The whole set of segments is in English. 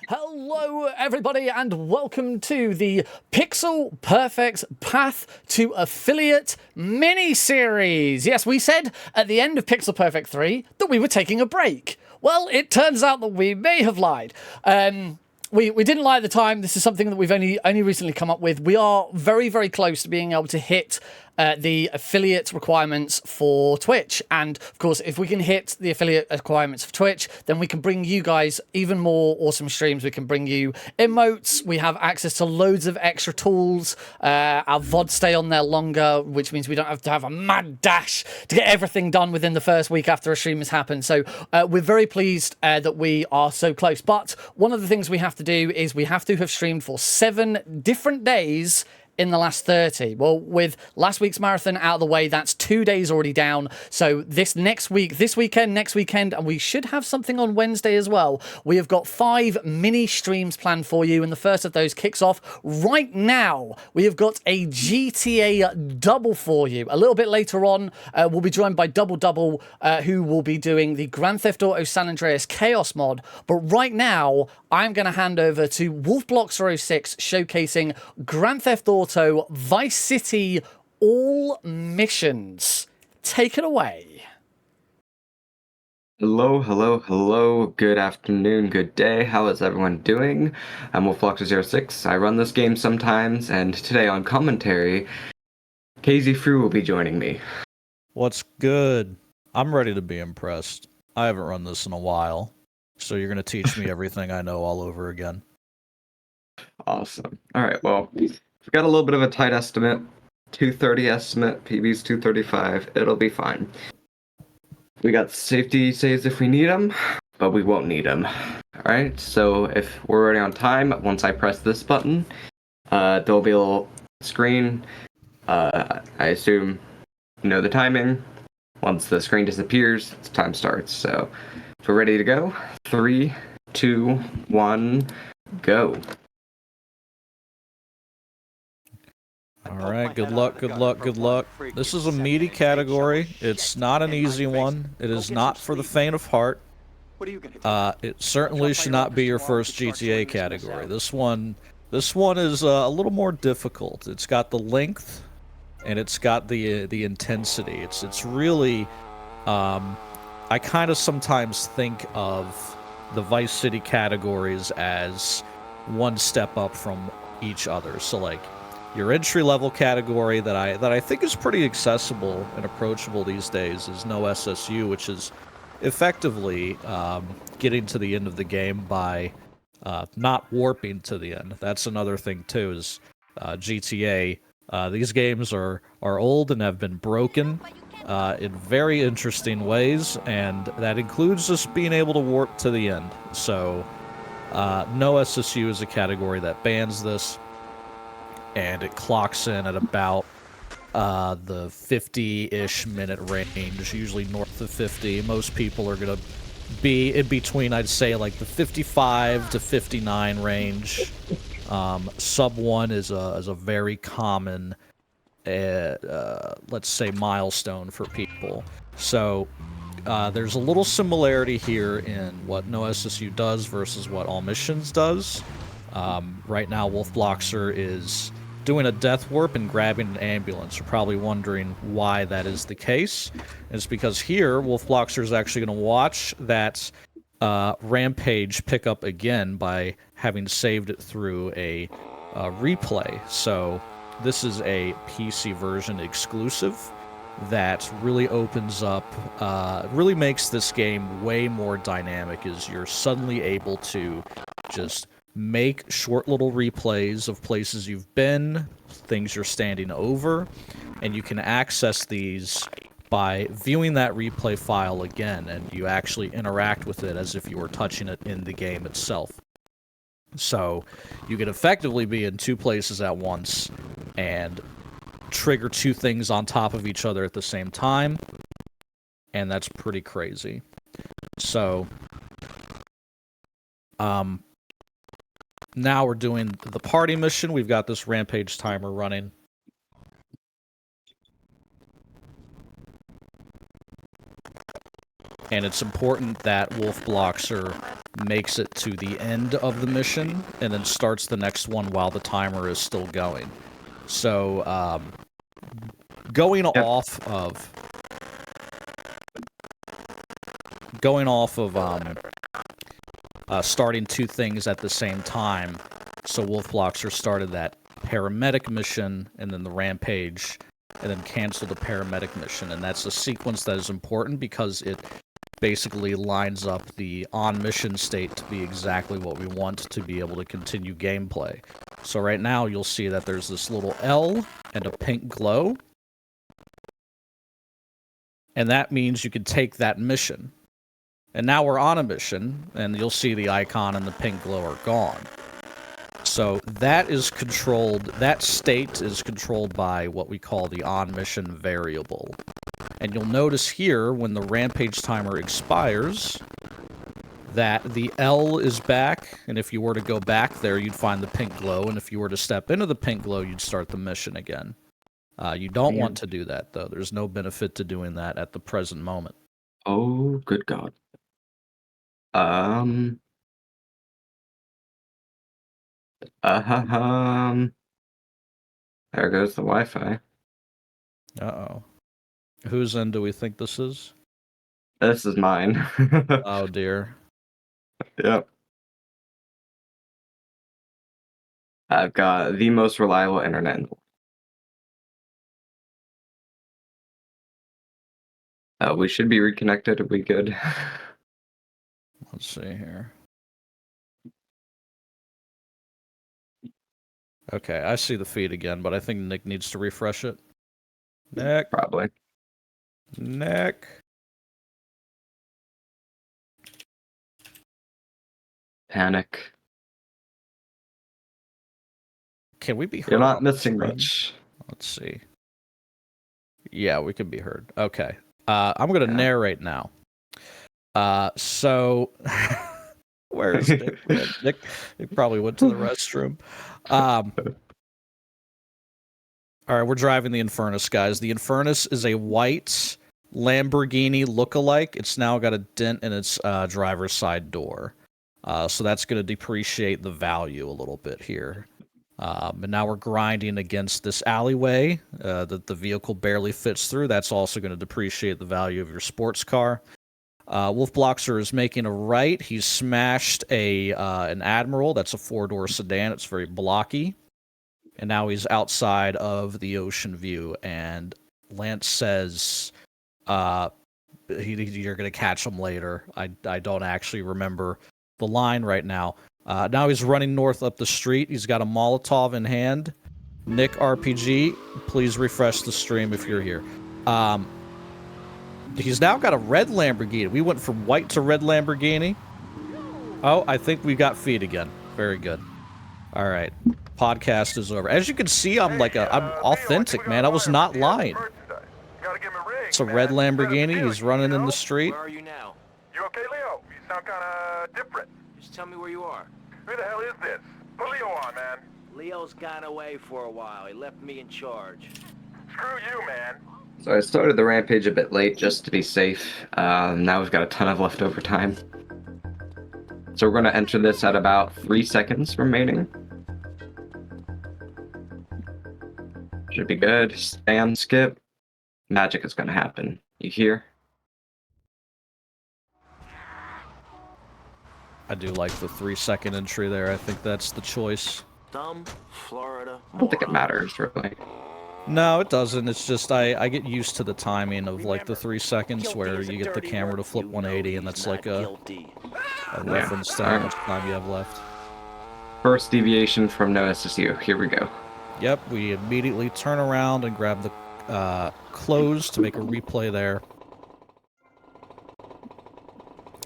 Hello, everybody, and welcome to the Pixel Perfect Path to Affiliate mini-series. Yes, we said at the end of Pixel Perfect 3 that we were taking a break. Well, it turns out that we may have lied. We didn't lie at the time. This is something that we've only recently come up with. We are very, very close to being able to hit the affiliate requirements for Twitch. And of course, if we can hit the affiliate requirements for Twitch, then we can bring you guys even more awesome streams. We can bring you emotes. We have access to loads of extra tools. Our VODs stay on there longer, which means we don't have to have a mad dash to get everything done within the first week after a stream has happened. So we're very pleased that we are so close. But one of the things we have to do is we have to have streamed for 7 different days in the last 30. Well, with last week's marathon out of the way, that's 2 days already down. So this weekend, next weekend, and we should have something on Wednesday as well. We have got 5 mini streams planned for you, and the first of those kicks off right now. We have got a GTA double for you. A little bit later on, we'll be joined by Double Double, who will be doing the Grand Theft Auto San Andreas Chaos mod. But right now, I'm going to hand over to Wolfblox06 showcasing Grand Theft Auto Vice City all missions. Take it away. Hello. Good afternoon, good day. How is everyone doing? I'm Wolfblox06. I run this game sometimes, and today on commentary, KZ Frew will be joining me. What's good? I'm ready to be impressed. I haven't run this in a while, so you're going to teach me everything I know all over again. Awesome. All right, well, we've got a little bit of a tight estimate. 230 estimate, PB's 235. It'll be fine. We got safety saves if we need them, but we won't need them. All right, so if we're already on time, once I press this button, there'll be a little screen. I assume you know the timing. Once the screen disappears, time starts. So if we're ready to go, 3, 2, 1, go. All right, good luck. This is a meaty category. It's not an easy one. It is not for the faint of heart. It certainly should not be your first GTA category. This one is a little more difficult. It's got the length, and it's got the intensity. It's really, I kind of sometimes think of the Vice City categories as one step up from each other. So like, your entry-level category that I think is pretty accessible and approachable these days is No SSU, which is effectively getting to the end of the game by not warping to the end. That's another thing too, is GTA. These games are old and have been broken in very interesting ways, and that includes just being able to warp to the end. So No SSU is a category that bans this, and it clocks in at about the 50-ish minute range, usually north of 50. Most people are going to be in between, I'd say, like the 55 to 59 range. Sub 1 is a very common, let's say, milestone for people. So there's a little similarity here in what No SSU does versus what All Missions does. Right now, Wolfbloxer is doing a death warp and grabbing an ambulance. You're probably wondering why that is the case. It's because here, Wolfbloxer is actually going to watch that rampage pick up again by having saved it through a replay. So this is a PC version exclusive that really opens up, really makes this game way more dynamic, as you're suddenly able to just make short little replays of places you've been, things you're standing over, and you can access these by viewing that replay file again, and you actually interact with it as if you were touching it in the game itself. So you can effectively be in 2 places at once and trigger 2 things on top of each other at the same time, and that's pretty crazy. So now we're doing the party mission. We've got this rampage timer running. And it's important that Wolfbloxer makes it to the end of the mission, and then starts the next one while the timer is still going. So, going off of starting two things at the same time. So Wolfbloxer started that paramedic mission, and then the rampage, and then canceled the paramedic mission. And that's a sequence that is important because it basically lines up the on-mission state to be exactly what we want to be able to continue gameplay. So right now you'll see that there's this little L and a pink glow. And that means you can take that mission. And now we're on a mission, and you'll see the icon and the pink glow are gone. So that is controlled, that state is controlled by what we call the on-mission variable. And you'll notice here, when the rampage timer expires, that the L is back, and if you were to go back there, you'd find the pink glow, and if you were to step into the pink glow, you'd start the mission again. You don't want to do that, though. There's no benefit to doing that at the present moment. Oh, good God. There goes the Wi-Fi. Uh-oh. Whose end do we think this is? This is mine. Oh, dear. Yep. I've got the most reliable internet in the world. We should be reconnected. Are we good? Let's see here. Okay, I see the feed again, but I think Nick needs to refresh it. Nick. Probably. Nick. Panic. Can we be heard? You're not on missing the much. Let's see. Yeah, we can be heard. Okay. I'm going to narrate now. So... Where is Nick? Nick probably went to the restroom. All right, we're driving the Infernus, guys. The Infernus is a white Lamborghini look-alike. It's now got a dent in its driver's side door. So that's going to depreciate the value a little bit here. And now we're grinding against this alleyway that the vehicle barely fits through. That's also going to depreciate the value of your sports car. Wolfbloxer is making a right. He's smashed an Admiral. That's a 4-door sedan. It's very blocky. And now he's outside of the ocean view. And Lance says, you're going to catch him later. I don't actually remember the line right now. Now he's running north up the street. He's got a Molotov in hand. Nick RPG, please refresh the stream if you're here. He's now got a red Lamborghini. We went from white to red Lamborghini. Oh, I think we got feed again. Very good. All right. Podcast is over. As you can see, I'm authentic, man. I was not lying. It's a red Lamborghini. He's running in the street. Where are you now? You okay, Leo? You sound kinda different. Just tell me where you are. Who the hell is this? Put Leo on, man. Leo's gone away for a while. He left me in charge. Screw you, man. So I started the rampage a bit late just to be safe. Now we've got a ton of leftover time. So we're going to enter this at about 3 seconds remaining. Should be good. Spam skip. Magic is going to happen. You hear? I do like the 3-second entry there. I think that's the choice. Dumb Florida. I don't think it matters, really. No, it doesn't. It's just I get used to the timing of like the 3 seconds where you get the camera to flip 180, and that's like a reference to how much time you have left. First deviation from no SSU. Here we go. Yep, we immediately turn around and grab the close to make a replay there.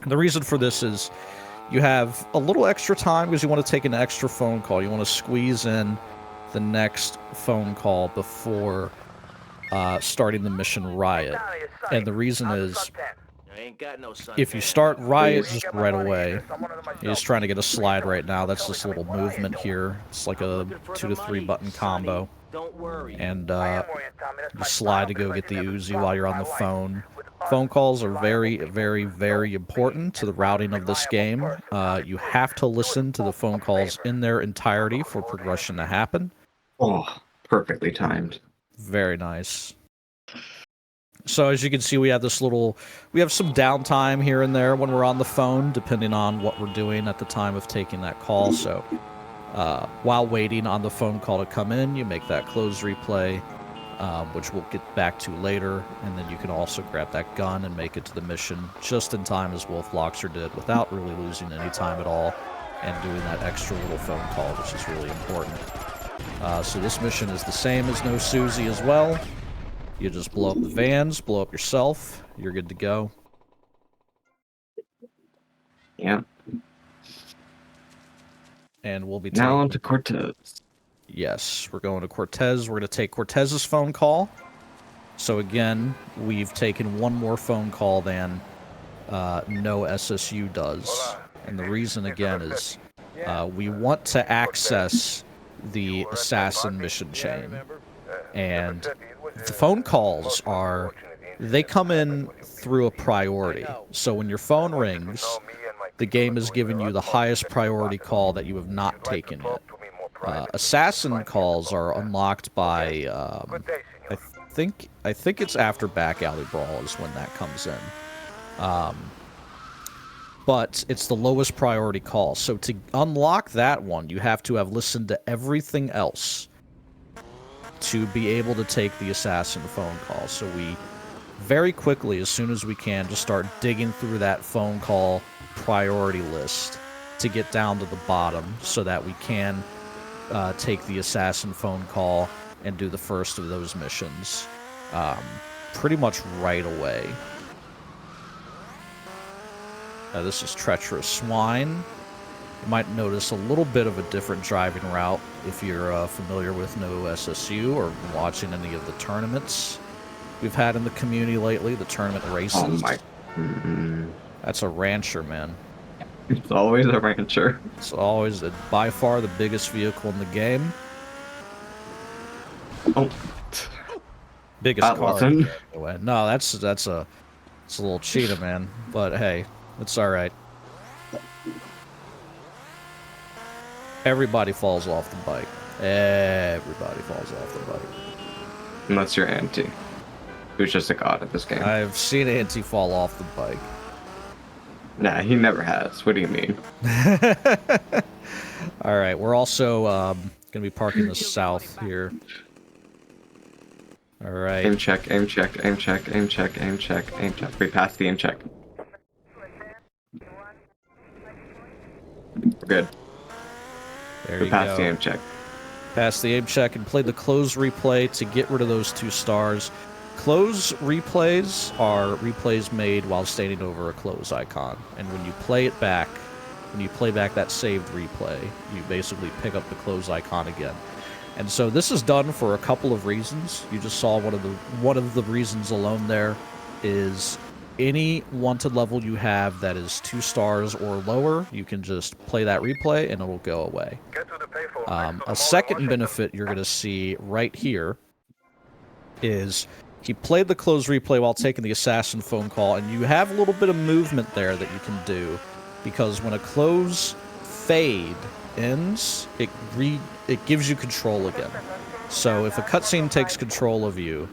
And the reason for this is you have a little extra time because you want to take an extra phone call. You want to squeeze in the next phone call before starting the mission Riot. And the reason is, if you start Riot just right away, he's trying to get a slide right now. That's this little movement here. It's like a 2 to 3 button combo. And you slide to go get the Uzi while you're on the phone. Phone calls are very, very, very important to the routing of this game. You have to listen to the phone calls in their entirety for progression to happen. Oh, perfectly timed. Very nice. So as you can see, we have some downtime here and there when we're on the phone, depending on what we're doing at the time of taking that call. So while waiting on the phone call to come in, you make that close replay, which we'll get back to later, and then you can also grab that gun and make it to the mission just in time as Wolf Loxer did, without really losing any time at all, and doing that extra little phone call, which is really important. So this mission is the same as No Susie as well. You just blow up the vans, blow up yourself, you're good to go. Yeah. And we'll be Now taking... on to Cortez. Yes, we're going to Cortez. We're going to take Cortez's phone call. So again, we've taken one more phone call than No SSU does. And the reason, again, is we want to access the assassin mission chain. And the phone calls they come in through a priority. So when your phone rings, the game is giving you the highest priority call that you have not taken yet. Assassin calls are unlocked by, I think it's after Back Alley Brawl is when that comes in. But it's the lowest priority call. So to unlock that one, you have to have listened to everything else to be able to take the assassin phone call. So we very quickly, as soon as we can, just start digging through that phone call priority list to get down to the bottom so that we can take the assassin phone call and do the first of those missions pretty much right away. This is Treacherous Swine. You might notice a little bit of a different driving route if you're familiar with No SSU or watching any of the tournaments we've had in the community lately, the tournament races. Oh my... That's a Rancher, man. It's always a Rancher. It's always by far the biggest vehicle in the game. Oh. Biggest That car. wasn't. Anyway. No, that's a little cheetah, man. But hey, it's all right. Everybody falls off the bike. Everybody falls off the bike. Unless you're Auntie, who's just a god at this game. I've seen Auntie fall off the bike. Nah, he never has. What do you mean? All right, we're also going to be parking the south here. All right. Aim check, aim check, aim check, aim check, aim check, aim check. We passed the aim check. We're good. There We you passed go. the aim check. Passed the aim check and played the close replay to get rid of those 2 stars. Close replays are replays made while standing over a close icon. And when you play it back, when you play back that saved replay, you basically pick up the close icon again. And so this is done for a couple of reasons. You just saw one of the reasons alone there is any wanted level you have that is 2 stars or lower, you can just play that replay and it'll go away. A second benefit you're going to see right here is he played the close replay while taking the assassin phone call, and you have a little bit of movement there that you can do, because when a close fade ends, it gives you control again. So if a cutscene takes control of you,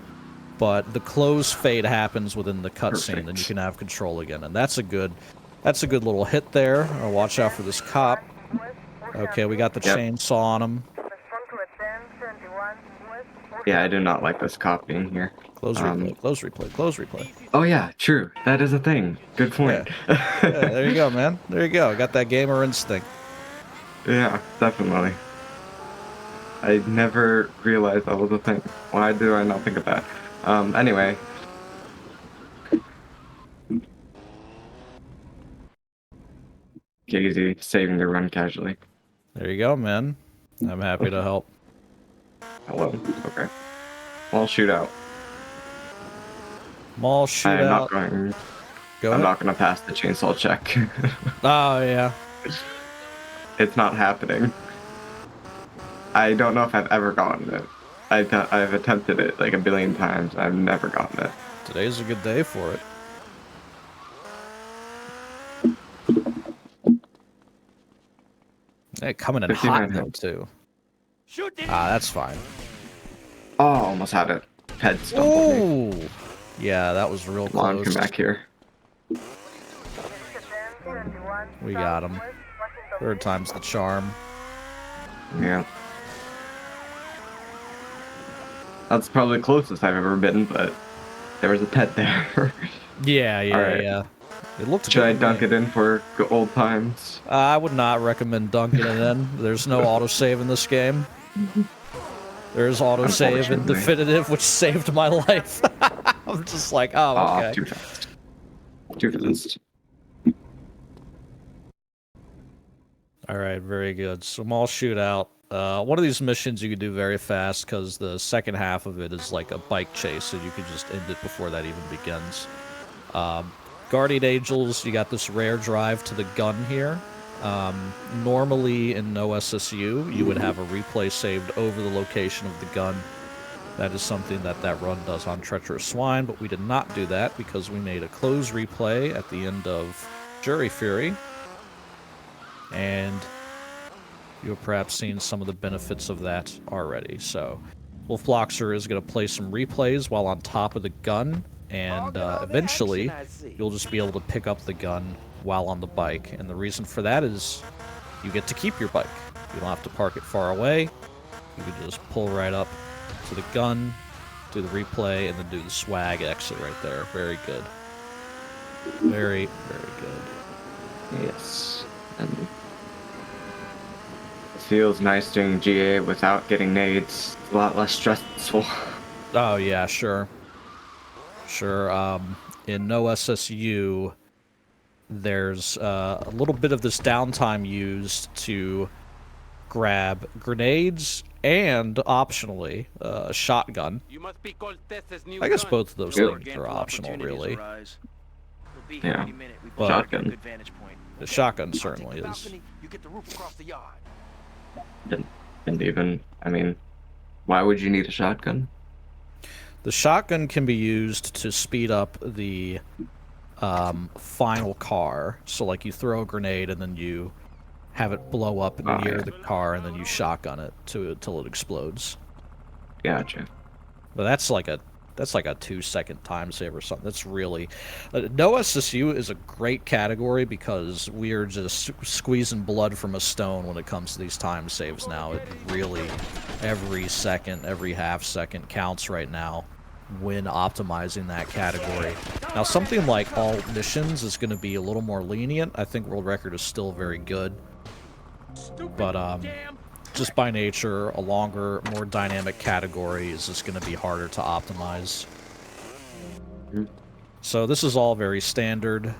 but the close fade happens within the cutscene, then you can have control again, and that's a good little hit there. Watch out for this cop. Okay, we got the chainsaw on him. Yeah, I do not like this cop being here. Close replay, close replay, close replay. Oh yeah, true. That is a thing. Good point. Yeah, there you go, man. There you go. Got that gamer instinct. Yeah, definitely. I never realized that was a thing. Why do I not think of that? Anyway. Get easy, saving the run casually. There you go, man. I'm happy to help. Hello. Okay. Well, shootout. Mall I'm shootout. not going. Go I'm ahead. not going to pass the chainsaw check. Oh, yeah. It's not happening. I don't know if I've ever gotten it. I've attempted it like a billion times. I've never gotten it. Today's a good day for it. Hey, coming in 59 hot though hit. too. Ah, that's fine. Oh, almost had it. Head stumbled me. Ooh, yeah, that was real Come on, close. come back here. We got him. Third time's the charm. Yeah. That's probably the closest I've ever been, but there was a pet there. Yeah, yeah, Alright. yeah. It looked Should I good to dunk me. it in for old times? I would not recommend dunking it in. There's no autosave in this game. There's autosave in Unfortunately. Definitive, which saved my life. I'm just like, oh, Aw, okay. too fast. Too fast. Alright, very good. Small shootout. One of these missions you can do very fast, because the second half of it is like a bike chase, and you can just end it before that even begins. Guardian Angels, you got this rare drive to the gun here. Normally in no SSU, you would have a replay saved over the location of the gun. That is something that run does on Treacherous Swine, but we did not do that because we made a close replay at the end of Jury Fury. And you have perhaps seen some of the benefits of that already. So Wolf Bloxer is going to play some replays while on top of the gun, and eventually you'll just be able to pick up the gun while on the bike. And the reason for that is you get to keep your bike. You don't have to park it far away. You can just pull right up to the gun, do the replay, and then do the swag exit right there. Very good. Very, very good. Yes. And it feels nice doing GA without getting nades. It's a lot less stressful. Oh, yeah, sure. Sure. In no SSU, there's a little bit of this downtime used to grab grenades and, optionally, a shotgun. I guess both of those Really? things are optional, really. Yeah. But Shotgun. the shotgun certainly is. And even, I mean, why would you need a shotgun? The shotgun can be used to speed up the final car. So, like, you throw a grenade and then you have it blow up near the car, and then you shotgun it till it explodes. Gotcha. But that's like a 2-second time save or something. That's really no SSU is a great category because we are just squeezing blood from a stone when it comes to these time saves now. It really every second, every half second counts right now when optimizing that category. Now something like all missions is going to be a little more lenient. I think World Record is still very good. But just by nature, a longer, more dynamic category is just going to be harder to optimize. So this is all very standard.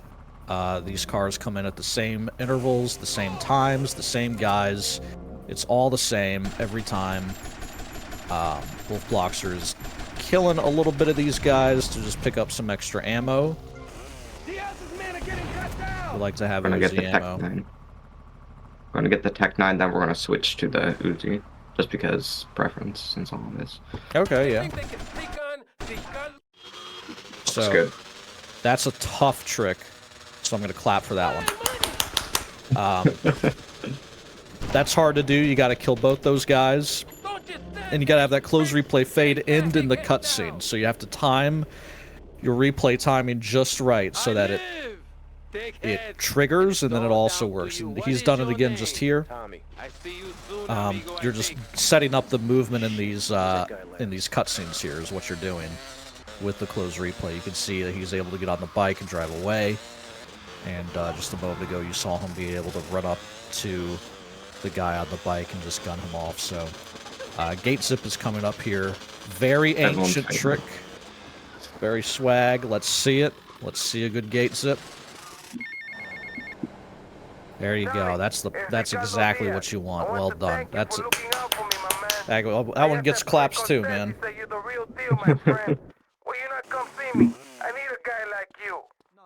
These cars come in at the same intervals, the same times, the same guys. It's all the same every time. Wolf Bloxer is killing a little bit of these guys to just pick up some extra ammo. We like to have We're gonna get Uzi the Tech ammo. 9. We're gonna get the Tech 9, then we're gonna switch to the Uzi. Just because preference since all of this. Okay, yeah. It's So good. that's a tough trick. So I'm gonna clap for that one. That's hard to do. You got to kill both those guys, and you got to have that close replay fade end in the cutscene. So you have to time your replay timing just right so that it triggers and then it also works. And he's done it again just here. You're just setting up the movement in these cutscenes here is what you're doing with the close replay. You can see that he's able to get on the bike and drive away. And just a moment ago, you saw him be able to run up to the guy on the bike and just gun him off. So, gate zip is coming up here. Very ancient trick. Very swag. Let's see it. Let's see a good gate zip. There you go. That's exactly what you want. Well done. That's it. That one gets claps too, man. Well, you not come see me. I need a guy like you.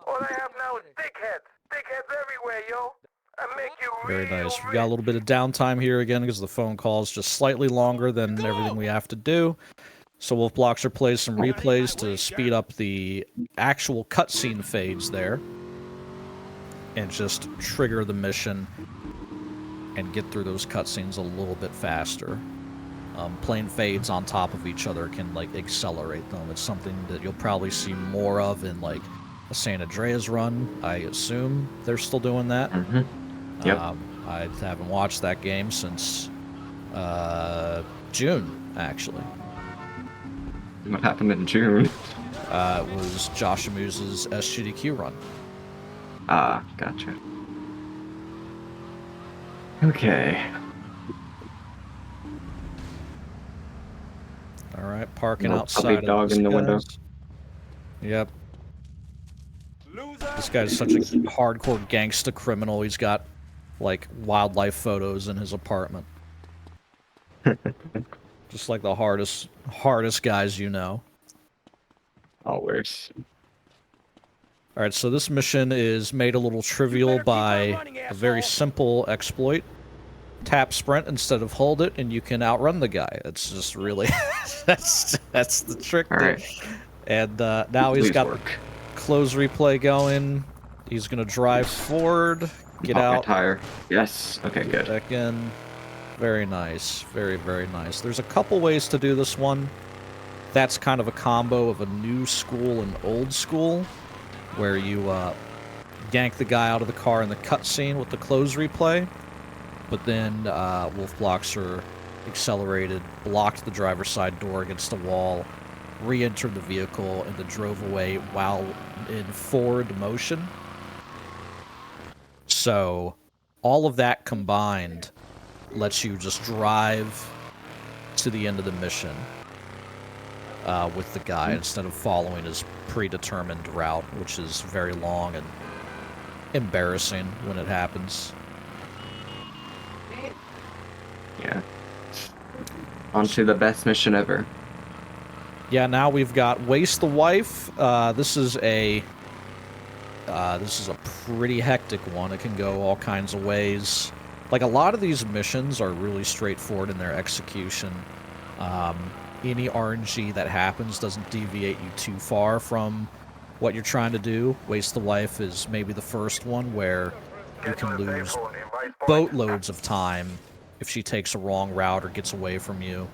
All I have now is dickheads. Dickheads everywhere, yo. I make you Very real nice. We got a little bit of downtime here again because the phone call is just slightly longer than everything we have to do. So Wolf Bloxer plays some replays to speed up the actual cutscene fades there and just trigger the mission. and get through those cutscenes a little bit faster. Playing fades on top of each other can like accelerate them. It's something that you'll probably see more of in like a San Andreas run. I assume they're still doing that. Yep. I haven't watched that game since June, actually. What happened in June? It was Josh Amuse's SGDQ run. Ah, gotcha. Okay. All right, parking No outside puppy of dog this in the window. guy's. Yep. This guy's such a hardcore gangsta criminal. He's got like wildlife photos in his apartment. Just like the hardest guys you know. Always. All right, so this mission is made a little trivial by a very simple exploit. Tap sprint instead of hold it, and you can outrun the guy. It's just really that's the trick. All right. And now he's Please got work. the close replay going. He's gonna drive forward, get Okay, out, tire. Yes. Okay, good. back in. Very nice, very nice. There's a couple ways to do this one. That's kind of a combo of a new school and old school, where you yank the guy out of the car in the cutscene with the close replay, but then Wolf Bloxer accelerated, blocked the driver's side door against the wall, re-entered the vehicle, and then drove away while in forward motion. So all of that combined lets you just drive to the end of the mission with the guy instead of following his predetermined route, which is very long and embarrassing when it happens. Yeah. On to the best mission ever. Yeah, now we've got Waste the Wife. This is a pretty hectic one. It can go all kinds of ways. Like, a lot of these missions are really straightforward in their execution. Any RNG that happens doesn't deviate you too far from what you're trying to do. Waste the Wife is maybe the first one where you can lose boatloads of time if she takes a wrong route or gets away from you.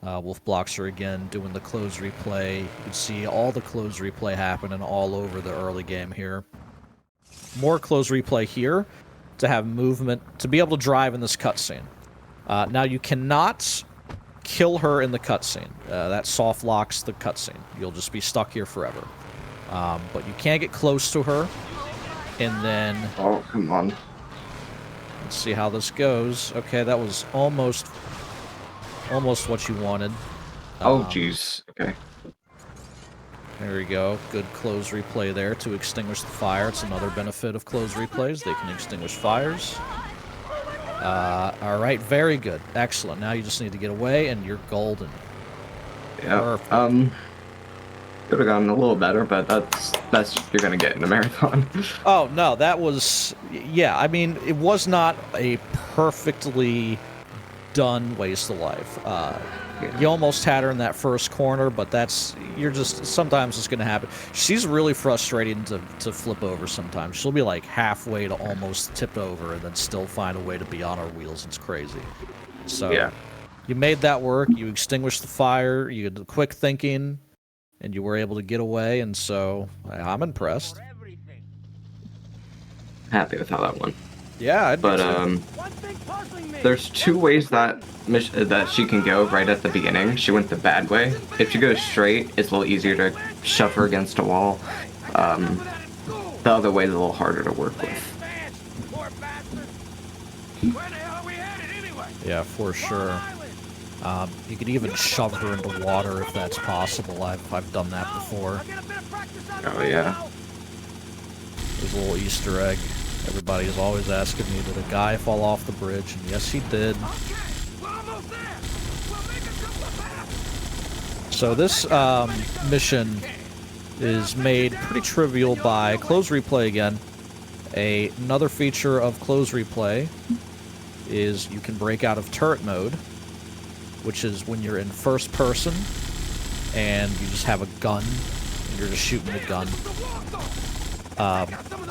Wolf Bloxer again doing the close replay. You can see all the close replay happening all over the early game here. More close replay here to have movement, to be able to drive in this cutscene. Now you cannot kill her in the cutscene. That soft locks the cutscene. You'll just be stuck here forever. But you can get close to her, and then... Oh, come on. Let's see how this goes. Okay, that was almost what you wanted. Oh, jeez. Okay. There we go. Good close replay there to extinguish the fire. It's another benefit of close replays. They can extinguish fires. All right, very good. Excellent. Now you just need to get away, and you're golden. Yeah. Perfect. Could have gotten a little better, but that's you're gonna get in a marathon. Oh, no, that was... Yeah, I mean, it was not a perfectly done Waste of Life. You almost had her in that first corner, but sometimes it's going to happen. She's really frustrating to flip over sometimes. She'll be like halfway to almost tip over and then still find a way to be on her wheels. It's crazy. So Yeah. You made that work. You extinguished the fire. You did quick thinking, and you were able to get away, and so I'm impressed. Happy with how that went. Yeah, I'd be But too. there's two ways that she can go right at the beginning. She went the bad way. If you go straight, it's a little easier to shove her against a wall. The other way is a little harder to work with. Yeah, for sure. You could even shove her into water if that's possible. I've done that before. Oh yeah. There's a little Easter egg. Everybody is always asking me, did a guy fall off the bridge? And yes, he did. So this mission is made pretty trivial by close replay again. Another feature of close replay is you can break out of turret mode, which is when you're in first person and you just have a gun and you're just shooting the gun.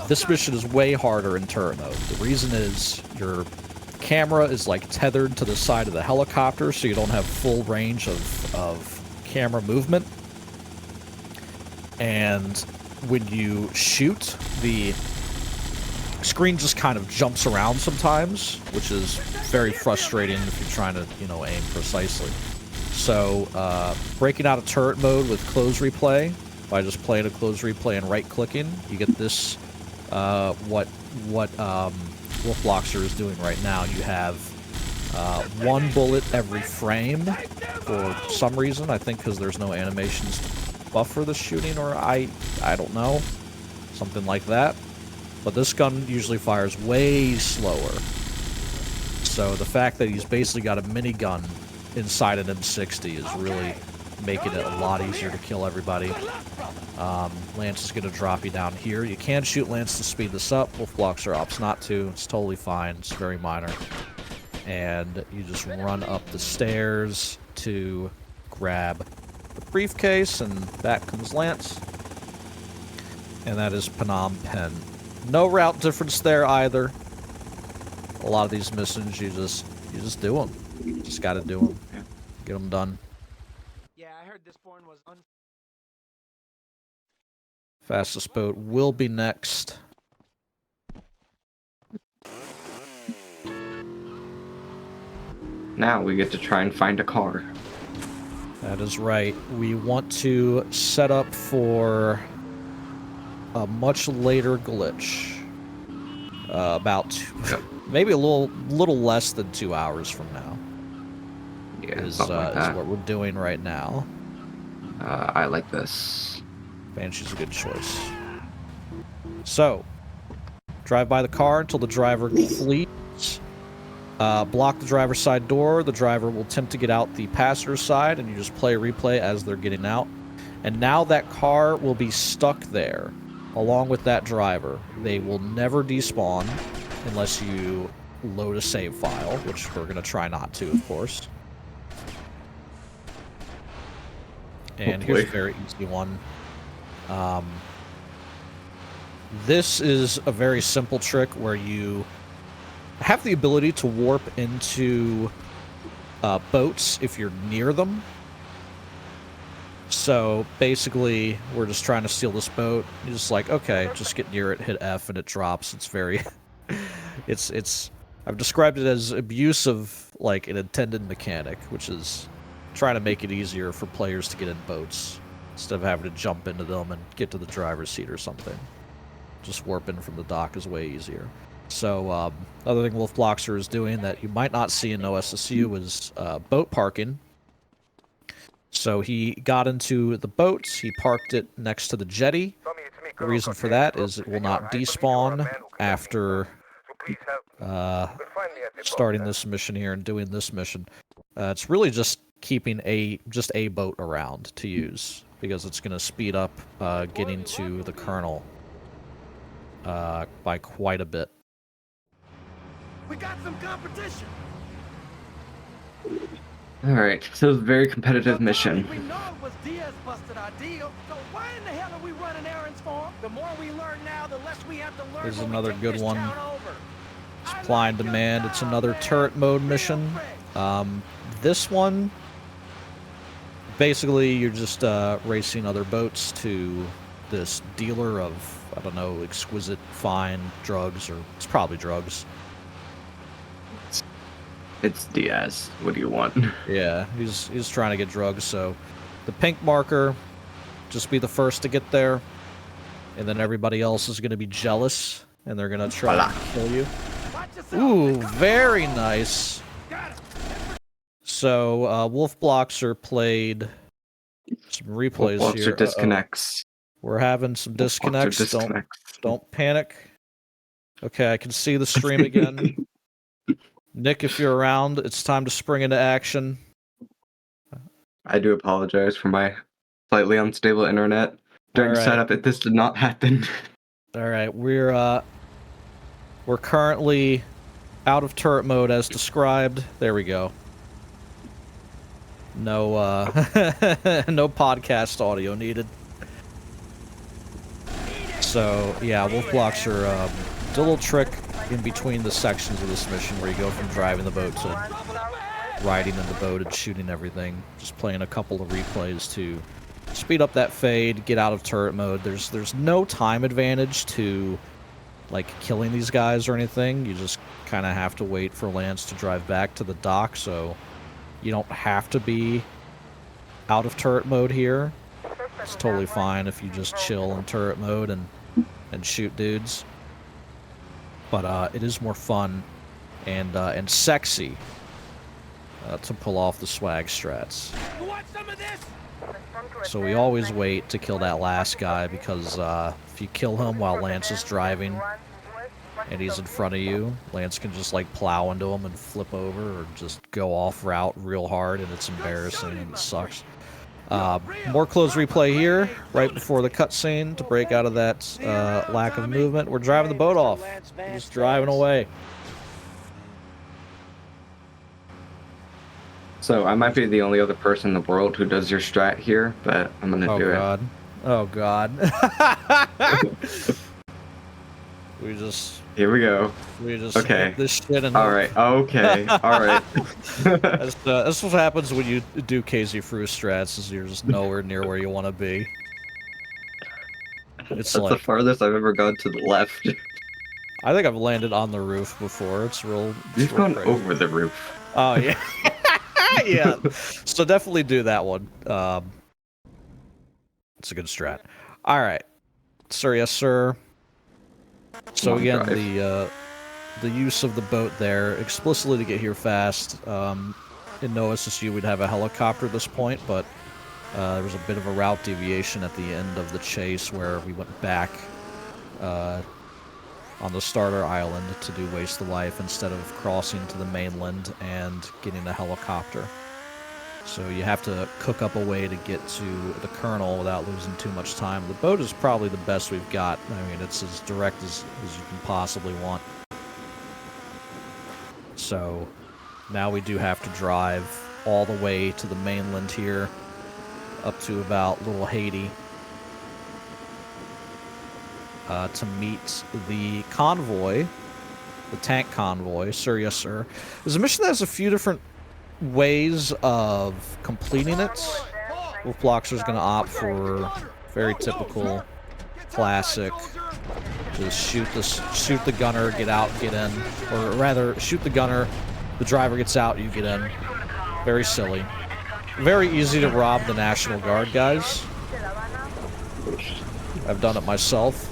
This mission is way harder in turret mode. The reason is you're camera is like tethered to the side of the helicopter, so you don't have full range of camera movement. And when you shoot, the screen just kind of jumps around sometimes, which is very frustrating if you're trying to, you know, aim precisely. So, breaking out of turret mode with close replay, by just playing a close replay and right-clicking, you get this, what Wolfbloxer is doing right now. You have, one bullet every frame for some reason, I think because there's no animations to buffer the shooting, or I don't know, something like that. But this gun usually fires way slower. So the fact that he's basically got a minigun inside an M60 is really making it a lot easier to kill everybody. Lance is going to drop you down here. You can shoot Lance to speed this up. Wolfbloxer opts not to. It's totally fine. It's very minor. And you just run up the stairs to grab the briefcase, and back comes Lance. And that is Phnom Penh. No route difference there either. A lot of these missions, you just do them. You just got to do them. Get them done. Yeah, I heard this porn was Fastest boat will be next. Now we get to try and find a car. That is right. We want to set up for a much later glitch. Maybe a little less than 2 hours from now. Yeah, is something like that. what we're doing right now. I like this. Banshee's a good choice. So, drive by the car until the driver flees. Block the driver's side door. The driver will attempt to get out the passenger side, and you just play a replay as they're getting out. And now that car will be stuck there, along with that driver. They will never despawn unless you load a save file, which we're going to try not to, of course. And here's a very easy one. This is a very simple trick where you have the ability to warp into boats if you're near them. So basically, we're just trying to steal this boat. You're just like, okay, just get near it, hit F, and it drops. It's very, I've described it as abuse of like an intended mechanic, which is trying to make it easier for players to get in boats instead of having to jump into them and get to the driver's seat or something. Just warping from the dock is way easier. So, other thing Wolfbloxer is doing that you might not see in OSSU is boat parking. So he got into the boat, he parked it next to the jetty. The reason for that is it will not despawn after starting this mission here and doing this mission. It's really just keeping a boat around to use, because it's going to speed up getting to the Colonel by quite a bit. We got some competition. Alright, so it's a very competitive mission. We know it was Diaz busted our deal, so why in the hell are we running errands for him? The more we learn now, the less we have to learn. Here's when we another take good this one. town over. Supply and demand. It's another turret mode mission. This one, basically, you're just racing other boats to this dealer of, I don't know, exquisite fine drugs, or it's probably drugs. It's Diaz. What do you want? Yeah, he's trying to get drugs, so the pink marker, just be the first to get there, and then everybody else is going to be jealous, and they're going to try to kill you. Ooh, very nice. So, Wolfbloxer played some replays Wolfbloxer here. disconnects. We're having some disconnects. Don't panic. Okay, I can see the stream again. Nick, if you're around, it's time to spring into action. I do apologize for my slightly unstable internet. During All right. setup, this did not happen. All right, we're currently out of turret mode as described. There we go. No no podcast audio needed. So yeah, Wolfbloxer did a little trick in between the sections of this mission where you go from driving the boat to riding in the boat and shooting everything. Just playing a couple of replays to speed up that fade, get out of turret mode. There's no time advantage to like killing these guys or anything. You just kind of have to wait for Lance to drive back to the dock, so you don't have to be out of turret mode here. It's totally fine if you just chill in turret mode and shoot dudes. But it is more fun and sexy to pull off the swag strats. You want some of this? So we always wait to kill that last guy because if you kill him while Lance is driving and he's in front of you, Lance can just like plow into him and flip over or just go off route real hard, and it's embarrassing and it sucks. More close replay here, right before the cutscene to break out of that lack of movement. We're driving the boat off. We're just driving away. So I might be the only other person in the world who does your strat here, but I'm gonna do God. Oh god. We just Okay. hit this shit and All right. Okay. All right. that's what happens when you do KZ Fruit strats, is you're just nowhere near where you want to be. It's That's the like, farthest I've ever gone to the left. I think I've landed on the roof before. It's real. You've gone over the roof. Oh yeah. Yeah. So definitely do that one. It's a good strat. All right, sir. Yes, sir. So again, the use of the boat there explicitly to get here fast. In no SSU, we'd have a helicopter at this point, but there was a bit of a route deviation at the end of the chase where we went back on the starter island to do Waste the Life instead of crossing to the mainland and getting a helicopter. So you have to cook up a way to get to the Colonel without losing too much time. The boat is probably the best we've got. I mean, it's as direct as you can possibly want. So now we do have to drive all the way to the mainland here, up to about Little Haiti, to meet the convoy, the tank convoy. Sir, yes, sir. There's a mission that has a few different ways of completing it. Wolfbloxer's going to opt for very typical, classic, just shoot the gunner, get out, get in, or rather, shoot the gunner, the driver gets out, you get in. Very silly. Very easy to rob the National Guard, guys. I've done it myself.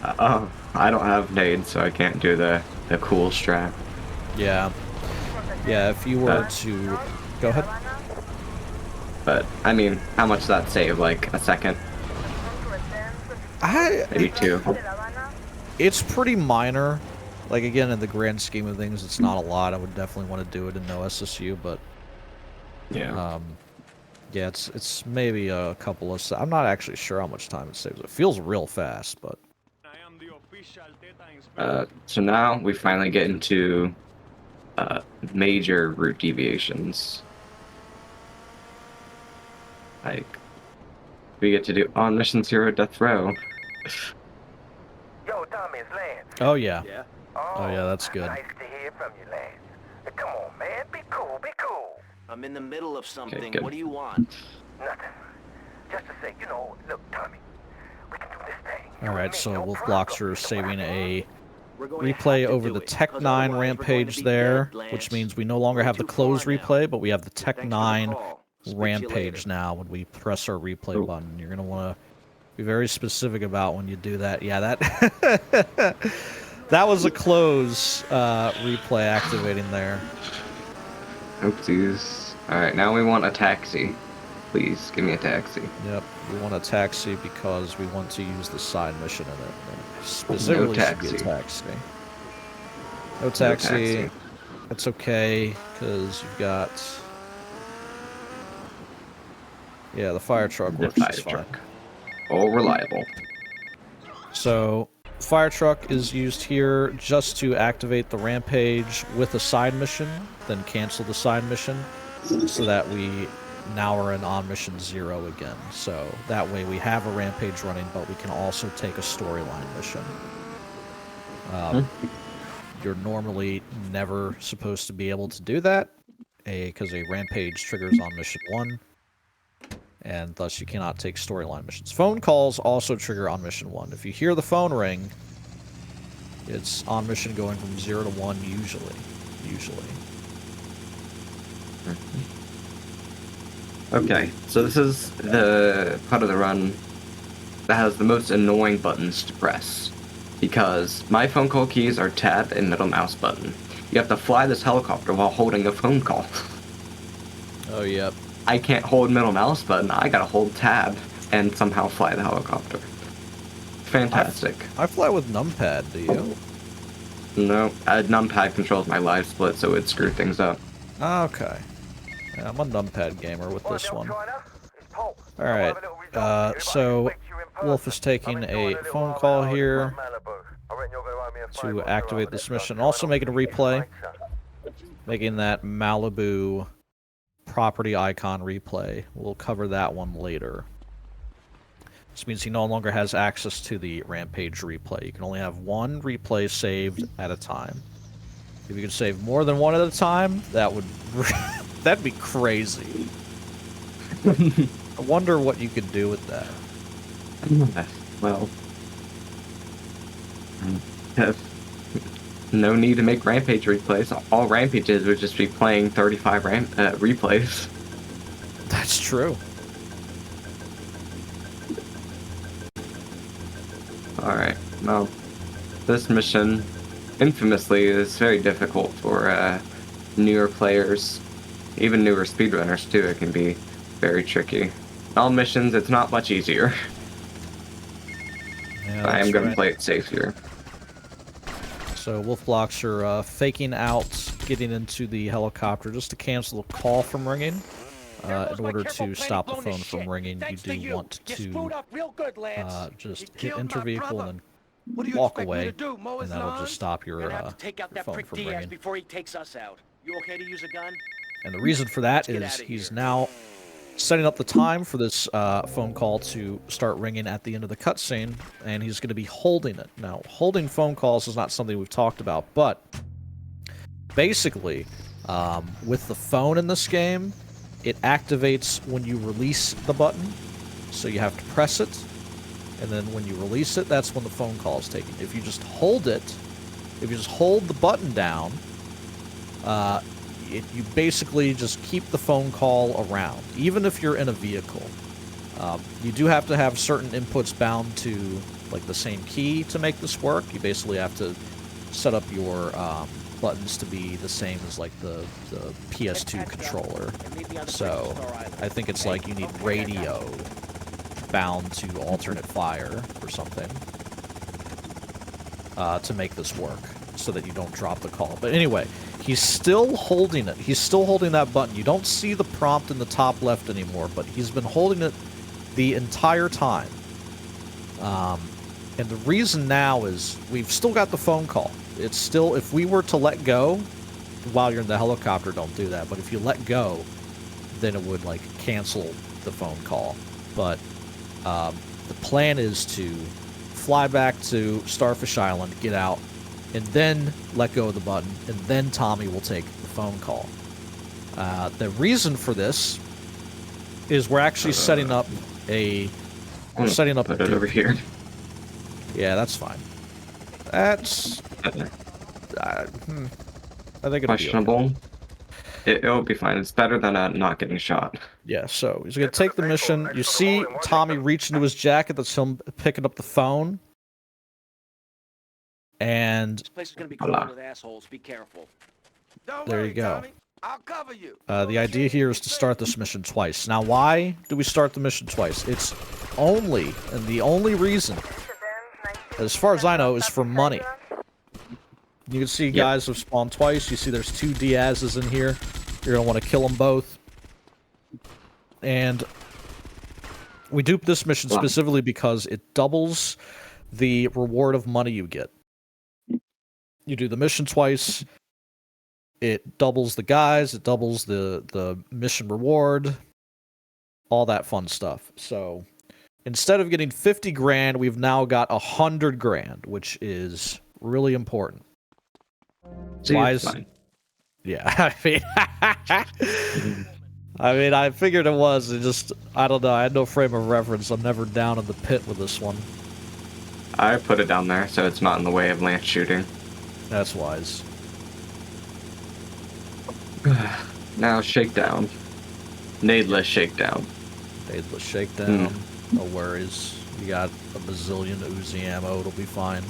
I don't have nades, so I can't do the cool strat. Yeah. Yeah, if you were to... Go ahead. But, I mean, how much does that save? Like, a second? Maybe 2. It's pretty minor. Like, again, in the grand scheme of things, it's not a lot. I would definitely want to do it in no SSU, but... Yeah. Yeah, it's maybe a couple of... I'm not actually sure how much time it saves. It feels real fast, but... So now we finally get into major route deviations. Like, we get to do on Mission Zero Death Row. Yo, Tommy, it's Lance. Oh, yeah. Yeah. Oh, yeah, that's good. Nice to hear from you, Lance. Come on, man. Be cool, be cool. I'm in the middle of something. good. What do you want? Nothing. Just to say, look, Tommy, we can do this thing. Alright, so No Wolfbloxer is problem. saving a We're going to replay have to over do the it, Tech 'cause 9 otherwise we're going to rampage be there, dead, Lance. which means we no longer have the Too close far now. replay, but we have the Tech Thanks for the 9 call. Speak to you rampage later. now when we press our replay Ooh. button. You're going to want to be very specific about when you do that. Yeah, that that was a close replay activating there. Oopsies. Alright, now we want a taxi. Please, give me a taxi. Yep, we want a taxi because we want to use the side mission in it. And specifically, No should be a taxi. taxi. No taxi. taxi. It's okay because you've got. Yeah, the fire truck The works fire just fine. truck. All reliable. So, fire truck is used here just to activate the rampage with a side mission, then cancel the side mission, so that we now are on mission 0 again. So that way we have a rampage running, but we can also take a storyline mission. You're normally never supposed to be able to do that, because a rampage triggers on mission 1, and thus you cannot take storyline missions. Phone calls also trigger on mission 1. If you hear the phone ring, it's on mission going from 0 to 1 usually. Okay, so this is the part of the run that has the most annoying buttons to press, because my phone call keys are tab and middle mouse button. You have to fly this helicopter while holding a phone call. Oh, yep. I can't hold middle mouse button, I gotta hold tab and somehow fly the helicopter. Fantastic. I fly with numpad, do you? No, numpad controls my live split, so it screwed things up. Okay. Yeah, I'm a numpad gamer with Well, this young one. China, it's Paul. Alright, I'll have a little result for you, so but I'll speak to you in Wolf person. is taking I'm a enjoying little phone while call out in here Malibu. I reckon you're gonna owe me a to favour activate for this rather mission. than Also making a replay, Thanks, sir. making that Malibu property icon replay. We'll cover that one later. This means he no longer has access to the Rampage replay. You can only have one replay saved at a time. If you could save more than one at a time, that would that'd be crazy. I wonder what you could do with that. Well, have no need to make Rampage replays. All Rampages would just be playing 35 replays. That's true. Alright, well, this mission, infamously, is very difficult for newer players. Even newer speedrunners, too, it can be very tricky. All missions, it's not much easier. Yeah, I am that's going right. to play it safe here. So Wolf blocks are faking out getting into the helicopter just to cancel the call from ringing. In order to stop the phone from ringing, you do want to just hit enter vehicle and then walk away, and that'll just stop your phone from ringing. before he takes us out. You okay to use a gun? And the reason for that get is outta he's here. now setting up the time for this phone call to start ringing at the end of the cutscene, and he's going to be holding it. Now, holding phone calls is not something we've talked about, but basically, with the phone in this game, it activates when you release the button, so you have to press it, and then when you release it, that's when the phone call is taken. If you just hold it, if you just hold the button down, you basically just keep the phone call around, even if you're in a vehicle. You do have to have certain inputs bound to like the same key to make this work. You basically have to set up your buttons to be the same as like the PS2 controller. So I think it's like you need radio bound to alternate fire or something to make this work, so that you don't drop the call. But anyway, he's still holding it. He's still holding that button. You don't see the prompt in the top left anymore, but he's been holding it the entire time. And the reason now is we've still got the phone call. It's still, if we were to let go while you're in the helicopter, don't do that. But if you let go, then it would like cancel the phone call. But the plan is to fly back to Starfish Island, get out, and then let go of the button, and then Tommy will take the phone call. The reason for this is we're actually setting up a... We're setting up Put a... it over here. Yeah, that's fine. That's... I think it'll be okay. Questionable. It'll be fine. It's better than not getting shot. Yeah, so he's going to take the mission. You see Tommy reach into his jacket. That's him picking up the phone. And This place is gonna be Hola. crowded with assholes. Be careful. Don't There you worry, go. Tommy. I'll cover you. the idea here is to start this mission twice. Now, why do we start the mission twice? It's only, and the only reason, as far as I know, is for money. You can see guys have spawned twice. You see there's 2 Diaz's in here. You're going to want to kill them both. And we dupe this mission specifically because it doubles the reward of money you get. You do the mission twice, it doubles the guys, it doubles the mission reward, all that fun stuff. So instead of getting 50 grand, we've now got 100 grand, which is really important. See, Why it's is- fine. Yeah, I mean, I figured it was. It just, I don't know. I had no frame of reference. I'm never down in the pit with this one. I put it down there so it's not in the way of Lance shooting. That's wise. Now shakedown. Nadeless shakedown. Daedalus shakedown. No worries. You got a bazillion Uzi ammo. It'll be fine.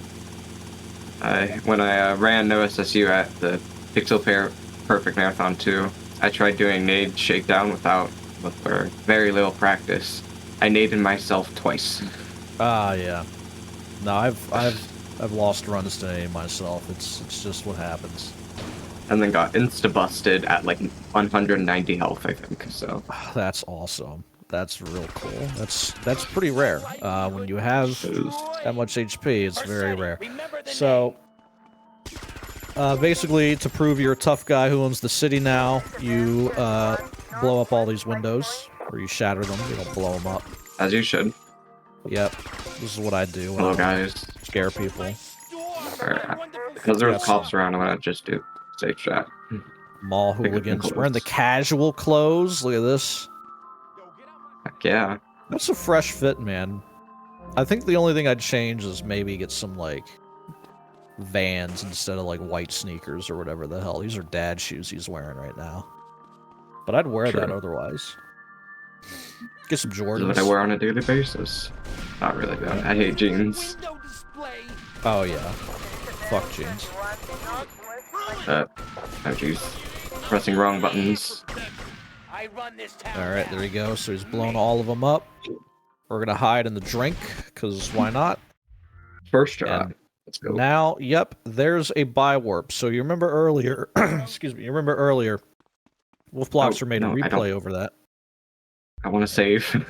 When I ran no SSU at the Pixel Perfect Marathon 2, I tried doing nade shakedown with very little practice. I naded myself twice. Ah, yeah. No, I've lost runs to A myself. It's just what happens. And then got insta-busted at like 190 health, I think, so. That's awesome. That's real cool. That's pretty rare. When you have that much HP, it's very rare. So, basically, to prove you're a tough guy who owns the city now, you blow up all these windows, or you shatter them. You don't blow them up. As you should. Yep. This is what I do. Hello, guys. Scare people. Because there were cops around, I'm gonna just do safe shot. Mall hooligans. Wearing the casual clothes. Look at this. Heck yeah. That's a fresh fit, man. I think the only thing I'd change is maybe get some, like, Vans instead of, like, white sneakers or whatever the hell. These are dad shoes he's wearing right now. But I'd wear that otherwise. Get some This Jordans. is what I wear on a daily basis. Not really, though. I hate jeans. Oh, yeah. Fuck jeans. Oh, jeez. Pressing wrong buttons. Alright, there we go. So he's blown all of them up. We're gonna hide in the drink, because why not? First try. And Let's go. now, yep, there's a buy warp. So you remember earlier, excuse me, you remember earlier, Wolf Bloxer made a no, I don't. replay over that. I want to save.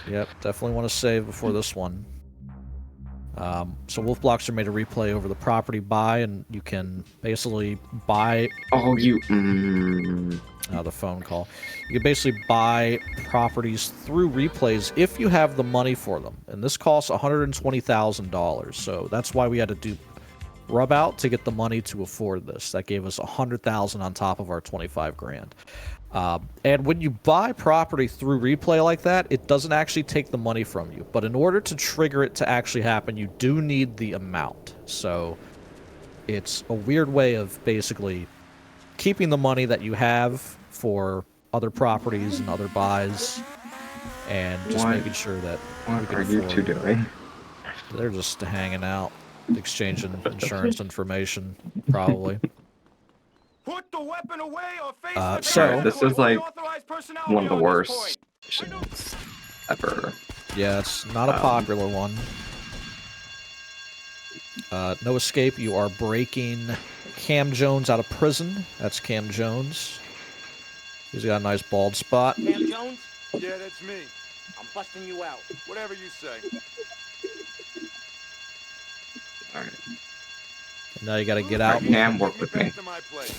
Yep, definitely want to save before this one. So Wolf Bloxer made a replay over the property buy, and you can basically buy... Oh, you... the phone call. You can basically buy properties through replays if you have the money for them. And this costs $120,000, so that's why we had to do rub out to get the money to afford this. That gave us $100,000 on top of our 25 grand. And when you buy property through replay like that, it doesn't actually take the money from you. But in order to trigger it to actually happen, you do need the amount. So it's a weird way of basically keeping the money that you have for other properties and other buys, and just making sure that we What can are you two afford- doing? They're just hanging out, exchanging insurance information, probably. Put the weapon away or face the So- ground. This is like Unauthorized personnel one of the beyond this worst point. missions ever. Yeah, it's not a popular one. No escape. You are breaking Cam Jones out of prison. That's Cam Jones. He's got a nice bald spot. Cam Jones, Yeah, that's me. I'm busting you out. Whatever you say. Alright. Now you got to get out. Cam, work with me. Back to my place.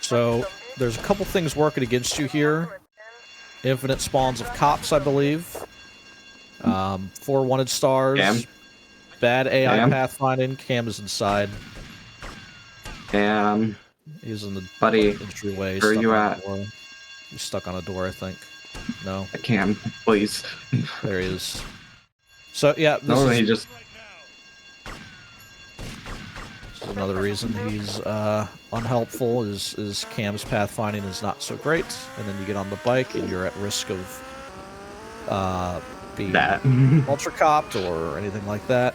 So there's a couple things working against you here. Infinite spawns of cops, I believe. 4 wanted stars. Cam? Bad AI Cam? pathfinding. Cam is inside. Cam, He's in the buddy, entryway. where are stuck you on a at? door. He's stuck on a door, I think. No, Cam, please. there he is. So yeah, this No, is he just... another reason he's unhelpful. Is Cam's pathfinding is not so great, and then you get on the bike and you're at risk of being That. ultra copped or anything like that.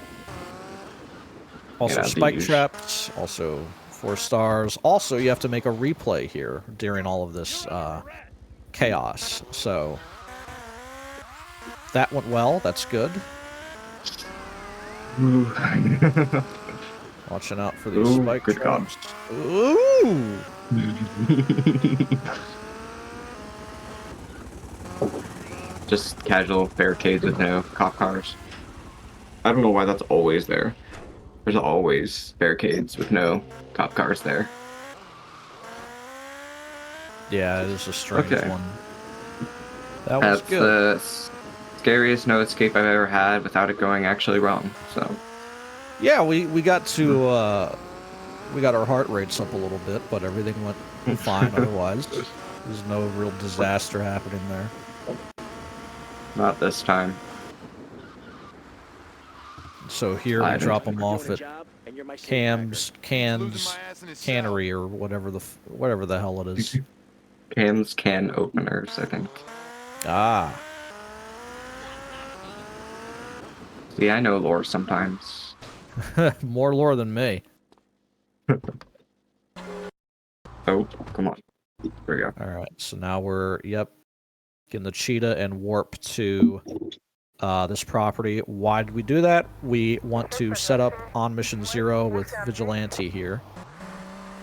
Also Yeah, spike the trapped. Also 4 stars. Also, you have to make a replay here during all of this chaos. So that went well. That's good. Watching out for these Ooh, spike good God. traps. Ooh! Just casual barricades with no cop cars. I don't know why that's always there. There's always barricades with no cop cars there. Yeah, it is a strange Okay. one. That was That's good. the scariest no escape I've ever had without it going actually wrong. So Yeah, we got to we got our heart rates up a little bit, but everything went fine otherwise. There's no real disaster happening there. Not this time. So here we drop them off at Cans Cannery or whatever the hell it is. Cam's can openers, I think. Ah, See, I know lore sometimes. more lore than me. Oh, come on. There we go. All right, so now we're getting the cheetah and warp to this property. Why did we do that? We want to set up on mission 0 with Vigilante here,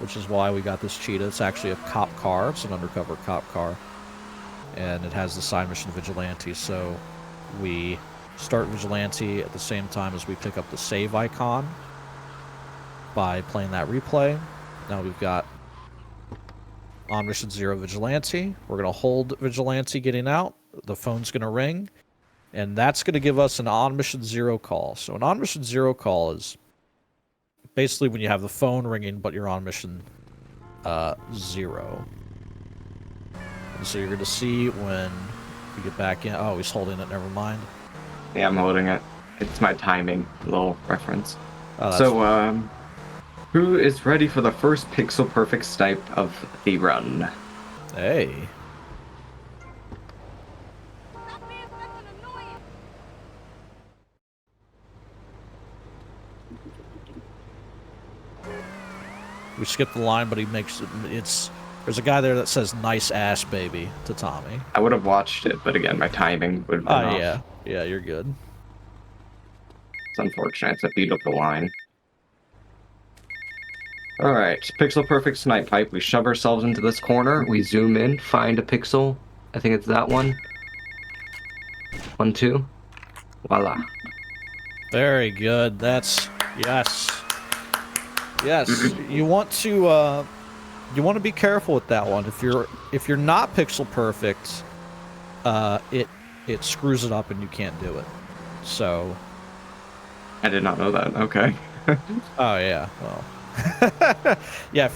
which is why we got this cheetah. It's actually a cop car. It's an undercover cop car, and it has the side mission Vigilante. So we start Vigilante at the same time as we pick up the save icon by playing that replay. Now we've got on mission 0 Vigilante. We're going to hold Vigilante getting out. The phone's going to ring, and that's going to give us an on mission 0 call. So an on mission 0 call is basically when you have the phone ringing, but you're on mission 0. And so you're going to see when we get back in. Oh, he's holding it. Never mind. Yeah, I'm holding it. It's my timing little reference. Oh, that's So, who is ready for the first pixel perfect snipe of the run? Hey. We skipped the line, but he makes it's. There's a guy there that says "nice ass, baby" to Tommy. I would have watched it, but again, my timing would have been off. Yeah, yeah, you're good. It's unfortunate. I beat up the line. Alright, pixel perfect snipe pipe. We shove ourselves into this corner. We zoom in, find a pixel. I think it's that one. 1, 2. Voila. Very good. That's yes. Yes. You want to be careful with that one. If you're not pixel perfect, it screws it up and you can't do it. So. I did not know that. Okay. Oh yeah. Well. Yeah.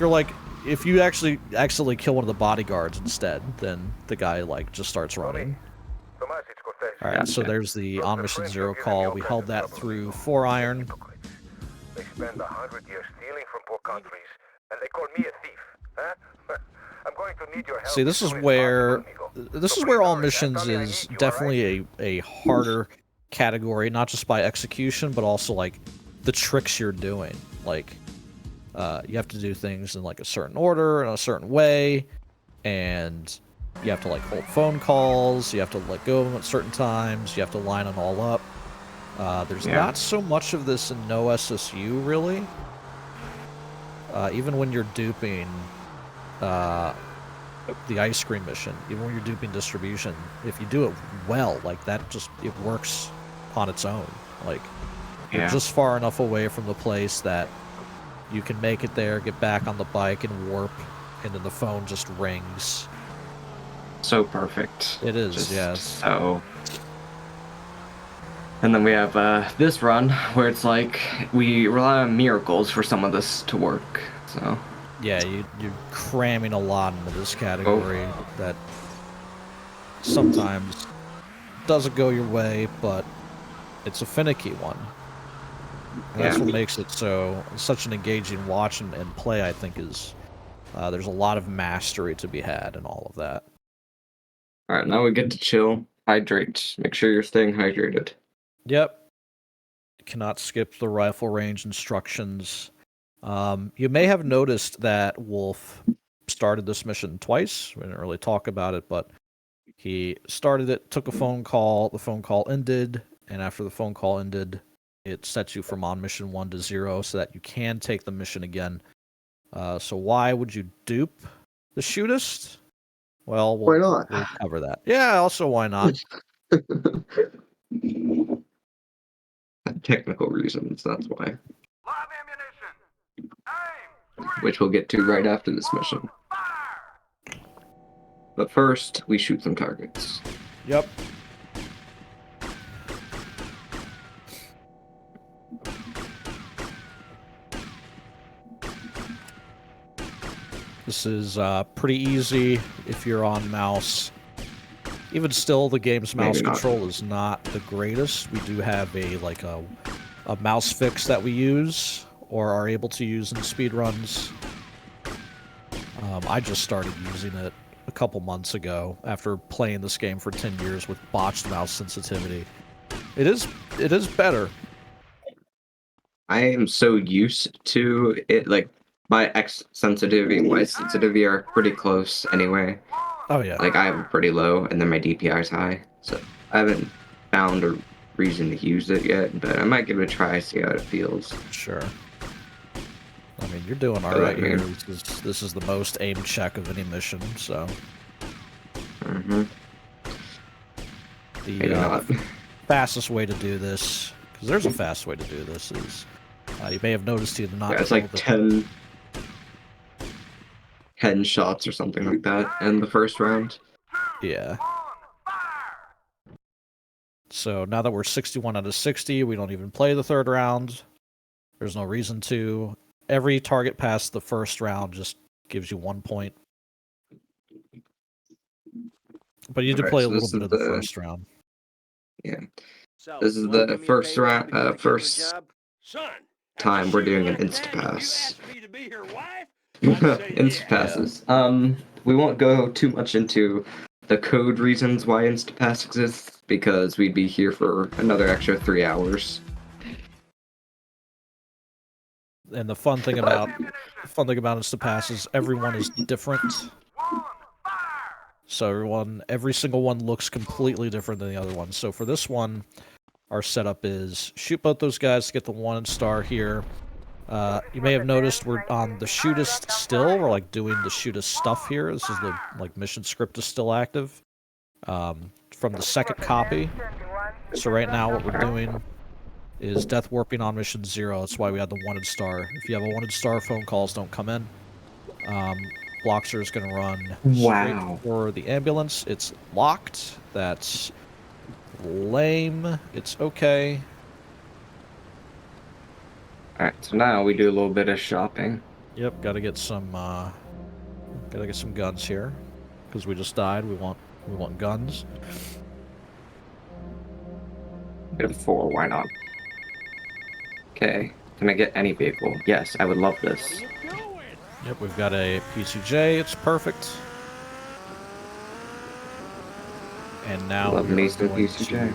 If you actually accidentally kill one of the bodyguards instead, then the guy just starts running. All right. So there's the on mission 0 call. We held that through 4 iron. They spend 100 years stealing from poor countries, and they call me a thief, huh? I'm going to need your help. See, this is where all missions is definitely a harder category, not just by execution, but also the tricks you're doing. You have to do things in a certain order, in a certain way, and you have to hold phone calls, you have to let go of them at certain times, you have to line them all up. There's not so much of this in no SSU, really. Even when you're duping the ice cream mission, even when you're duping distribution, if you do it well, that it works on its own. You're just far enough away from the place that you can make it there, get back on the bike, and warp, and then the phone just rings. So perfect. It is, Just yes. So. And then we have this run where it's we rely on miracles for some of this to work. So. Yeah, you're cramming a lot into this category that sometimes doesn't go your way, but it's a finicky one. And that's what makes it such an engaging watch and play, I think, is there's a lot of mastery to be had in all of that. Alright, now we get to chill, hydrate. Make sure you're staying hydrated. Yep. Cannot skip the rifle range instructions. You may have noticed that Wolf started this mission twice. We didn't really talk about it, but he started it, took a phone call, the phone call ended, and after the phone call ended, it sets you from on mission 1 to 0 so that you can take the mission again. So why would you dupe the shootist? Well, Why not? We'll cover that. Yeah, also why not? Technical reasons, that's why. Live ammunition. Aim. Which we'll get to right after this mission. Fire. But first, we shoot some targets. Yep. This is pretty easy if you're on mouse. Even still, the game's mouse Maybe not. control is not the greatest. We do have a mouse fix that we use or are able to use in speedruns. I just started using it a couple months ago after playing this game for 10 years with botched mouse sensitivity. It is better. I am so used to it, like, my X sensitivity and Y sensitivity are pretty close anyway. Oh yeah. Like, I have it pretty low, and then my DPI is high, so I haven't found a reason to use it yet, but I might give it a try, see how it feels. Sure. I mean, you're doing all But, right I mean- here. This is the most aim check of any mission, so Mm-hmm. the Maybe not. fastest way to do this, because there's a fast way to do this, is you may have noticed he did not. Yeah, it's kill like the- 10 shots or something like that in the first round. Yeah. So now that we're 61 out of 60, we don't even play the third round. There's no reason to. Every target past the first round just gives you 1 point. But you did Alright, play a so little this bit is of the the- first round. Yeah. So, This is you wanna the do me a first favor round- because I can't do first the job? Son, time after we're doing shooting an like that, you Instapass. asked me to be your wife? I'd say Instapasses. We won't go too much into the code reasons why Instapass exists because we'd be here for another extra 3 hours. And the fun thing about Instapass is everyone is different. So every single one looks completely different than the other one. So for this one, our setup is shoot both those guys to get the 1 star here. You may have noticed we're on the shootist still. We're like doing the shootist stuff here. This is the mission script is still active from the second copy. So right now what we're doing is death warping on mission 0. That's why we had the 1 star. If you have a 1 star, phone calls don't come in. Bloxer is going to run Wow. straight for the ambulance. It's locked. That's lame. It's okay. Alright, so now we do a little bit of shopping. Yep, gotta get some guns here, because we just died. We want guns. We have 4, why not? Okay, can I get any vehicle? Yes, I would love this. Yep, we've got a PCJ. It's perfect. And now Love we're me some going PCJ. to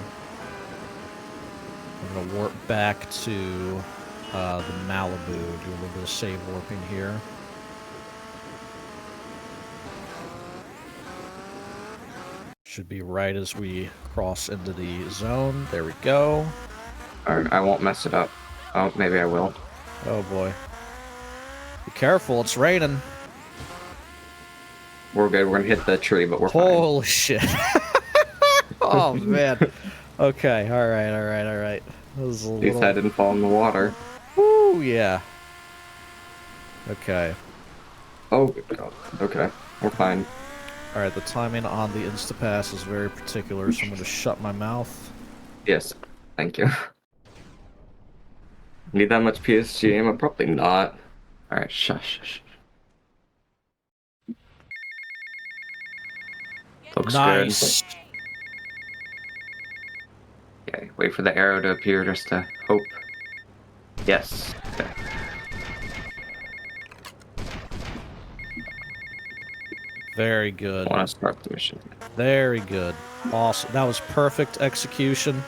we're gonna warp back to the Malibu. Do a little bit of save warping here. Should be right as we cross into the zone. There we go. Alright, I won't mess it up. Oh, maybe I will. Oh boy. Be careful, it's raining. We're good, we're gonna hit the tree, but we're fine. Holy shit. Oh man. Okay, alright. That was a At least I little... didn't fall in the water. Woo, yeah. Okay. Oh, good God. Okay, we're fine. Alright, the timing on the Instapass is very particular, so I'm going to shut my mouth. Yes, thank you. Need that much PSG ammo? Probably not. Alright, shush. Looks Nice. good. Okay, wait for the arrow to appear just to hope. Yes. Okay. Very good. I want to start the mission. Very good. Awesome. That was perfect execution.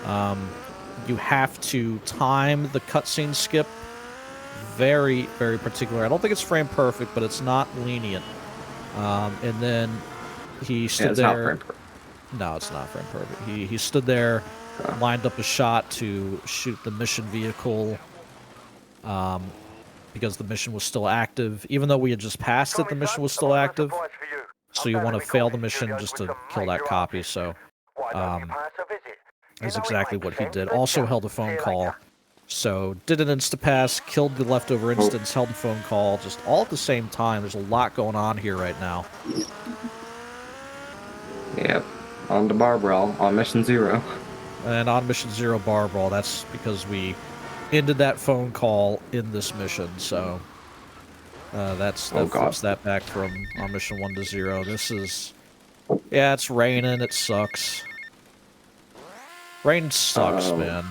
You have to time the cutscene skip very, very particular. I don't think it's frame perfect, but it's not lenient. And then he stood it's not there. frame perfect. No, it's not frame perfect. He stood there, lined up a shot to shoot the mission vehicle, because the mission was still active. Even though we had just passed it, the mission was still active. So you want to fail the mission just to kill that copy. So that's exactly what he did. Also held a phone call. So did an Instapass, killed the leftover instance, held a phone call, just all at the same time. There's a lot going on here right now. Yep. On to Barbell, on mission 0. And on mission 0 bar brawl, that's because we ended that phone call in this mission, so That Oh, God. flips that back from on mission 1 to 0. This is... Yeah, it's raining. It sucks. Rain sucks, Uh-oh. man.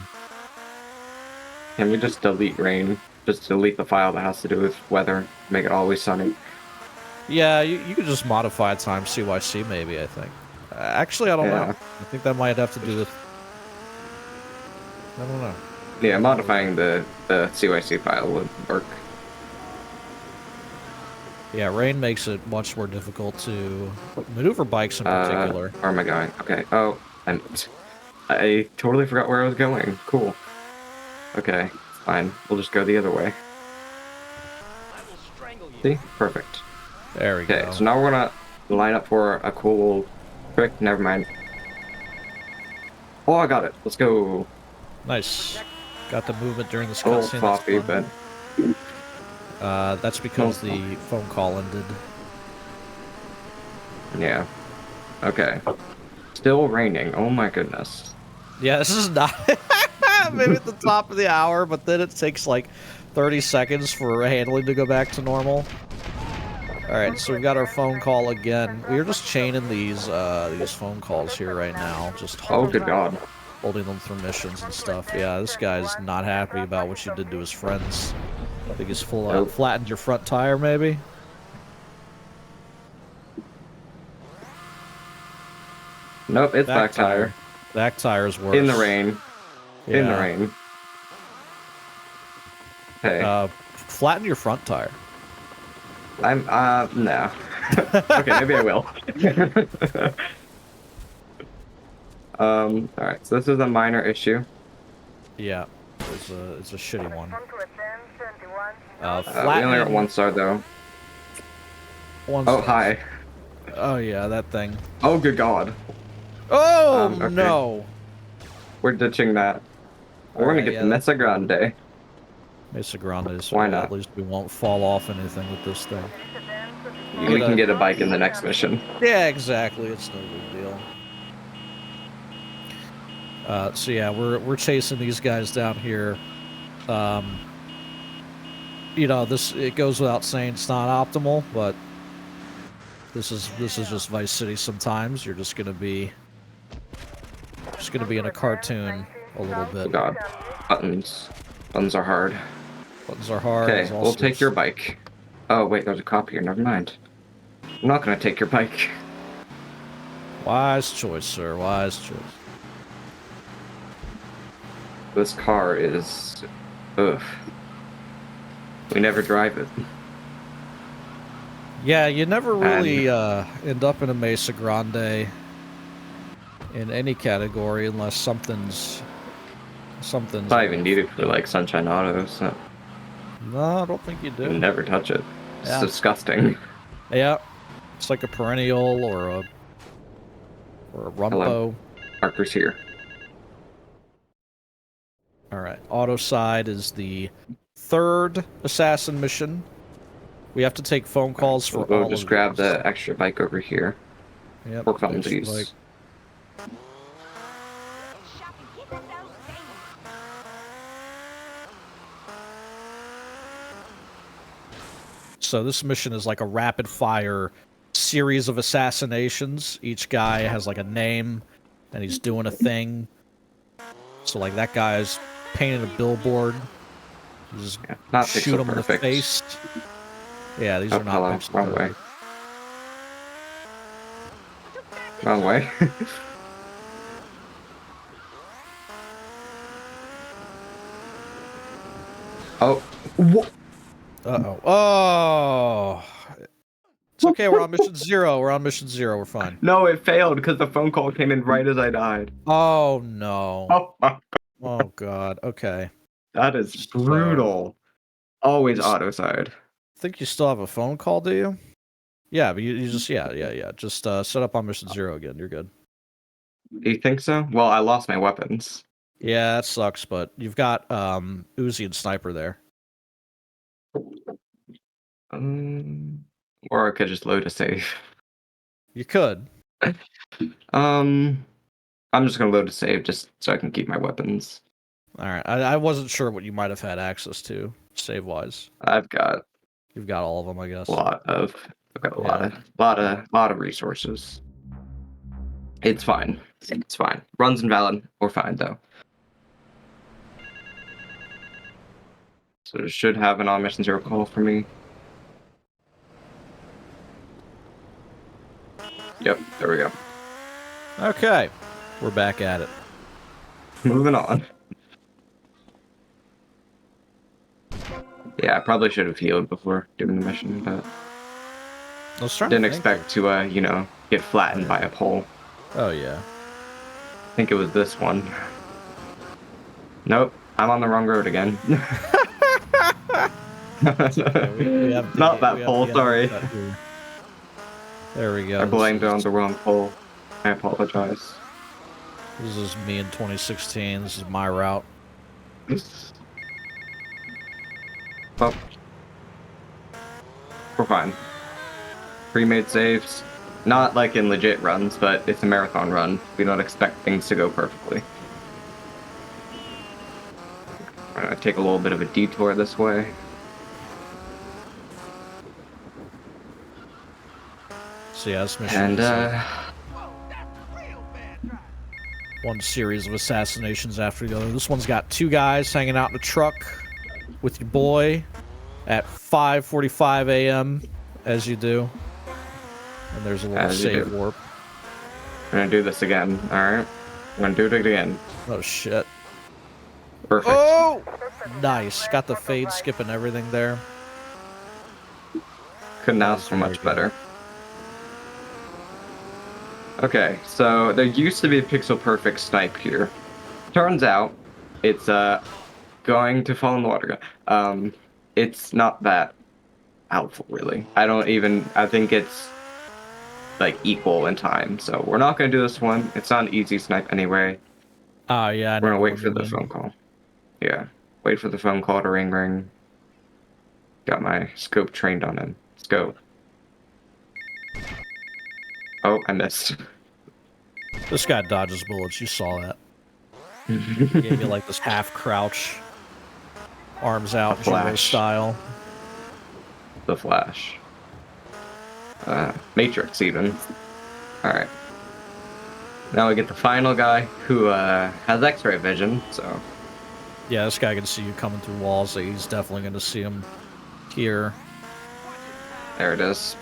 Can we just delete rain? Just delete the file that has to do with weather. Make it always sunny. Yeah, you could just modify times CYC maybe, I think. Actually, I don't know. Yeah. I think that might have to do with... I don't know. Yeah, modifying the CYC file would work. Yeah, rain makes it much more difficult to maneuver bikes in particular. Where am I going? Okay. Oh, I totally forgot where I was going. Cool. Okay, fine. We'll just go the other way. See? Perfect. There we Okay, go. so now we're gonna line up for a cool trick. Never mind. Oh, I got it. Let's go. Nice. Got the movement during this A little cutscene. floppy, That's but fun. That's because the phone call ended. yeah. Okay. Still raining. Oh my goodness. Yeah, this is not... Maybe at the top of the hour, but then it takes like 30 seconds for handling to go back to normal. Alright, so we've got our phone call again. We're just chaining these phone calls here right now. Just Oh, good God. holding them through missions and stuff. Yeah, this guy's not happy about what you did to his friends. I think he's Nope. flattened your front tire, maybe? Nope, it's back tire. Back tire's worse. In the rain. In the Yeah. rain. Hey. Flatten your front tire. I'm, no. Okay, maybe I will. Alright, so this is a minor issue. Yeah, it's a shitty one. Welcome to Ascend 71. We only got Flatten 1 star though. one Oh, star. hi. Oh yeah, that thing. Oh, good God. Oh Okay. no! We're ditching that. We're gonna Alright, get yeah, the Mesa Grande. Mesa Grande, so Why not? at least we won't fall off anything with this thing. We can get a bike in the next mission. Yeah, exactly. It's no big deal. So yeah, we're chasing these guys down here. You know, it goes without saying it's not optimal, but this is just Vice City. Sometimes you're just gonna be in a cartoon a little Oh, bit. God. Buttons. Buttons are hard. Buttons are hard. Okay, there's all we'll take sorts- your bike. Oh, wait, there's a cop here. Never mind. I'm not gonna take your bike. Wise choice, sir. Wise choice. This car is... Ugh. We never drive it. Yeah, you never really end up in a Mesa Grande in any category unless something's. It's not even needed for, like, Sunshine Auto, so... No, I don't think you You do. never touch it. It's Yeah. disgusting. Yeah, it's like a perennial or a rumpo. Hello. Parker's here. All right, auto side is the 3rd assassin mission. We have to take phone calls for We'll all just of grab these. the extra bike over here. Yep, Work on looks these. like- So this mission is like a rapid fire series of assassinations. Each guy has like a name and he's doing a thing. So like that guy's painting a billboard. You just Yeah, not shoot pixel him in the perfect. face. Yeah, these Oh, are not hello. pixel Wrong way. perfect. Wrong way. Oh. What? Uh-oh. Oh! It's okay, we're on mission 0. We're on mission 0, we're fine. No, it failed because the phone call came in right as I died. Oh, no. Oh, my- Oh, God. Okay. that is brutal. Always auto side. I think you still have a phone call, do you? Yeah, but you just, yeah. Just set up on mission 0 again. You're good. Do you think so? Well, I lost my weapons. Yeah, that sucks, but you've got Uzi and Sniper there. Or I could just load a save. You could. I'm just gonna load a save just so I can keep my weapons. All right. I wasn't sure what you might have had access to, save-wise. I've got You've got all of them, I guess. I've got a lot of resources. It's fine. It's fine. Run's invalid. We're fine though. So it should have an on mission 0 call for me. Yep, there we go. Okay, we're back at it. Moving on. Yeah, I probably should have healed before doing the mission, but I was trying to didn't think. expect to, you know, get flattened by a pole. Oh yeah. I think it was this one. Nope, I'm on the wrong road again. We have to Not get- that we have pole, to get sorry. that here. There we go. I This blamed it on is- the wrong pole. I apologize. This is me in 2016. This is my route. Well, we're fine. Pre-made saves. Not like in legit runs, but it's a marathon run. We don't expect things to go perfectly. I'm gonna take a little bit of a detour this way. So yeah, this mission And, is one series of assassinations after the other. This one's got 2 guys hanging out in a truck with your boy at 5:45 a.m. as you do. And there's a little As you save do. warp. we're gonna do this again, alright? We're gonna do it again. Oh shit. Perfect. Oh! Nice. Got the fade skip and everything there. Couldn't ask for Very much good. better. Okay, so there used to be a pixel perfect snipe here. Turns out it's going to fall in the water gun. It's not that helpful really. I think it's like equal in time. So we're not gonna do this one. It's not an easy snipe anyway. Ah, yeah. I We're know gonna what wait for you the mean. phone call. Yeah. Wait for the phone call to ring. Got my scope trained on him. Scope. Oh, I missed. This guy dodges bullets. You saw that. Gave you like this half crouch, arms out, Hero Flash. style. The Flash. Matrix, even. Alright. Now we get the final guy who has X-ray vision, so. Yeah, this guy can see you coming through walls, so he's definitely going to see him here. There it is.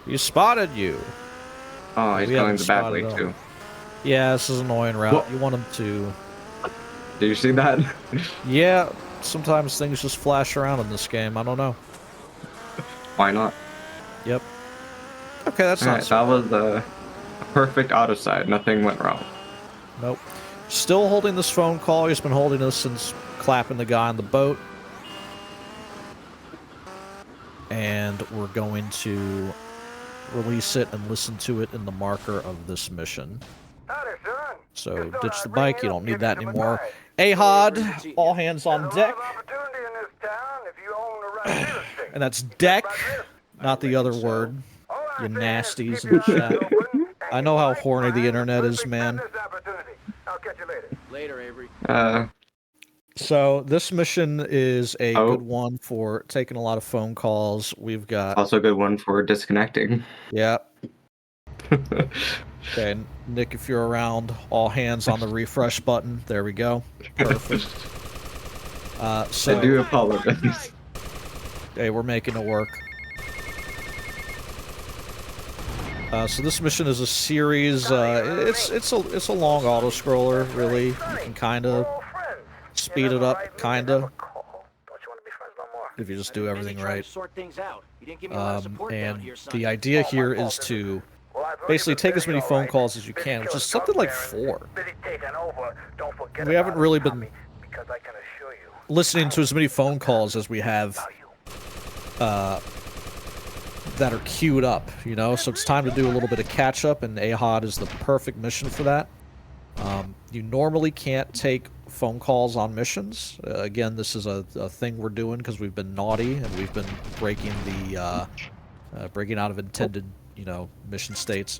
He spotted you. Oh, he's We going haven't the bad spotted way him. too. Yeah, this is an annoying route. What? You want him to... Did you see that? Yeah, sometimes things just flash around in this game. I don't know. Why not? Yep. Okay, that's Alright, not... that was a perfect auto side. Nothing went wrong. Nope. Still holding this phone call. He's been holding this since clapping the guy on the boat. And we're going to release it and listen to it in the marker of this mission. Howdy, son. So Just thought ditch I'd the ring bike. in You and don't need give that you some anymore. advice. Ahod, all hands on There's a deck. lot of opportunity in this town if you own the right real estate. And that's deck, About this, not the other word. all I'm You saying is nasties keep in your chat. eyes open and I know how you might horny the find internet is, perfect man. business opportunity. I'll catch you later. Later, Avery. So this mission is a Oh. good one for taking a lot of phone calls. We've got... Also a good one for disconnecting. Yeah. Okay, Nick, if you're around, all hands on the refresh button. There we go. Perfect. So, I do apologize. hey, we're making it work. So this mission is a series. It's a long auto scroller, really. You can kind of Old friends. speed it up, kind of, Don't you want to be friends no more? if you just do everything Busy trying right. to sort things out. You didn't give me a lot of support down And here, son. the idea here is to Well, I've heard basically you've been take as busy, many all phone right. calls as you Busy can, which killing is something like drug barons, 4. busy taking over. Don't forget We haven't about really it, been Tommy, because I can assure you, listening to as many phone calls as we have that are queued up, you know? So it's time to do a little bit of catch up, and Ahod is the perfect mission for that. You normally can't take phone calls on missions. Again, this is a thing we're doing because we've been naughty and we've been breaking the breaking out of intended, you know, mission states.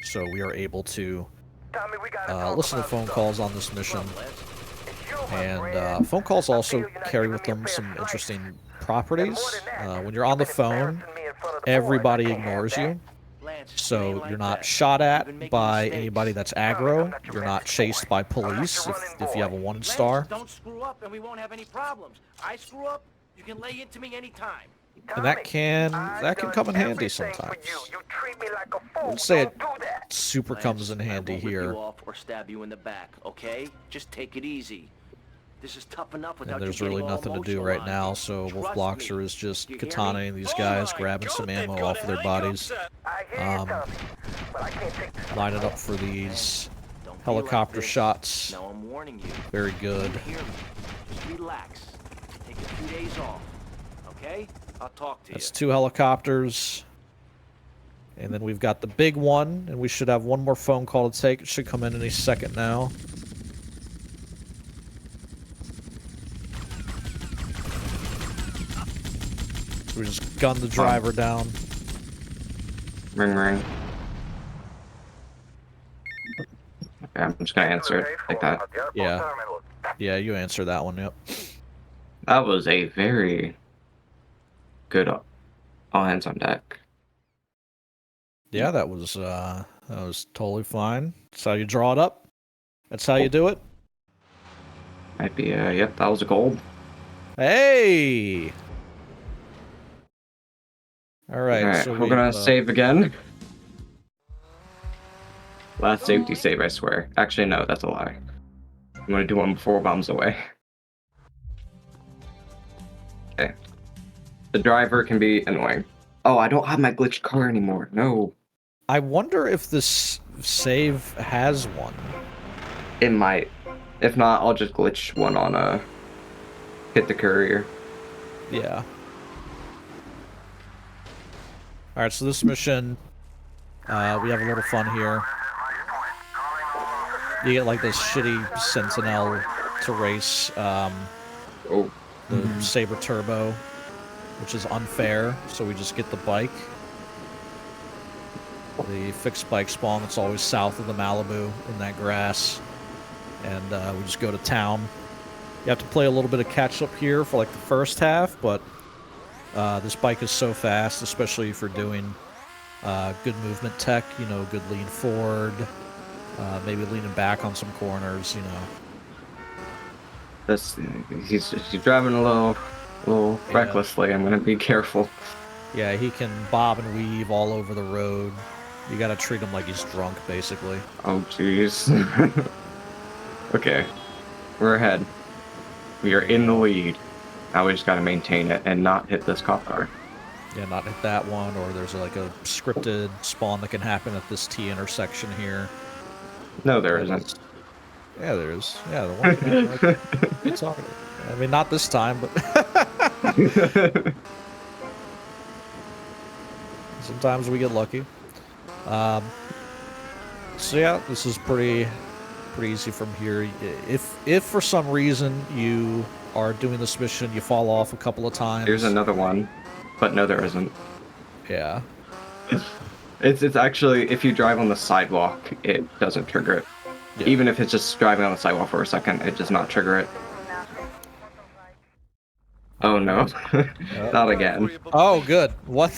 So we are able to Tommy, we gotta talk listen to about phone stuff. calls on this mission. It's your And phone calls also carry with them some interesting properties. When you're on the phone, everybody ignores you. So you're not shot at by anybody that's aggro. You're not chased by police if you have a 1-star. Don't screw up and we won't have any problems. I screw up, you can lay into me anytime. And that can come in handy sometimes. I wouldn't say it super comes in handy I won't rip here. you off or stab you in the back, okay? Just take it easy. This is tough enough without And there's you really getting all nothing to do emotional right on now, me. so Wolf Trust Bloxer me. is just You hear me? katanaing these guys, grabbing some ammo off of their bodies, lining up for these Don't be helicopter like this. shots. Now I'm warning you. Very good. You hear me? Just relax. Take a few days off, okay? I'll talk to That's you. 2 helicopters. And then we've got the big one, and we should have one more phone call to take. It should come in any second now. So we just gunned the driver down. Ring, ring. Okay, I'm just gonna answer it like that. Yeah. Yeah, you answer that one, yep. That was a very good all hands on deck. Yeah, that was totally fine. That's how you draw it up. That's how you do it. Might be, yep, that was a gold. Hey! Alright, Alright, so we're gonna we've, save again. Last safety save, I swear. Actually, no, that's a lie. I'm gonna do one before bombs away. Okay. The driver can be annoying. Oh, I don't have my glitched car anymore. No. I wonder if this save has one. It might. If not, I'll just glitch one on hit the courier. Yeah. Alright, so this mission, we have a little fun here. You get like this shitty Sentinel to race Oh. the Saber Turbo, which is unfair, so we just get the bike. The fixed bike spawn that's always south of the Malibu in that grass. And we just go to town. You have to play a little bit of catch up here for like the first half, but this bike is so fast, especially for doing good movement tech, you know, good lean forward, maybe leaning back on some corners, you know. He's driving a little Yeah. recklessly. I'm gonna be careful. Yeah, he can bob and weave all over the road. You gotta treat him like he's drunk, basically. Oh jeez. Okay, we're ahead. We are in the lead. Now we just gotta maintain it and not hit this cop car. Yeah, not hit that one, or there's like a scripted spawn that can happen at this T intersection here. No, there isn't. Yeah, there is. Yeah, the one. Like, it's all, I mean, not this time, but sometimes we get lucky. So yeah, this is pretty easy from here. If for some reason you are doing this mission, you fall off a couple of times. Here's another one, but no, there isn't. Yeah. It's actually, if you drive on the sidewalk, it doesn't trigger it. Yeah. Even if it's just driving on the sidewalk for a second, it does not trigger it. Oh no, not again. Oh, good. What?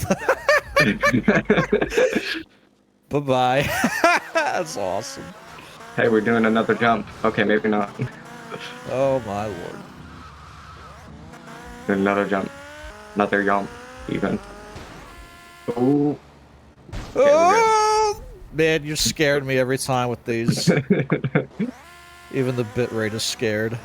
Bye-bye. That's awesome. Hey, we're doing another jump. Okay, maybe not. Oh my lord. Another jump. Another jump, even. Oh. Oh, man, you scared me every time with these. Even the bitrate is scared.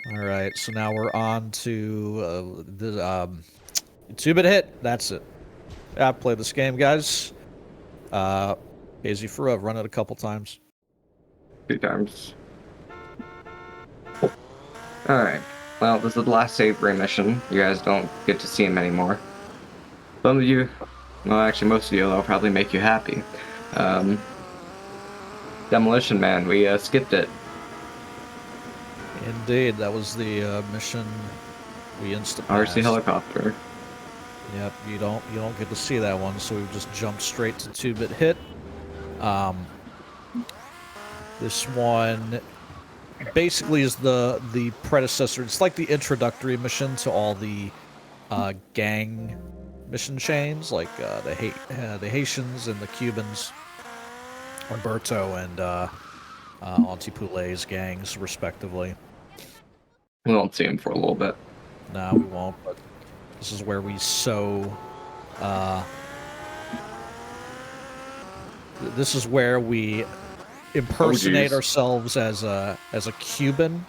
Alright, so now we're on to the 2-bit hit. That's it. I've played this game, guys. Hazy Fru, I've run it a couple times. 2 times. Alright. Well, this is the last save mission. You guys don't get to see him anymore. Some of you, well, actually most of you, will probably make you happy. Demolition Man, we skipped it. Indeed, that was the mission we RC helicopter. Yep, you don't get to see that one, so we've just jumped straight to 2-bit hit. This one basically is the predecessor. It's like the introductory mission to all the gang mission chains, like the Haitians and the Cubans, Umberto and Auntie Poulet's gangs, respectively. We won't see him for a little bit. No, we won't, but this is where we this is where we impersonate ourselves as a Cuban,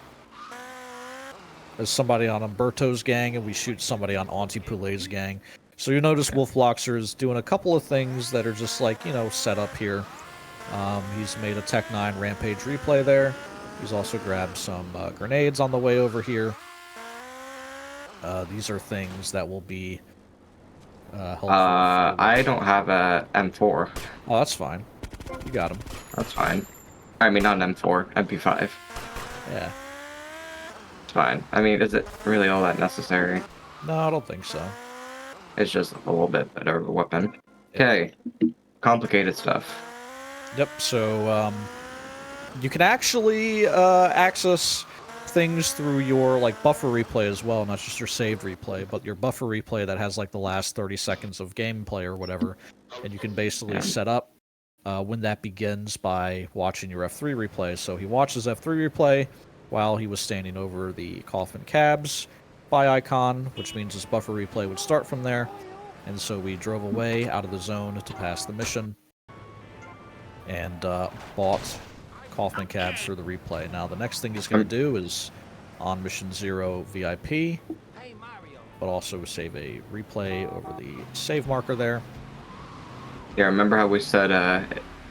as somebody on Umberto's gang, and we shoot somebody on Auntie Poulet's gang. So you notice Wolfbloxer is doing a couple of things that are just like, set up here. He's made a Tech 9 Rampage replay there. He's also grabbed some grenades on the way over here. These are things that will be helpful. I don't have a M4. Oh, that's fine. You got him. That's fine. I mean, not an M4, MP5. Yeah. It's fine. I mean, is it really all that necessary? No, I don't think so. It's just a little bit better of a weapon. Okay. Complicated stuff. Yep, so you can actually access things through your buffer replay as well, not just your saved replay, but your buffer replay that has the last 30 seconds of gameplay or whatever, and you can basically set up when that begins by watching your F3 replay. So he watches F3 replay while he was standing over the Coffin Cabs by icon, which means his buffer replay would start from there, and so we drove away out of the zone to pass the mission and bought Kaufman Cabs through the replay. Now, the next thing he's going to do is on Mission 0 VIP, but also save a replay over the save marker there. Yeah, remember how we said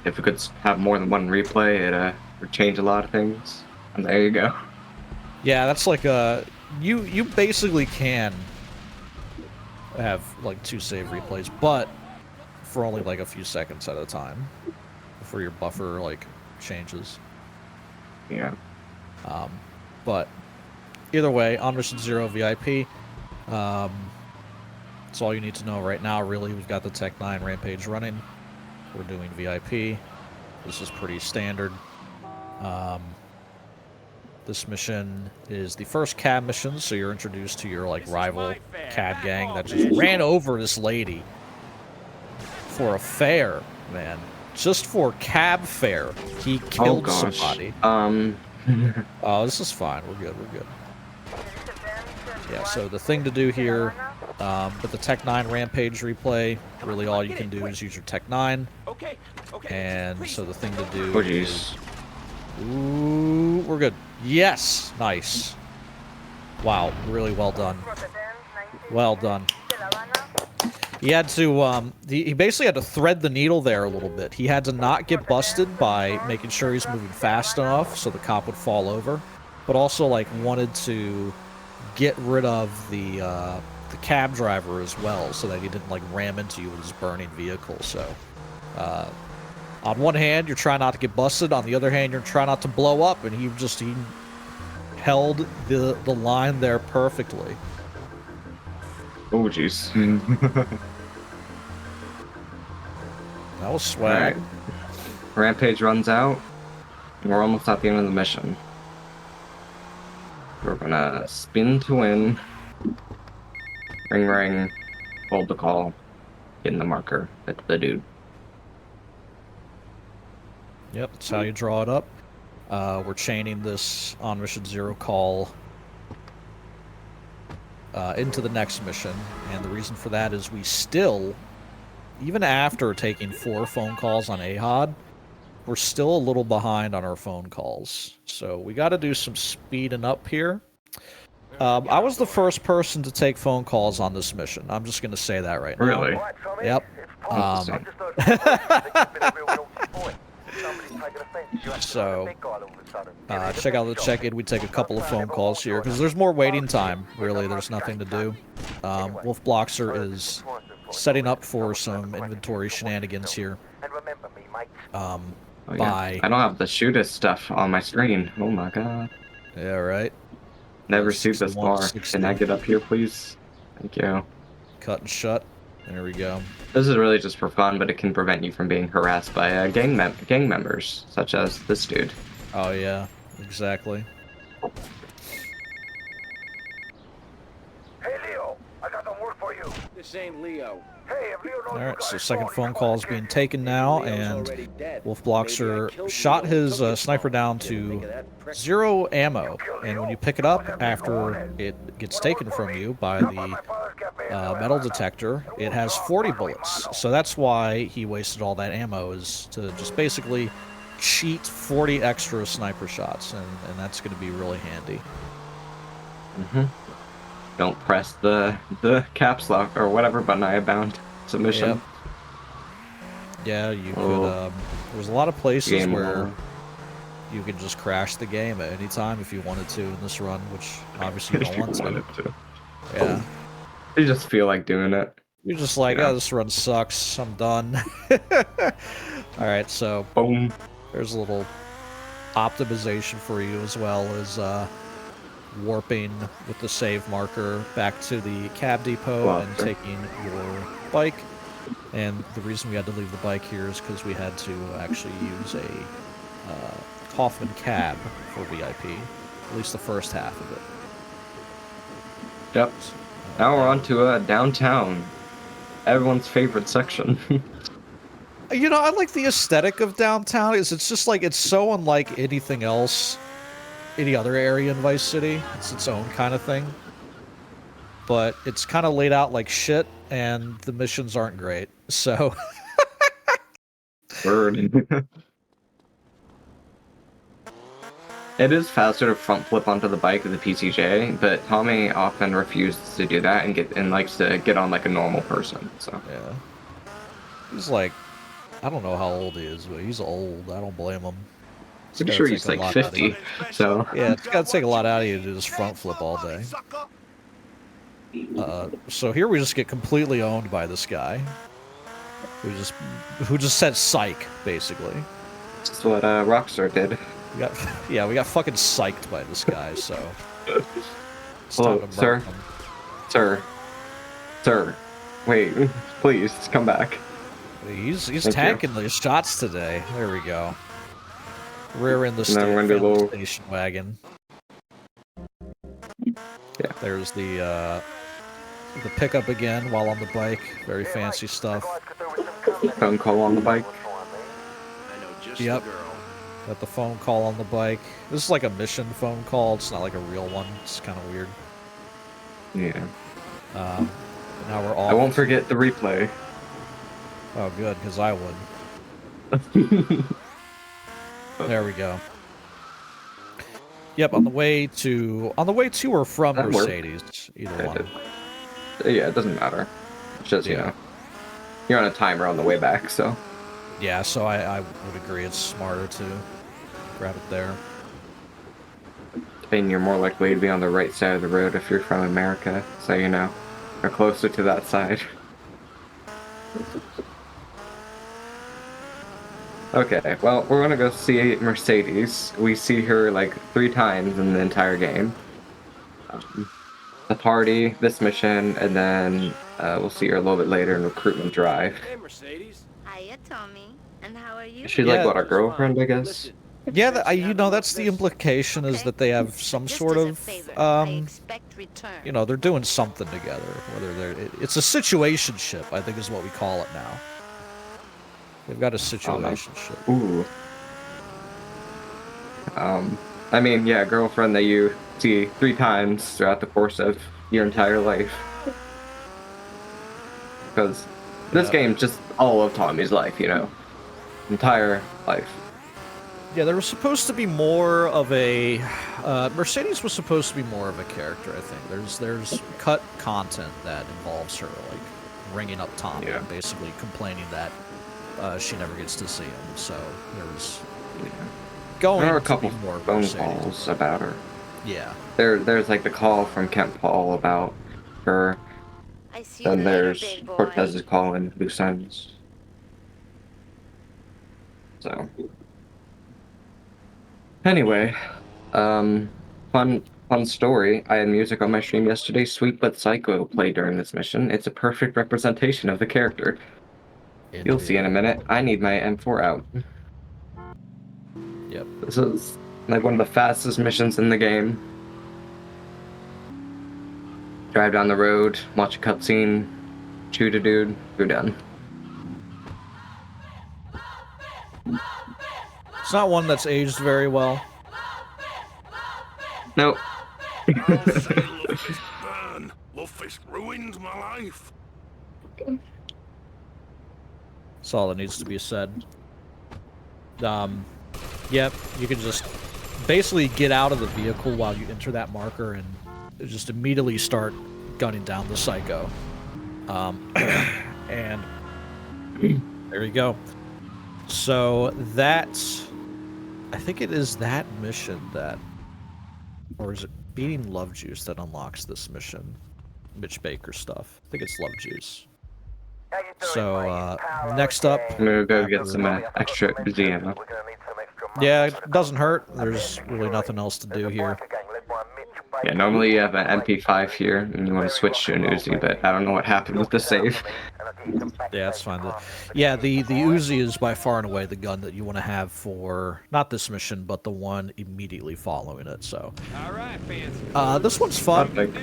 if we could have more than one replay, it would change a lot of things? And there you go. Yeah, that's like you basically can have 2 save replays, but for only a few seconds at a time before your buffer changes. Yeah. But either way, on Mission 0 VIP, that's all you need to know right now, really. We've got the Tech 9 Rampage running. We're doing VIP. This is pretty standard. This mission is the first cab mission, so you're introduced to your rival cab gang that just ran over this lady for a fare, man. Just for cab fare, he killed somebody. Oh, this is fine. We're good. We're good. Yeah. So the thing to do here, with the Tech 9 Rampage replay, really all you can do is use your Tech 9. And so the thing to do. Oh jeez. Ooh, we're good. Yes, nice. Wow, really well done. Well done. He had to, he basically had to thread the needle there a little bit. He had to not get busted by making sure he's moving fast enough so the cop would fall over, but also, wanted to get rid of the cab driver as well so that he didn't, ram into you with his burning vehicle. So, on one hand, you're trying not to get busted. On the other hand, you're trying not to blow up, and he held the line there perfectly. Oh jeez. That was swag. Right. Rampage runs out. We're almost at the end of the mission. We're gonna spin to win. Ring ring. Hold the call. Get in the marker. Hit the dude. Yep, that's how you draw it up. We're chaining this on Mission 0 call into the next mission, and the reason for that is we still, even after taking 4 phone calls on AHOD, we're still a little behind on our phone calls. So we got to do some speeding up here. I was the first person to take phone calls on this mission. I'm just going to say that right now. Really? Yep. So, check out the check-in. We take a couple of phone calls here, because there's more waiting time, really. There's nothing to do. Wolfbloxer is setting up for some inventory shenanigans here. Oh, yeah. I don't have the shootist stuff on my screen. Oh my god. Yeah, right. Never see this far. Can I get up here, please? Thank you. Cut and shut. There we go. This is really just for fun, but it can prevent you from being harassed by gang members, such as this dude. Oh yeah, exactly. Hey, Leo, I got some work for you. This ain't Leo. Hey, if Leo knows you Alright, got so his second phone come call on, is being kid. taken now, Leo's and already dead. Wolf Maybe I Bloxer killed shot Leo and his took his sniper phone. down Didn't think to of that prick. 0 ammo, and when you pick it up after it gets taken from you by the metal detector, it has 40 bullets. So that's why he wasted all that ammo, is to just basically cheat 40 extra sniper shots, and that's going to be really handy. Don't press the caps lock or whatever button I have bound. Submission. Yep. Yeah, you could. Oh. There's a lot of places Game where over. you can just crash the game at any time if you wanted to in this run, which obviously you If don't you want to. wanted to. Yeah. You just feel like doing it. You're just like, Yeah. oh, this run sucks. I'm done. Alright, so Boom. there's a little optimization for you, as well as warping with the save marker back to the cab depot Wow, and sure. taking your bike. And the reason we had to leave the bike here is because we had to actually use a Hoffman cab for VIP, at least the first half of it. Yep. Now we're on to downtown. Everyone's favorite section. You know, I like the aesthetic of downtown. It's just like, it's so unlike anything else, any other area in Vice City. It's its own kind of thing. But it's kind of laid out like shit, and the missions aren't great. So, Word. It is faster to front flip onto the bike with the PCJ, but Tommy often refuses to do that and likes to get on like a normal person. So yeah. He's like, I don't know how old he is, but he's old. I don't blame him. It's pretty gotta sure take he's a like lot out of you. 50. So Yeah, it's gotta take a lot out of you to do this front flip all day. So here we just get completely owned by this guy, who just said psych, basically. that's what Rockstar did. We got fucking psyched by this guy. So it's Hello, time to sir. murk him. Sir, wait, please come back. He's Thank you. tanking these shots today. There we go. Rear in the And then we're gonna do a little- station wagon. Yeah. There's the pickup again while on the bike. Very fancy stuff. Phone call on the bike. I know just Yep. the girl. Got the phone call on the bike. This is like a mission phone call. It's not like a real one. It's kind of weird. Yeah. Now we're all. I won't forget the replay. Oh, good, because I would. There we go. Yep, on the way to or from That worked. Mercedes, either Yeah, one. Yeah, it doesn't matter. It's just, you Yeah. know, you're on a timer on the way back, so. Yeah, so I would agree it's smarter to grab it there. And you're more likely to be on the right side of the road if you're from America, so you know, or closer to that side. Okay, well, we're gonna go see Mercedes. We see her like 3 times in the entire game. The party, this mission, and then we'll see her a little bit later in Recruitment Drive. Hey, Mercedes. Hiya, Tommy. And how are you? Is she Yeah. like what, our girlfriend, I guess? Listen, Yeah, that's the implication, is that they have some Just sort as a of, favor, I expect return. you know, they're doing something together. Whether it's a situationship, I think is what we call it now. They've got a situationship. Ooh. I mean, yeah, girlfriend that you see 3 times throughout the course of your entire life. Because this Yeah. game's just all of Tommy's life, you know? Entire life. Yeah, there was supposed to be more of a Mercedes was supposed to be more of a character. I think there's cut content that involves her like ringing up Tommy Yeah. and basically complaining that she never gets to see him. So there's going There are a to couple be more phone Mercedes. calls about her. Yeah, There's like the call from Kent Paul about her. I see you Then later, there's big boy. Cortez's call in Loose Ends. So. Anyway, fun Fun story, I had music on my stream yesterday. Sweet But Psycho played during this mission. It's a perfect representation of the character. You'll see in a minute. I need my M4 out. Yep. This is like one of the fastest missions in the game. Drive down the road, watch a cutscene, shoot a dude, you're done. It's not one that's aged very well. Nope. Burn! Luftfisk ruined my life. That's all that needs to be said. Yep, you can just basically get out of the vehicle while you enter that marker and just immediately start gunning down the psycho. And there you go. So that's, I think it is that mission that, or is it beating Love Juice that unlocks this mission? Mitch Baker stuff. I think it's Love Juice. So, next up... I'm gonna go get some extra Uzi ammo. Yeah, it doesn't hurt. There's really nothing else to do here. Yeah, normally you have an MP5 here, and you want to switch to an Uzi, but I don't know what happened with the save. Yeah, that's fine. Yeah, the Uzi is by far and away the gun that you want to have for, not this mission, but the one immediately following it, so... Alright, fancy. This one's fun,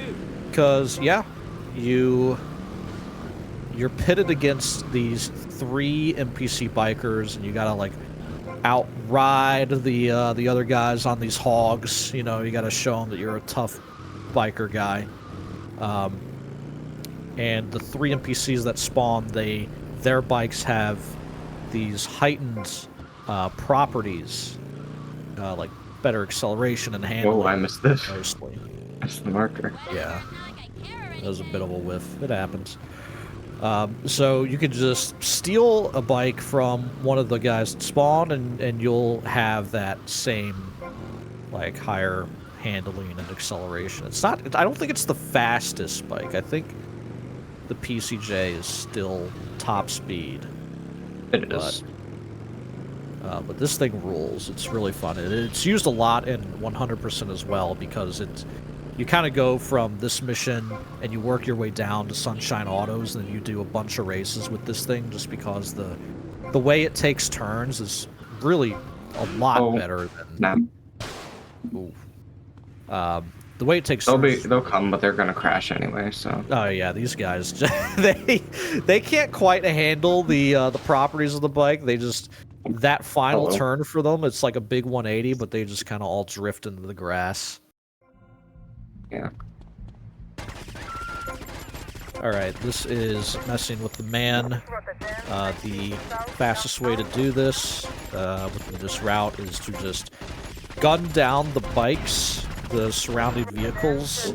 because, yeah, you're pitted against these 3 NPC bikers, and you gotta, like, outride the other guys on these hogs. You know, you gotta show them that you're a tough biker guy. And the 3 NPCs that spawn, their bikes have these heightened properties, like better acceleration and handling. Whoa, I missed this. Mostly. That's the marker. Yeah. That was a bit of a whiff. It happens. So you could just steal a bike from one of the guys that spawn, and you'll have that same, like, higher handling and acceleration. It's not... I don't think it's the fastest bike. I think the PCJ is still top speed. It is. But this thing rules. It's really fun. It's used a lot in 100% as well, because it's... You kind of go from this mission and you work your way down to Sunshine Autos, and then you do a bunch of races with this thing, just because the way it takes turns is really a lot better than... the way it takes turns... They'll come, but they're gonna crash anyway, so... Oh yeah, these guys, they can't quite handle the properties of the bike. They just... That final turn for them, it's like a big 180, but they just kind of all drift into the grass. Yeah. Alright, this is messing with the man. The fastest way to do this with this route is to just gun down the bikes, the surrounding vehicles,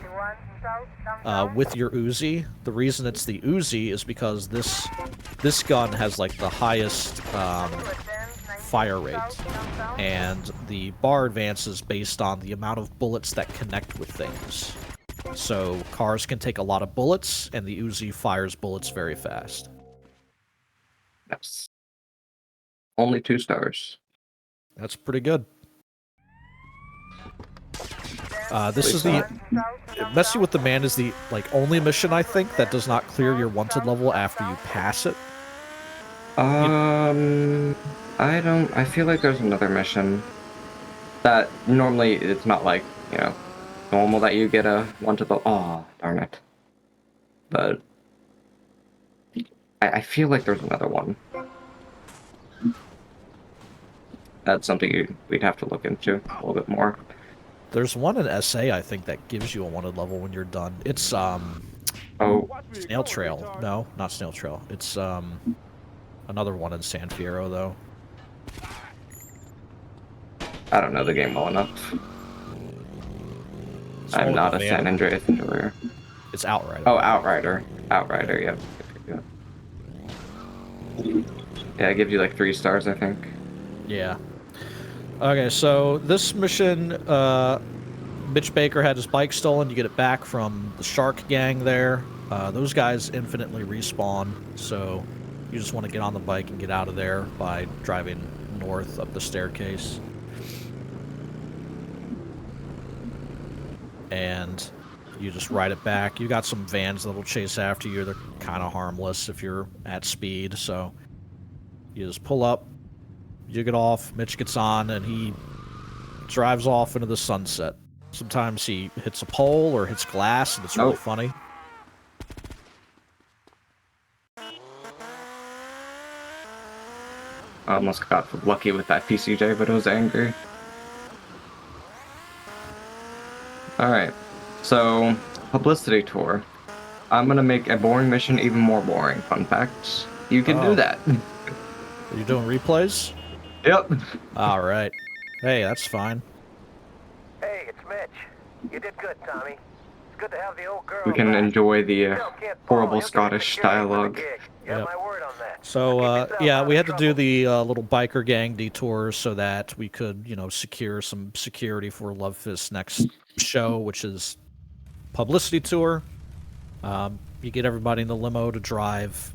with your Uzi. The reason it's the Uzi is because this gun has, like, the highest fire rate, and the bar advances based on the amount of bullets that connect with things. So cars can take a lot of bullets, and the Uzi fires bullets very fast. Yes. Only 2 stars. That's pretty good. This is the... Messing with the Man is the, like, only mission, I think, that does not clear your wanted level after you pass it. I feel like there's another mission that normally it's not, like, you know, normal that you get a wanted level. Oh, darn it. But I feel like there's another one. That's something we'd have to look into a little bit more. There's one in SA, I think, that gives you a wanted level when you're done. It's, Snail Trail. No, not Snail Trail. It's, another one in San Fierro, though. I don't know the game well enough. I'm not a San Andreas enjoyer. It's Outrider. Oh, Outrider. Outrider, yep. Yeah, it gives you like 3 stars, I think. Yeah. Okay, so this mission, Mitch Baker had his bike stolen. You get it back from the Shark Gang there. Those guys infinitely respawn, so you just want to get on the bike and get out of there by driving north up the staircase. and you just ride it back. You got some vans that'll chase after you. They're kind of harmless if you're at speed, so you just pull up, you get off, Mitch gets on, and he drives off into the sunset. Sometimes he hits a pole or hits glass, and it's really funny. I almost got lucky with that PCJ, but I was angry. Alright, so publicity tour. I'm gonna make a boring mission even more boring. Fun facts. You can do that. Are you doing replays? Yep. Alright. Hey, that's fine. Hey, it's Mitch. You did good, Tommy. It's good to have the old girl We can back. enjoy the Still can't fall. horrible You'll get Scottish security for the dialogue. gig. You have Yep. my word on that. So, Keep yourself yeah, out we of had to do trouble. the little biker gang detours so that we could, you know, secure some security for Love Fist's next show, which is publicity tour. You get everybody in the limo to drive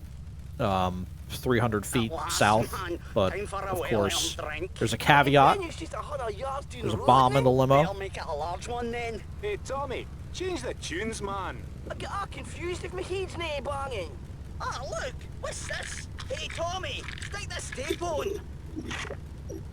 300 feet south, but of course, there's a caveat. There's a bomb in the limo. Make it a large one then. Hey, Tommy, change the tunes, man. I get all confused if my head's nae banging. Oh, look, what's this? Hey, Tommy, stick this tape on.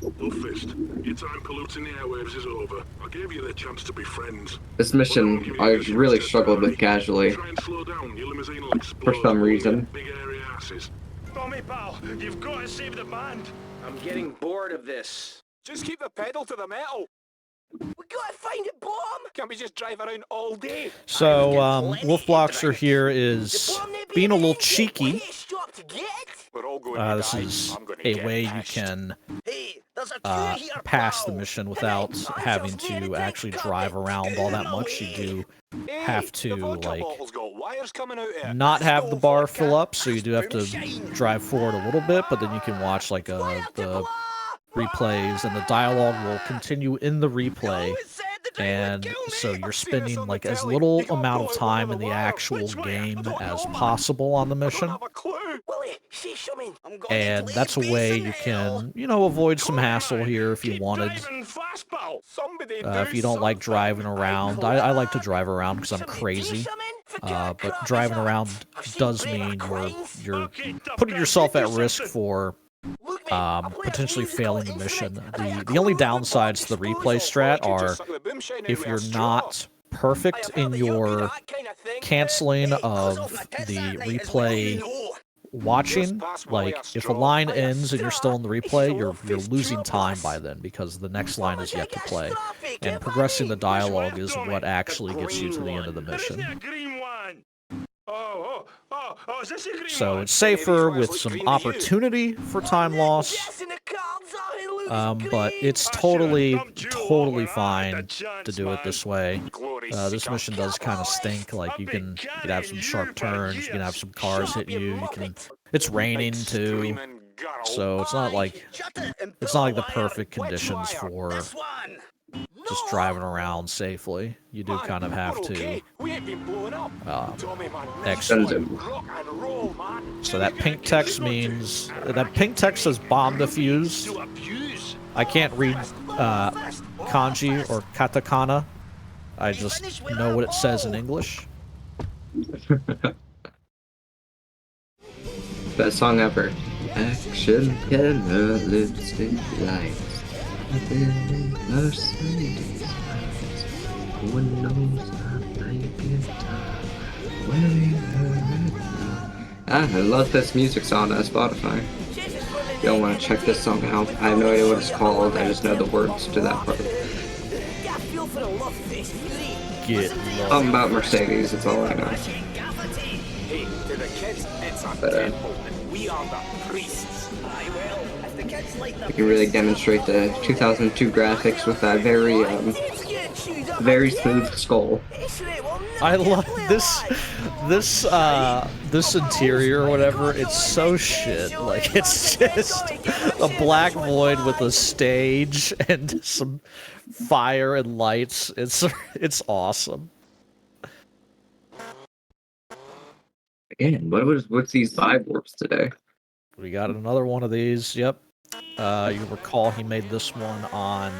Love Fist, your time polluting the airwaves is over. I gave you the chance to be friends. This mission, I really struggled with casually. Try and slow down, your limousine will For explode. some reason. Big area asses. Tommy, pal, you've got to save the band. I'm getting bored of this. Just keep the pedal to the metal. We gotta find a bomb. Can't we just drive around all day? So, Wolf Bloxer here is being a little cheeky. Stop to get. We're all going to This die. is I'm gonna a get way you pissed. can Hey, there's a queue here, pass the pal. mission without Come on, having just need to a actually drink, drive come around all that much. You do Hey, have to, the vodka like, bottle's got wires coming out here. not have the bar fill up, so you do have to drive forward a little bit, but then you can watch like the replays, and the dialogue will continue in the replay, and so you're spending like as little amount of time in the actual game as possible on the mission, Have a clue. Willie, see something. I'm gonna and play that's a bass way in you hell. can, you know, avoid some hassle here if you Keep wanted. driving fast, pal. Somebody If do you don't like something. driving around, I like to drive around because I'm Somebody crazy. do something? For doing But crap driving as that. around I've seen does braver mean crimes. you're Okay, tough putting guy, yourself do at risk something. for Look, mate, I play a potentially musical failing the mission. instrument, and I The got only clue about downsides to the replay disposal. strat You could are just suck the boom shine out if with a you're straw. not perfect in your canceling of the replay watching. Like, if a line ends and you're still in the replay, you're losing time by then because the next line is yet to play. And progressing the dialogue is what actually gets you to the end of the mission. Isn't it a green one? Oh, is this a green So one? it's safer Maybe with it's some green to you. opportunity for time loss. But it's I should've totally dumped you over. I had fine the chance, to do it man. this way. Glory This skunk. mission does kind of stink. Like, you can have some sharp turns, you can have some cars hit you. It's raining too, Screaming girl. so it's not like the perfect conditions for just driving around safely. You do Man, kind of have we're to. okay. We ain't been blowing up. Tommy, man, Excellent. rock and roll, man. So that pink text means that pink text says bomb defused. To abuse. I can't read kanji or katakana. I just know what it says in English. Best song ever. Action, color, lipstick, lights. Mercedes. One knows I like it. I love this music's on Spotify. If you don't want to check this song out, I have no idea what it's called. I just know the words to that part. Get Something about Mercedes, that's all I know. Hey, to the kids, it's a But, temple, and we are the priests. You can really demonstrate the 2002 graphics with that very smooth skull. I love this interior or whatever. It's so shit. Like, it's just a black void with a stage and some fire and lights. It's awesome. Again, what's these vibe warps today? We got another one of these. Yep. You recall he made this one on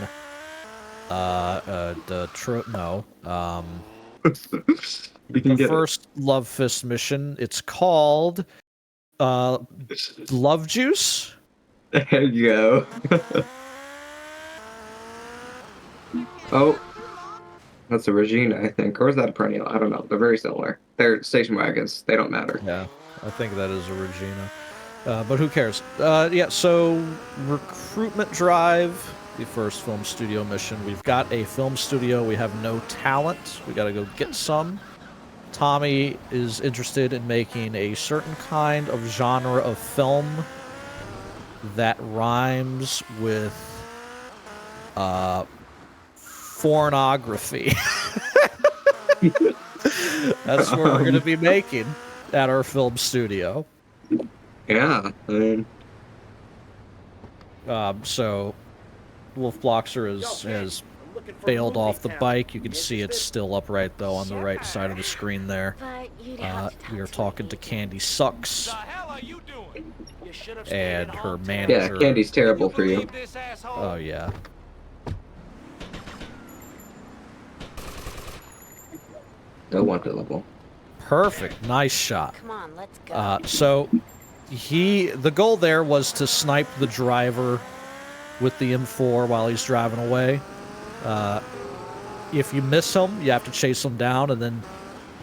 No. You can The get first Love Fist mission. It's called Love Juice. it. There you go. Oh, that's a Regina, I think. Or is that a perennial? I don't know. They're very similar. They're station wagons. They don't matter. Yeah, I think that is a Regina. But who cares? Yeah, so recruitment drive, the first film studio mission. We've got a film studio. We have no talent. We got to go get some. Tommy is interested in making a certain kind of genre of film that rhymes with pornography. That's what we're going to be making at our film studio. Yeah, I mean, So Wolf Bloxer has bailed off the bike. You can see it's still upright, though, on the right side of the screen there. But you'd have to We are talk to talking him. to Candy Sucks The hell are you doing? You should have stayed and at her home. yeah, manager. candy's terrible for you. Believe this asshole? Oh, yeah. No wonder level. Perfect. Nice shot. Come on, let's go. So the goal there was to snipe the driver with the M4 while he's driving away. If you miss him, you have to chase him down, and then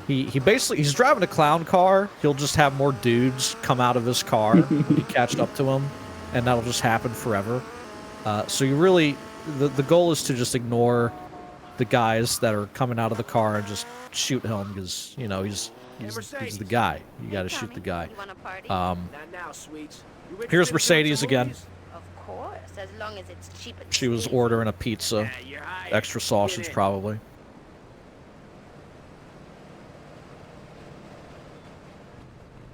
he basically, he's driving a clown car. He'll just have more dudes come out of his car when you catch up to him, and that'll just happen forever. So you really, the goal is to just ignore the guys that are coming out of the car and just shoot him, because, you know, he's the guy. You got to shoot the guy. You want a party? Not now, sweets. You ready Here's to Mercedes watch again. movies? Of course, as long as it's cheap and She was sweet. ordering a pizza, Yeah, you're hired. extra sausage Get in. probably.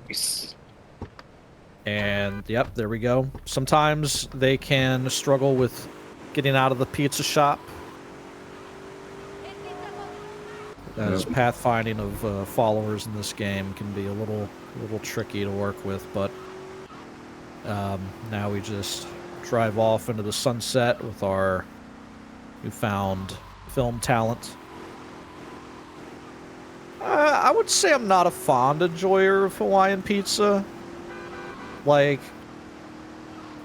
Nice. And yep, there we go. Sometimes they can struggle with getting out of the pizza shop, as pathfinding of followers in this game can be a little tricky to work with. But now we just drive off into the sunset with our newfound film talent. I would say I'm not a fond enjoyer of Hawaiian pizza. Like,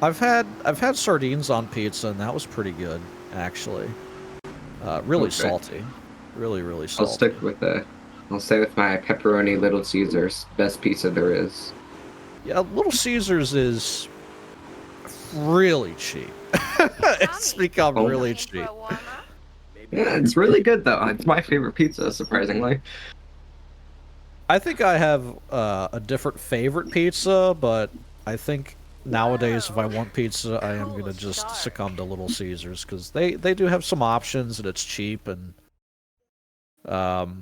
I've had sardines on pizza, and that was pretty good, actually. Really Okay. salty, really I'll salty. stick with the. I'll stay with my pepperoni Little Caesars. Best pizza there is. Yeah, Little Caesars is really cheap. It's become Oh. really In for cheap. a warm-up? Yeah, it's really good though. It's my favorite pizza, surprisingly. I think I have a different favorite pizza, but I think nowadays if I want pizza, I am gonna just succumb to Little Caesars, because they do have some options and it's cheap, and it'll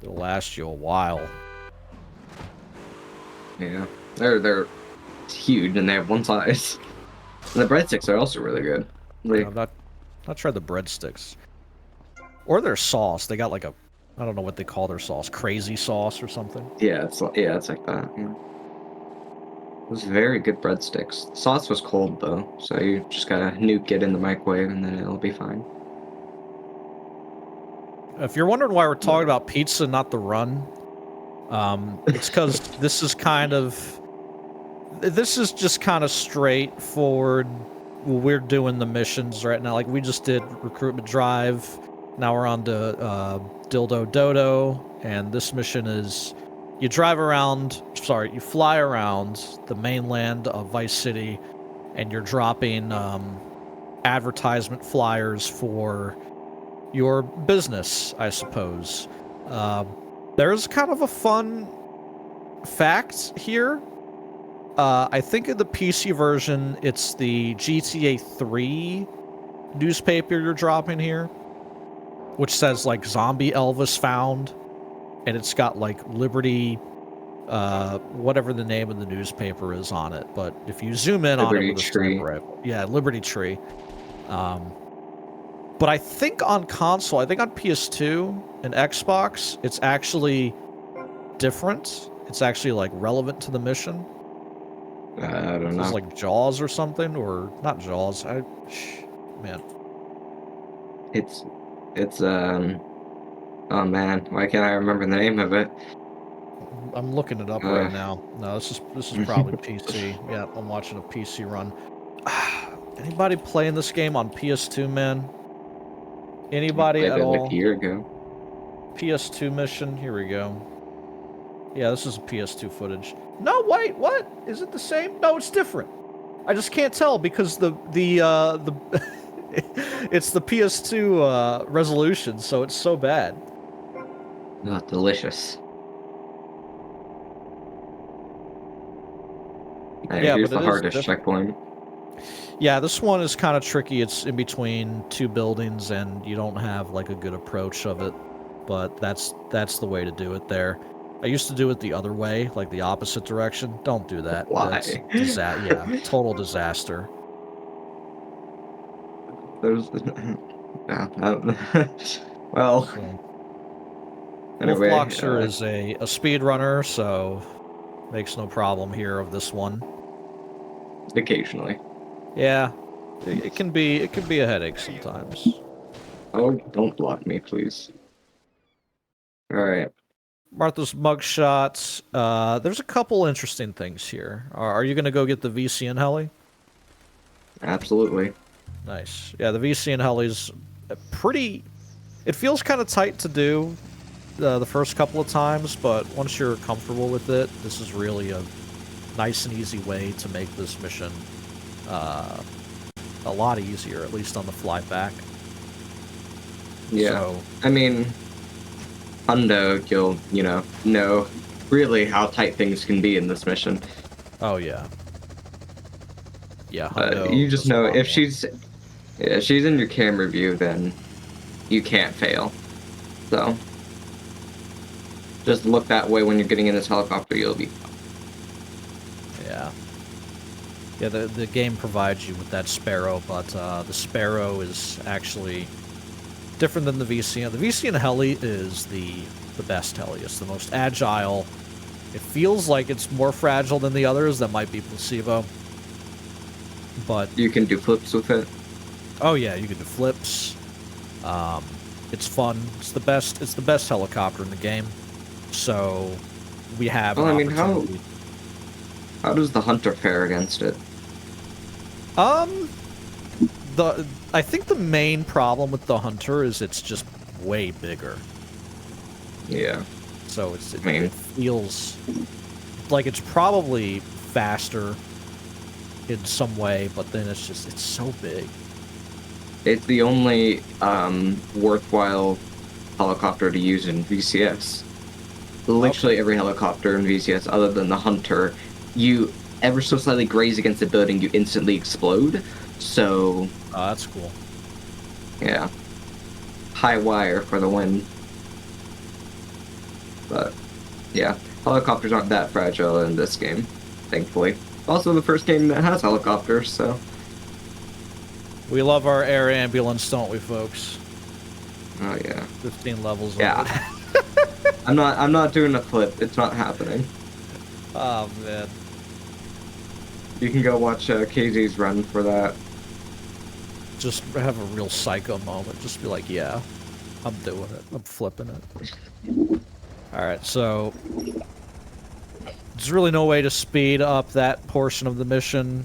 last you a while. Yeah, they're huge and they have one size. And the breadsticks are also really good. Like, I've not tried the breadsticks or their sauce. They got like a, I don't know what they call their sauce, crazy sauce or something. yeah, it's like that. Yeah. It was very good breadsticks. The sauce was cold though, so you just gotta nuke it in the microwave and then it'll be fine. If you're wondering why we're talking about pizza, not the run, it's because this is just kind of straightforward. We're doing the missions right now. Like, we just did recruitment drive. Now we're on to Dildo Dodo, and this mission is you fly around the mainland of Vice City, and you're dropping advertisement flyers for your business, I suppose. There's kind of a fun fact here. I think in the PC version, it's the GTA 3 newspaper you're dropping here, which says, like, Zombie Elvis found, and it's got, like, Liberty, whatever the name of the newspaper is on it. But if you zoom in on it Liberty with a Tree. sniper rifle, yeah, Liberty Tree. But I think on console, I think on PS2 and Xbox, it's actually different. It's actually, like, relevant to the mission. I don't It's know. like Jaws or something, or not Jaws. Man. It's oh man, why can't I remember the name of it? I'm looking it up right now. No, this is probably PC. Yeah, I'm watching a PC run. Anybody playing this game on PS2, man? Anybody Played at it all? like a year ago. PS2 mission. Here we go. Yeah, this is PS2 footage. No, wait, what? Is it the same? No, it's different. I just can't tell because the it's the PS2 resolution, so it's so bad. Oh, delicious. Alright, Yeah, here's but the it is hardest different. checkpoint. Yeah, this one is kind of tricky. It's in between two buildings, and you don't have like a good approach of it. But that's the way to do it there. I used to do it the other way, like the opposite direction. Don't do that. Why? That's yeah, total disaster. There's well, anyway, Wolfbloxer is a speedrunner, so makes no problem here of this one. occasionally. Yeah, it can be a headache sometimes. Oh, don't block me, please. Alright. Martha's mugshots. There's a couple interesting things here. Are you gonna go get the VCN heli? Absolutely. Nice. Yeah, the VCN heli's pretty. It feels kind of tight to do the first couple of times, but once you're comfortable with it, this is really a nice and easy way to make this mission a lot easier, at least on the fly back. Yeah. So, I mean, Hundo, you'll, know really how tight things can be in this mission. oh yeah. Yeah, Hundo You just does a know lot if more. she's in your camera view, then you can't fail. So just look that way when you're getting in this helicopter, you'll be. Yeah. Yeah, the game provides you with that Sparrow, but the Sparrow is actually different than the VCN. The VCN heli is the best heli. It's the most agile. It feels like it's more fragile than the others. That might be placebo. But You can do flips with it. oh yeah, you can do flips. It's fun. It's the best helicopter in the game. So we have. Well, an I mean, opportunity. how does the Hunter fare against it? I think the main problem with the Hunter is it's just way bigger. Yeah. So it mean- feels like it's probably faster in some way, but then it's so big. It's the only worthwhile helicopter to use in VCS. Literally every helicopter in VCS, other than the Hunter, you ever so slightly graze against a building, you instantly explode. So, Oh, that's cool. yeah. High wire for the win. But, yeah. Helicopters aren't that fragile in this game, thankfully. Also the first game that has helicopters, so... We love our air ambulance, don't we, folks? Oh, yeah. 15 levels of Yeah. it. I'm not doing a flip. It's not happening. Oh, man. You can go watch KZ's run for that. Just have a real psycho moment. Just be like, yeah, I'm doing it. I'm flipping it. Alright, so... There's really no way to speed up that portion of the mission.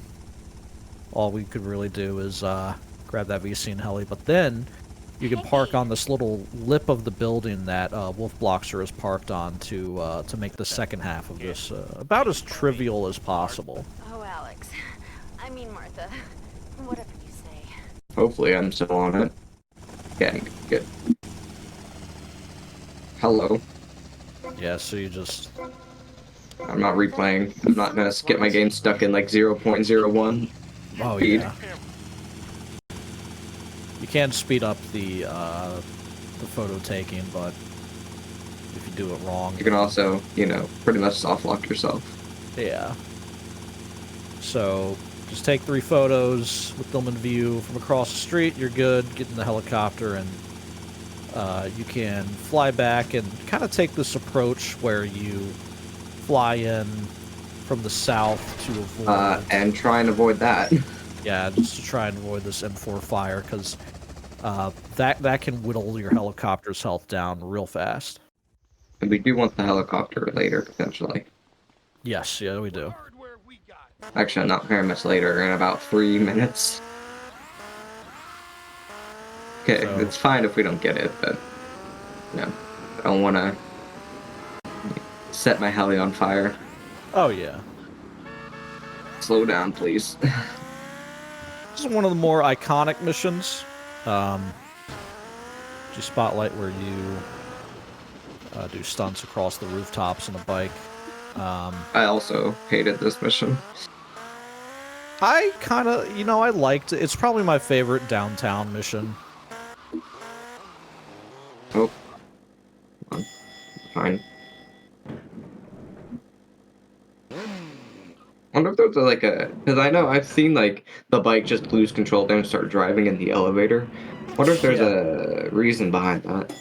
All we could really do is grab that VCN heli, but then you can park on this little lip of the building that Wolfbloxer is parked on to make the second half of this about as trivial as possible. Oh, Alex. I mean, Martha. Whatever you say. Hopefully I'm still on it. Getting good. Hello. Yeah, so you just... I'm not replaying. I'm not gonna get my game stuck in like 0.01. Oh, speed. yeah. You can speed up the photo taking, but if you do it wrong... You can also, pretty much soft lock yourself. Yeah. So, just take 3 photos with them in view from across the street, you're good, get in the helicopter, and you can fly back and kind of take this approach where you fly in from the south to avoid... And try and avoid that. Yeah, just to try and avoid this M4 fire, because that can whittle your helicopter's health down real fast. And we do want the helicopter later, potentially. Yes, yeah, we do. Actually, not very much later, in about 3 minutes. Okay, So- it's fine if we don't get it, but... No, I don't want to set my heli on fire. Oh, yeah. Slow down, please. This is one of the more iconic missions. You spotlight where you do stunts across the rooftops on a bike. I also hated this mission. I kind of, I liked it. It's probably my favorite downtown mission. Oh. Fine. I wonder if there's like a... Because I know I've seen like the bike just lose control then start driving in the elevator. I wonder if there's a reason behind that.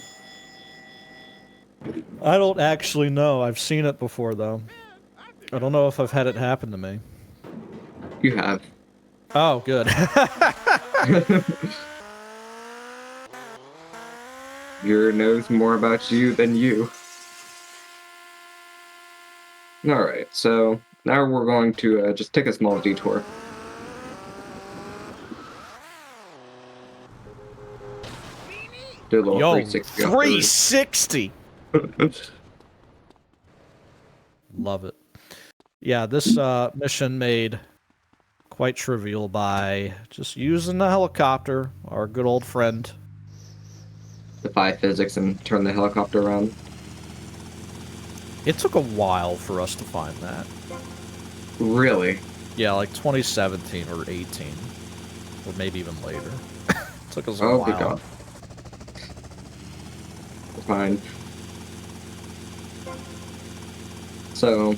I don't actually know. I've seen it before, though. I don't know if I've had it happen to me. You have. Oh, good. Your knows more about you than you. Alright, so now we're going to just take a small detour. Do a little Yo, 360. 360! Love it. Yeah, this mission made quite trivial by just using the helicopter, our good old friend. Defy physics and turn the helicopter around. It took a while for us to find that. Really? Yeah, like 2017 or 18. Or maybe even later. Took us a Oh, while. good God. Fine. So,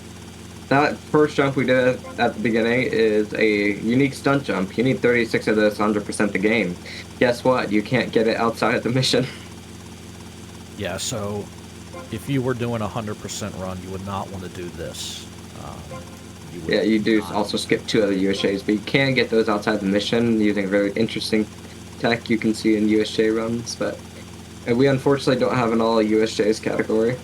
that first jump we did at the beginning is a unique stunt jump. You need 36 of those to 100% the game. Guess what? You can't get it outside of the mission. Yeah, so if you were doing a 100% run, you would not want to do this. Would Yeah, you do not. also skip 2 other USJs, but you can get those outside the mission using a very interesting tech you can see in USJ runs, but we unfortunately don't have an all USJs category.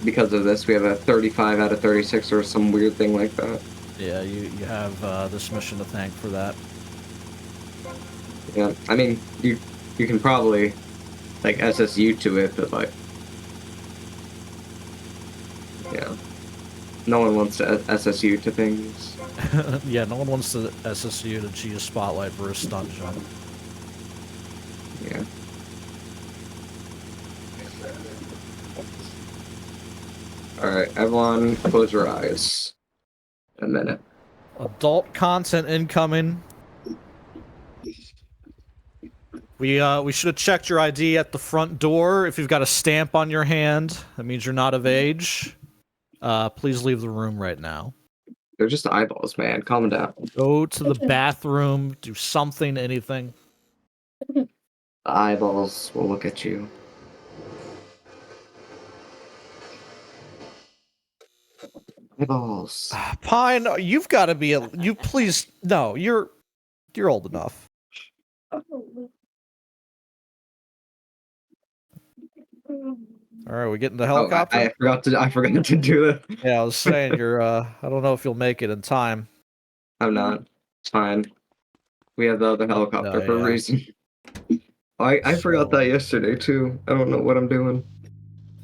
Because of this, we have a 35 out of 36 or some weird thing like that. Yeah, you have this mission to thank for that. Yeah, I mean, you can probably, like, SSU to it, but, like, yeah. No one wants to SSU to things. Yeah, no one wants to SSU to G a spotlight for a stunt jump. Yeah. Alright, everyone, close your eyes. A minute. Adult content incoming. We should have checked your ID at the front door. If you've got a stamp on your hand, that means you're not of age. Please leave the room right now. They're just eyeballs, man. Calm down. Go to the bathroom, do something, anything. The eyeballs will look at you. Eyeballs. Pine, you've got to be you please no, you're old enough. All right, we getting the helicopter? I forgot to do that. Yeah, I was saying you're I don't know if you'll make it in time. I'm not. It's fine. We have the other helicopter for a yeah. reason. I forgot that yesterday too. I don't know what I'm doing.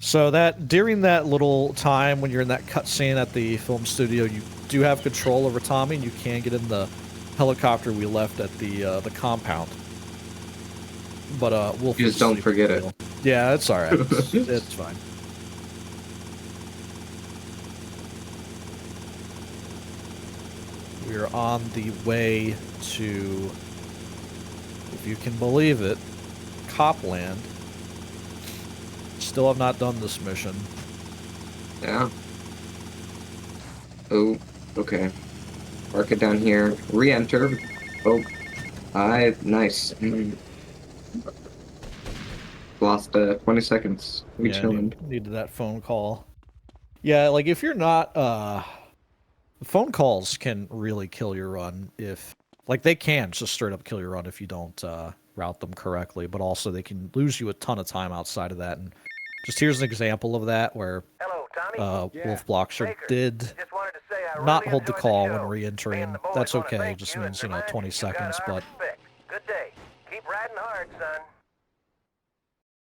So that during that little time when you're in that cutscene at the film studio, you do have control over Tommy, and you can get in the helicopter we left at the compound. But we'll You just don't forget it. Yeah, it's all right. It's fine. We're on the way to, if you can believe it, Copland. Still have not done this mission. Yeah. Oh, okay. Mark it down here. Re-enter. Oh, nice. Lost 20 seconds. We Yeah, chilling. needed that phone call. Yeah, like if you're not, phone calls can really kill your run if, Like, they can just straight up kill your run if you don't route them correctly, but also they can lose you a ton of time outside of that. And just here's an example of that where Hello, Tommy. Wolf Blockster Baker, did just wanted to say I not really hold the enjoyed call show. when Me re-entering. and the boys That's wanna okay. thank It just you means, and remind 20 you seconds, got our but respect. Good day. Keep riding hard, son.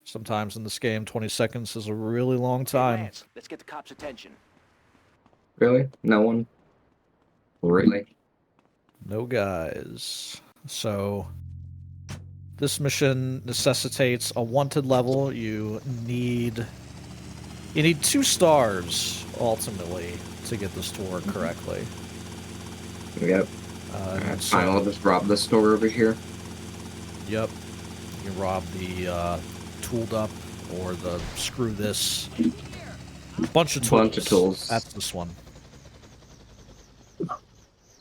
sometimes in this game, 20 seconds is a really long Hey, time. Lance, let's get the cops' attention. Really? No one? Really? No guys. So this mission necessitates a wanted level. You need 2 stars ultimately to get this to work correctly. Yep. And Fine, I'll just rob the store over here. Yep. You can rob the tooled up or the screw this. Bunch of tools. Bunch of tools. That's this one.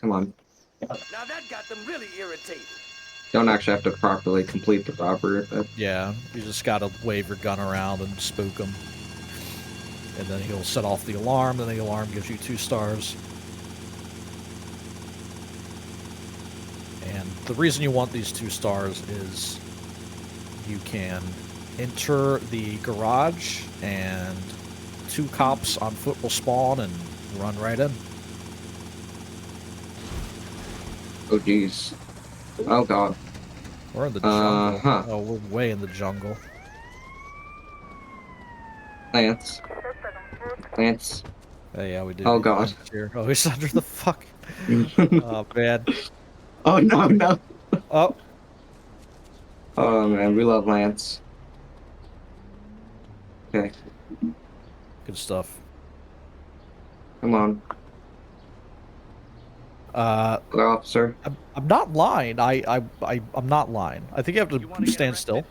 Come on. Now that got them really irritated. Don't actually have to properly complete the robbery, but Yeah, you just gotta wave your gun around and spook him. And then he'll set off the alarm, then the alarm gives you 2 stars. And the reason you want these 2 stars is you can enter the garage and 2 cops on foot will spawn and run right in. oh geez. Oh god. We're in the jungle. Uh-huh. Oh, we're way in the jungle. Lance. Lance. Hey, yeah, we did. Oh, God. Here. Oh, he's under the fuck. Oh, man. Oh no, no. Oh, Oh man, we love Lance. Okay, good stuff. come on. Hello, officer. I'm not lying. I'm not lying. I think you have to stand still.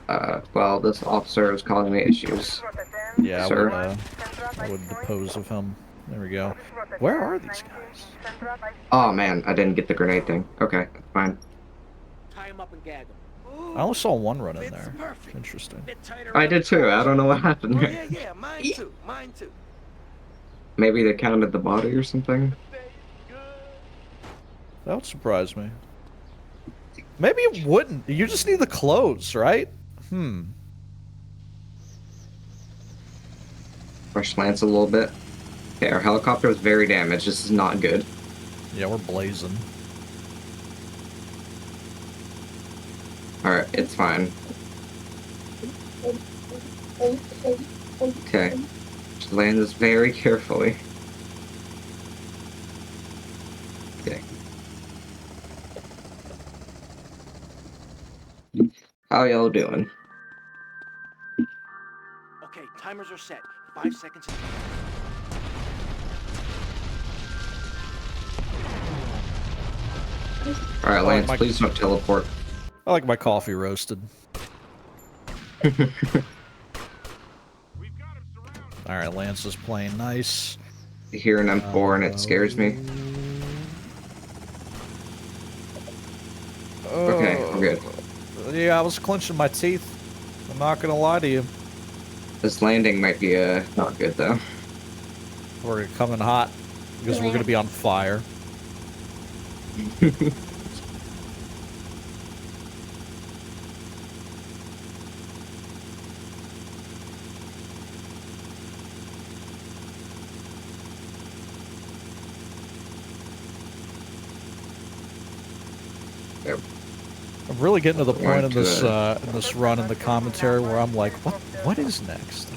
Well, this officer is causing me issues. Yeah, Sir. I would depose of him. There we go. Where are these guys? Oh man, I didn't get the grenade thing. Okay, fine. Tie him up and gag him. I only saw one run in It's there. perfect. Interesting. Bit tighter I around did the too. I crotch. don't know what happened Oh, there. yeah, mine too. Mine too. Maybe they counted the body or something. That would surprise me. Maybe it wouldn't. You just need the clothes, right? Rush Lance a little bit. Okay, our helicopter was very damaged. This is not good. Yeah, we're blazing. Alright, it's fine. Okay. Just land this very carefully. Okay. How y'all doing? Okay, timers are set. 5 seconds. Alright, Lance, my- please don't teleport. I like my coffee roasted. Alright, Lance is playing nice. Hear an M4 and it scares me. Okay, we're good. Yeah, I was clenching my teeth. I'm not gonna lie to you. This landing might be not good though. We're coming hot because we're gonna be on fire. Yep. I'm really getting to the point in Right, this run in the commentary where I'm like, what is next?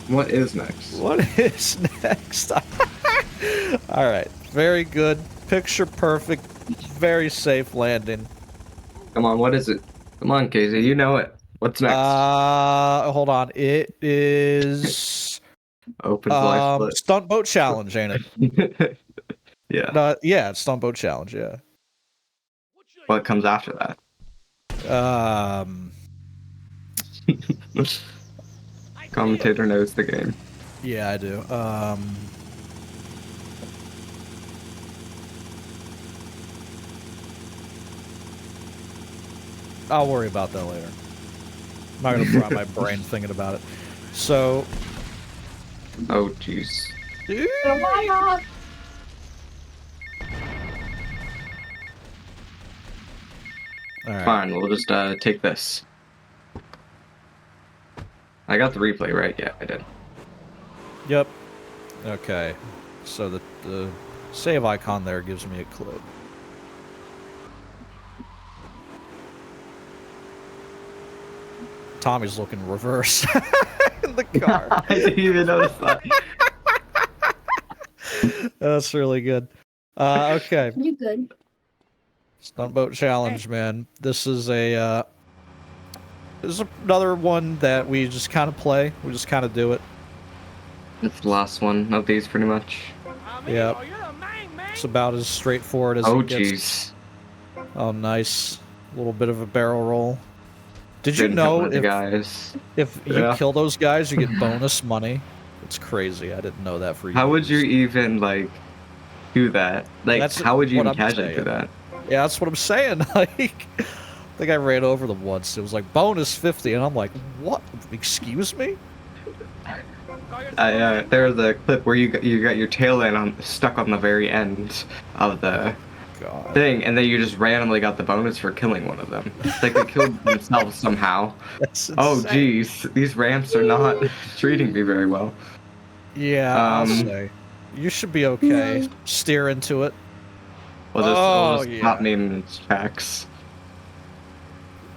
What is next? What is next? All right, very good, picture perfect, very safe landing. Come on, what is it? Come on, Casey, you know it. What's next? Hold on, it is Open life split. stunt boat challenge, ain't it? Yeah. No, yeah, it's stunt boat challenge, yeah. What comes after that? Commentator knows the game. Yeah, I do. I'll worry about that later. I'm not gonna fry my brain thinking about it. So, Oh, jeez. All right. Fine, we'll just take this. I got the replay right. Yeah, I did. Yep. Okay. So the save icon there gives me a clue. Tommy's looking reverse in the car. I didn't even notice that. That's really good. Okay. You good? Stunt boat challenge, man. This is a this is another one that we just kind of play. We just kind of do it. It's the last one of these, pretty much. Yep. It's about as straightforward as Oh, it gets. jeez. Oh, nice. A little bit of a barrel roll. Did you Didn't hit one know of the guys? if you Yeah. kill those guys, you get bonus money? It's crazy. I didn't know that for you. How would you even like do that? Like, That's how would you what even I'm casually do saying. that? Yeah, that's what I'm saying. Like, I think I ran over them once. It was like bonus 50, and I'm like, what? Excuse me? There's a clip where you got your tail end stuck on the very end of the God. thing, and then you just randomly got the bonus for killing one of them. It's like they killed themselves somehow. That's Oh, insane. jeez, these ramps are not treating me very well. Yeah, I'll Um, say. You should be okay. Steer into it. We'll just stop yeah. naming its tracks.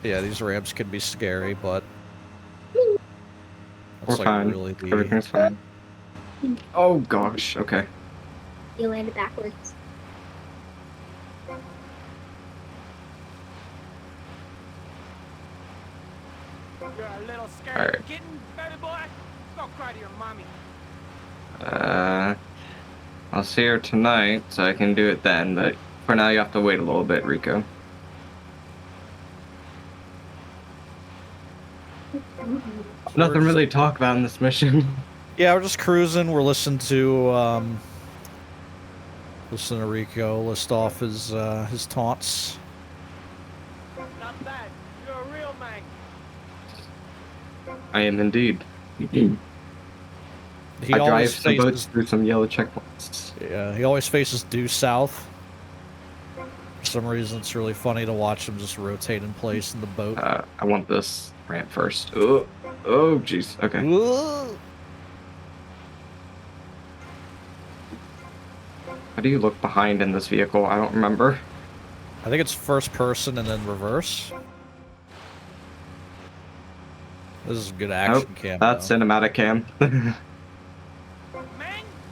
Yeah, these ramps can be scary, but We're that's like fine. really the Everything's fine. Oh gosh. Okay. You landed backwards. You're a little scared Alright. of getting, baby boy. Go cry to your mommy. I'll see her tonight, so I can do it then. But for now, you have to wait a little bit, Rico. Nothing really to talk about in this mission. Yeah, we're just cruising. We're listening to Rico list off his taunts. Not bad. You're a real man. I am indeed. He I drive always some boats faces, through some yellow checkpoints. yeah, he always faces due south. For some reason, it's really funny to watch him just rotate in place in the boat. I want this ramp first. Oh, jeez. Okay. Whoa. How do you look behind in this vehicle? I don't remember. I think it's first person and then reverse. This is good action cam. That's though. cinematic cam. Man,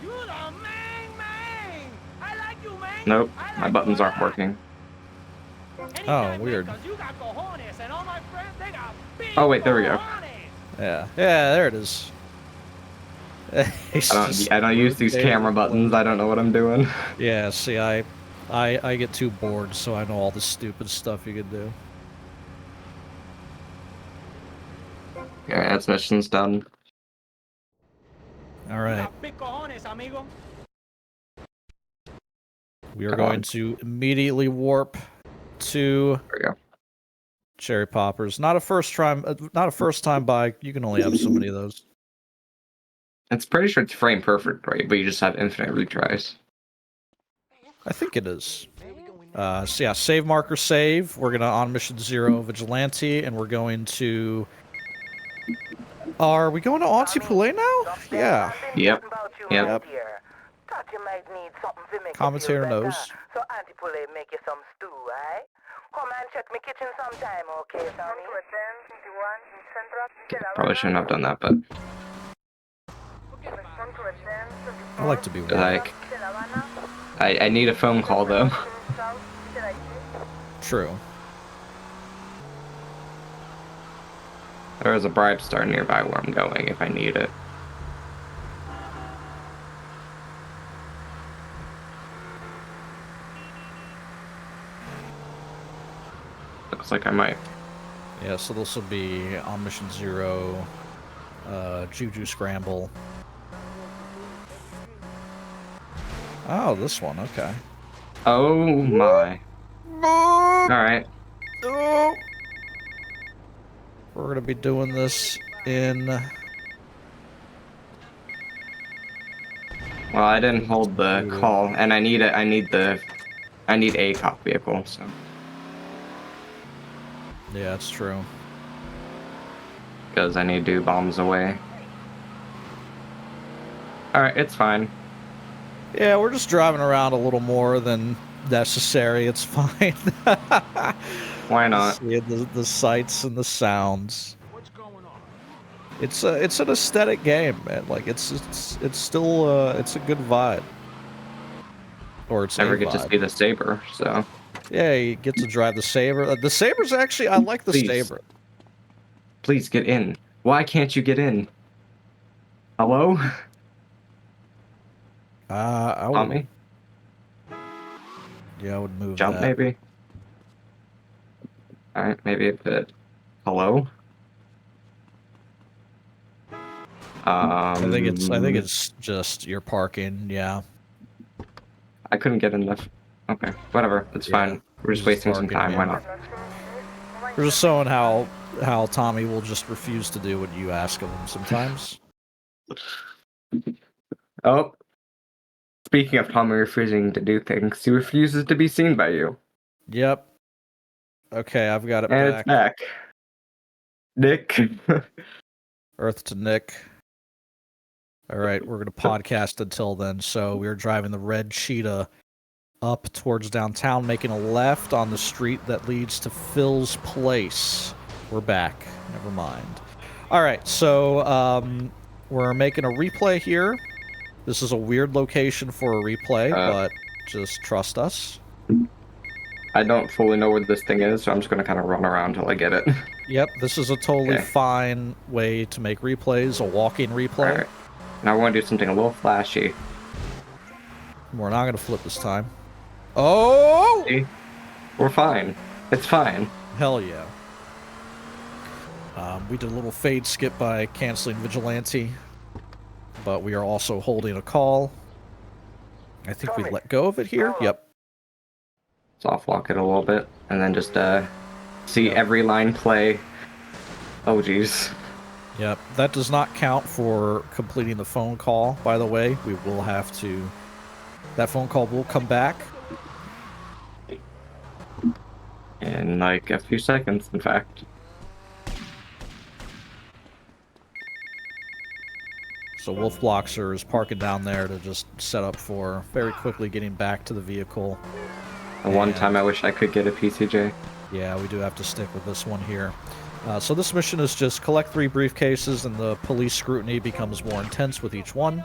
you the man. I like you, man. Nope, I like my you buttons a aren't lot. working. Anytime, Oh, man, weird. 'cause you got cojones, and all my friends, they got big Oh, wait, there we go. cojones. Yeah, there it is. He's just I don't use these rotating camera in place. buttons. I don't know what I'm doing. Yeah, see, I get too bored, so I know all the stupid stuff you could do. Alright, that's mission's done. All You right, got big cojones, amigo. we are Come going on. to immediately warp to There we go. Cherry Poppers. Not a first time buy. You can only have so many of those. It's pretty sure it's frame perfect, right? But you just have infinite retries. I think it is. So yeah, save marker save. We're gonna on mission 0 vigilante, and we're going to. Are we going to Auntie Poulet now? Yeah. Yep. Yep. Thought you might need something to make Commentator you feel better. knows. So Auntie Poulet make you some stew, eh? Come and check my kitchen sometime, okay, Sonny? Probably shouldn't have done that, but I like to be warm. like, I need a phone call though. True. There is a bribe star nearby where I'm going if I need it. Looks like I might. Yeah, so this will be on mission 0, Juju Scramble. Oh, this one, okay. Oh my. Alright. We're gonna be doing this in. Well, I didn't hold the call, and I need a cop vehicle, so. Yeah, it's true. Because I need to do bombs away. Alright, it's fine. Yeah, we're just driving around a little more than necessary. It's fine. Why not? See the sights and the sounds. It's an aesthetic game, man. Like it's still it's a good vibe. Or it's Never a get to vibe. see the Saber, so. Yeah, you get to drive the Saber. The Saber's actually, I like the Please. Saber. Please get in. Why can't you get in? Hello? I would. Tommy? Yeah, I would move Jump, that. maybe? Alright, maybe a bit. Hello? I think it's just your parking. Yeah. I couldn't get enough. Okay, whatever. It's Yeah, fine. We're just just wasting some parking, time. yeah. Why not? We're just showing how Tommy will just refuse to do what you ask of him sometimes. Oh. Speaking of Tommy refusing to do things, he refuses to be seen by you. Yep. Okay, I've got it And back. it's back. Nick. Earth to Nick. All right, we're going to podcast until then. So we're driving the red Cheetah up towards downtown, making a left on the street that leads to Phil's place. We're back. Never mind. All right, so we're making a replay here. This is a weird location for a replay, but just trust us. I don't fully know where this thing is, so I'm just going to kind of run around till I get it. Yep, this is a totally fine way to make replays, a walking replay. Alright. Now we're going to do something a little flashy. We're not going to flip this time. Oh! See? We're fine. It's fine. Hell yeah. We did a little fade skip by canceling Vigilante, but we are also holding a call. I think we let go of it here. Yep. Soft lock it a little bit, and then just see every line play. Oh, jeez. Yep. That does not count for completing the phone call, by the way. We will have to... That phone call will come back. In like a few seconds, in fact. So Wolf Bloxer is parking down there to just set up for very quickly getting back to the vehicle. The one time I wish I could get a PCJ. Yeah, we do have to stick with this one here. So this mission is just collect 3 briefcases, and the police scrutiny becomes more intense with each one.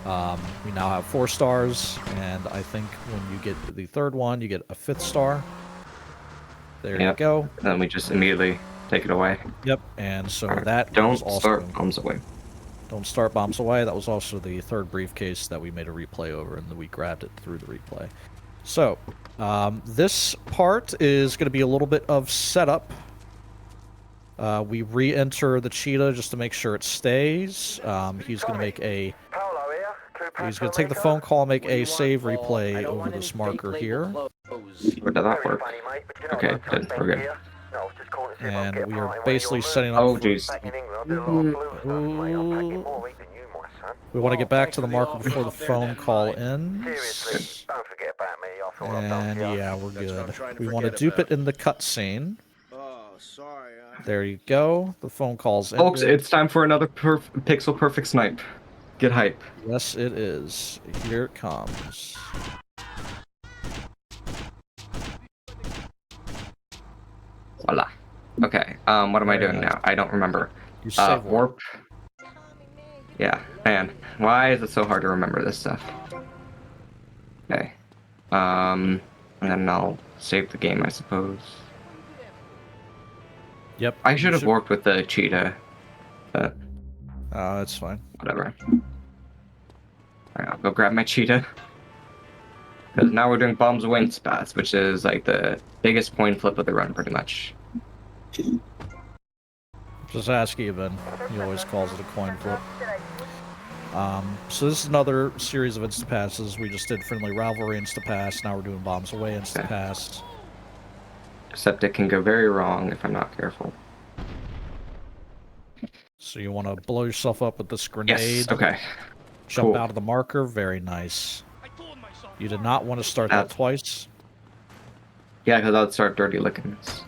We now have 4 stars, and I think when you get the 3rd one, you get a 5th star. There you go. And then we just immediately take it away. Yep, and so Right. that Don't was also... start bombs away. Don't start bombs away. That was also the 3rd briefcase that we made a replay over, and then we grabbed it through the replay. So, this part is going to be a little bit of setup. We re-enter the Cheetah just to make sure it stays. He's going to make a... He's going to take the phone call and make a save replay over this marker here. Where did that work? Okay, good. We're good. And we are basically setting up... Oh, jeez. We want to get back to the marker before the phone call ends. And yeah, we're good. We want to dupe it in the cutscene. There you go. The phone call's ended. Folks, it's time for another Pixel Perfect snipe. Get hype. Yes, it is. Here it comes. Voila. Okay, what am I doing now? I don't remember. You save warp. Yeah, man. Why is it so hard to remember this stuff? Okay. And then I'll save the game, I suppose. Yep. I should have worked with the Cheetah. But that's fine. whatever. Alright, I'll go grab my Cheetah. Because now we're doing bombs away and spats, which is like the biggest coin flip of the run, pretty much. Just ask Eben. He always calls it a coin flip. So this is another series of Instapasses. We just did Friendly Rivalry Instapass. Now we're doing Bombs Away Instapass. Except it can go very wrong if I'm not careful. So you want to blow yourself up with this grenade. Yes, okay. Jump Cool. out of the marker. Very nice. You did not want to start that twice. Yeah, because I'd start dirty lickings.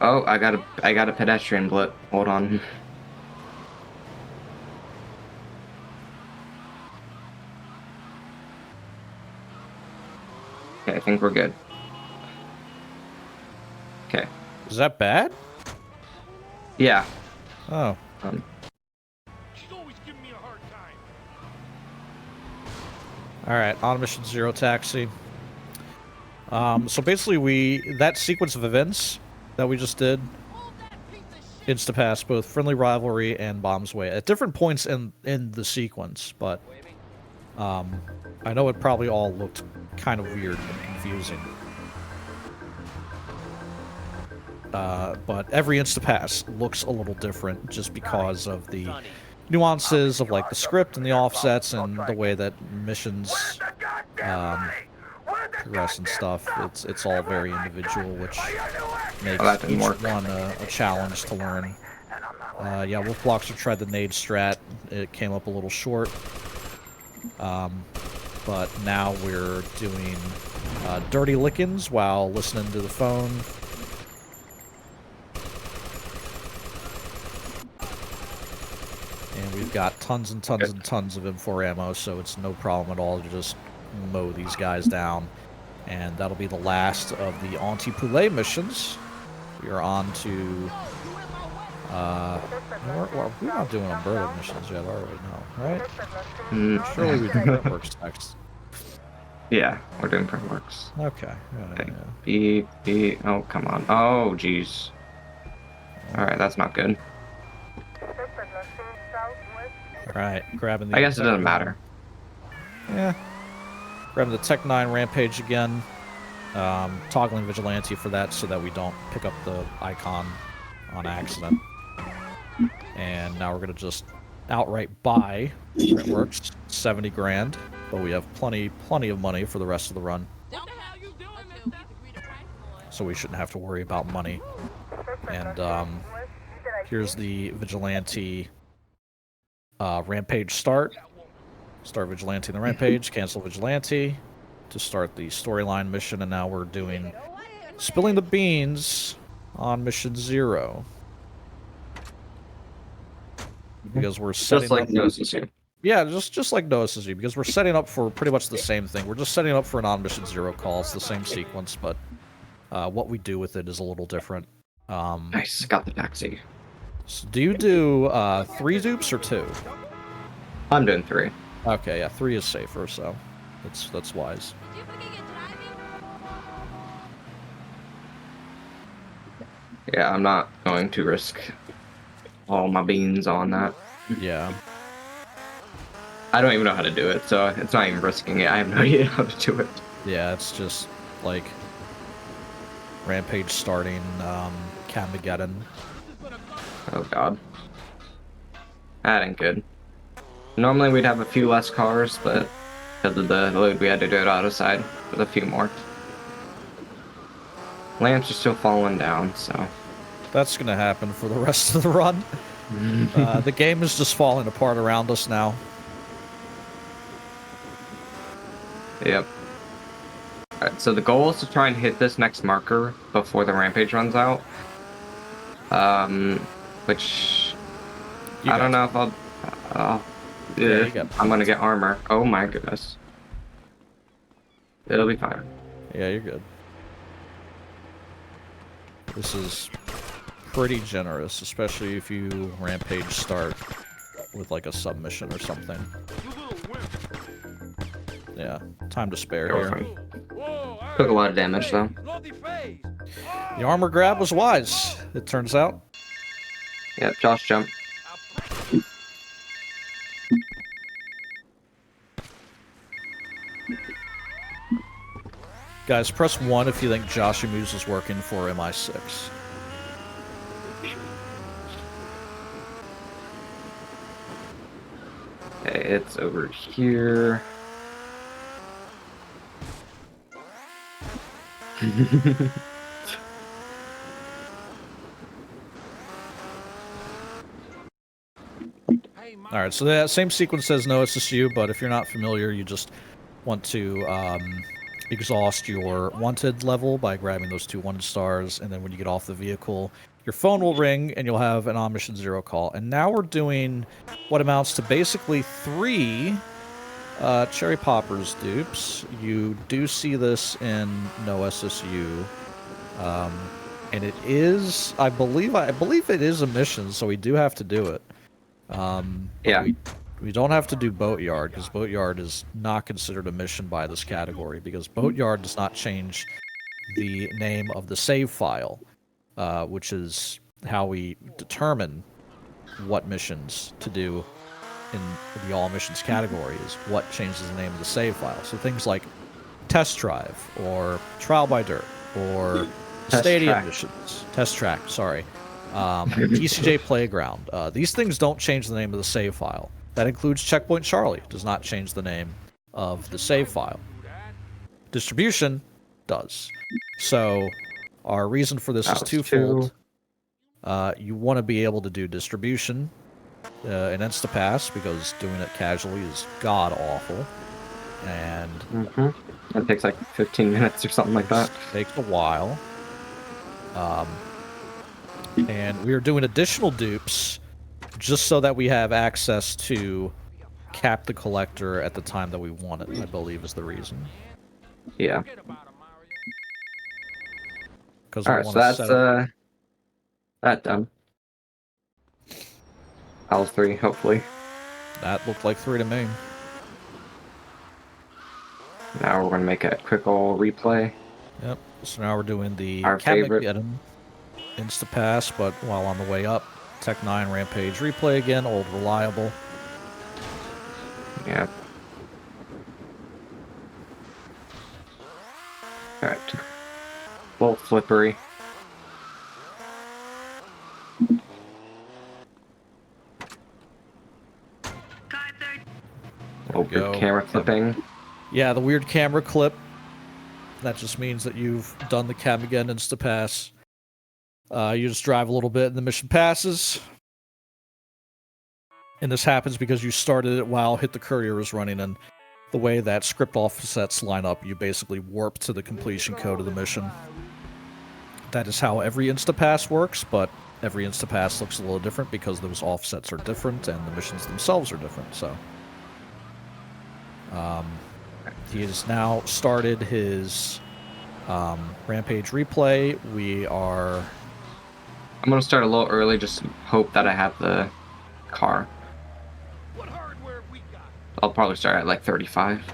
Oh, I got a pedestrian blip. Hold on. Okay, I think we're good. Okay. Is that bad? Yeah. Oh. Alright, on mission 0 taxi. So basically that sequence of events that we just did insta-pass both Friendly Rivalry and Bombs Way at different points in the sequence, but I know it probably all looked kind of weird and confusing. But every insta-pass looks a little different just because of the nuances of like the script and the offsets and the way that missions progress and stuff. It's all very individual, which makes each one a challenge to learn. Yeah, Wolfbloxer tried the nade strat. It came up a little short. But now we're doing dirty lickings while listening to the phone. And we've got tons and tons and tons of M4 ammo, so it's no problem at all to just mow these guys down. And that'll be the last of the anti-poulet missions. We are on to... we're not doing umbrella missions yet, are we? No, right? Surely we do prep works next. Yeah, we're doing prep works. Okay. Okay. Beep, beep. Oh, come on. Oh, jeez. Alright, that's not good. Alright, grabbing the... I guess it doesn't matter. Yeah. Grabbing the Tech 9 Rampage again. Toggling Vigilante for that so that we don't pick up the icon on accident. And now we're going to just outright buy Printworks, 70 grand, but we have plenty of money for the rest of the run. So we shouldn't have to worry about money. And here's the Vigilante Rampage start. Start Vigilante in the Rampage, cancel Vigilante to start the storyline mission, and now we're doing Spilling the Beans on mission 0. Because we're setting just like up... Nosis. Yeah, just like Nosis, because we're setting up for pretty much the same thing. We're just setting up for an on-mission 0 call. It's the same sequence, but what we do with it is a little different. Nice, got the taxi. So do you do 3 dupes or 2? I'm doing 3. Okay, yeah, 3 is safer, so that's wise. Yeah, I'm not going to risk all my beans on that. Yeah. I don't even know how to do it, so it's not even risking it. I have no idea how to do it. Yeah, it's just like Rampage starting Camageddon. Oh god. That ain't good. Normally we'd have a few less cars, but because of the load we had to do it auto side with a few more. Lamps are still falling down, so... That's gonna happen for the rest of the run. The game is just falling apart around us now. Yep. Alright, so the goal is to try and hit this next marker before the Rampage runs out. Which... I don't know if I'll... yeah, I'm gonna get armor. Oh my goodness. It'll be fine. Yeah, you're good. This is pretty generous, especially if you Rampage start with like a submission or something. Yeah, time to spare here. Took a lot of damage though. The armor grab was wise, it turns out. Yep, Josh jump. Guys, press 1 if you think Joshimu's is working for MI6. Okay, it's over here. Alright, so that same sequence says no SSU, but if you're not familiar, you just want to exhaust your wanted level by grabbing those 2 wanted stars, and then when you get off the vehicle, your phone will ring and you'll have an on mission 0 call. And now we're doing what amounts to basically 3 Cherry Poppers dupes. You do see this in No SSU. And it is, I believe it is a mission, so we do have to do it. Yeah. We don't have to do Boatyard, because Boatyard is not considered a mission by this category, because Boatyard does not change the name of the save file, which is how we determine what missions to do in the all missions category, is what changes the name of the save file. So things like Test Drive, or Trial by Dirt, or Stadium missions. Test Track, sorry. TCJ Playground. These things don't change the name of the save file. That includes Checkpoint Charlie. Does not change the name of the save file. Distribution does. So our reason for this is twofold. You want to be able to do distribution in Instapass, because doing it casually is god-awful. And it takes like 15 minutes or something like that. Takes a while. And we are doing additional dupes just so that we have access to cap the collector at the time that we want it, I believe is the reason. Yeah. Alright, so that's that done. That was 3, hopefully. That looked like 3 to me. Now we're gonna make a quick old replay. Yep. So now we're doing the Our favorite Instapass, but while on the way up, Tech 9 Rampage replay again, old reliable. Yeah. Alright. A little flippery. Weird camera clipping. Yeah, the weird camera clip. That just means that you've done the Camageddon Instapass. You just drive a little bit and the mission passes. And this happens because you started it while Hit the Courier was running, and the way that script offsets line up, you basically warp to the completion code of the mission. That is how every Instapass works, but every Instapass looks a little different because those offsets are different and the missions themselves are different, so... he has now started his Rampage replay. We are... I'm gonna start a little early, just hope that I have the car. I'll probably start at like 35.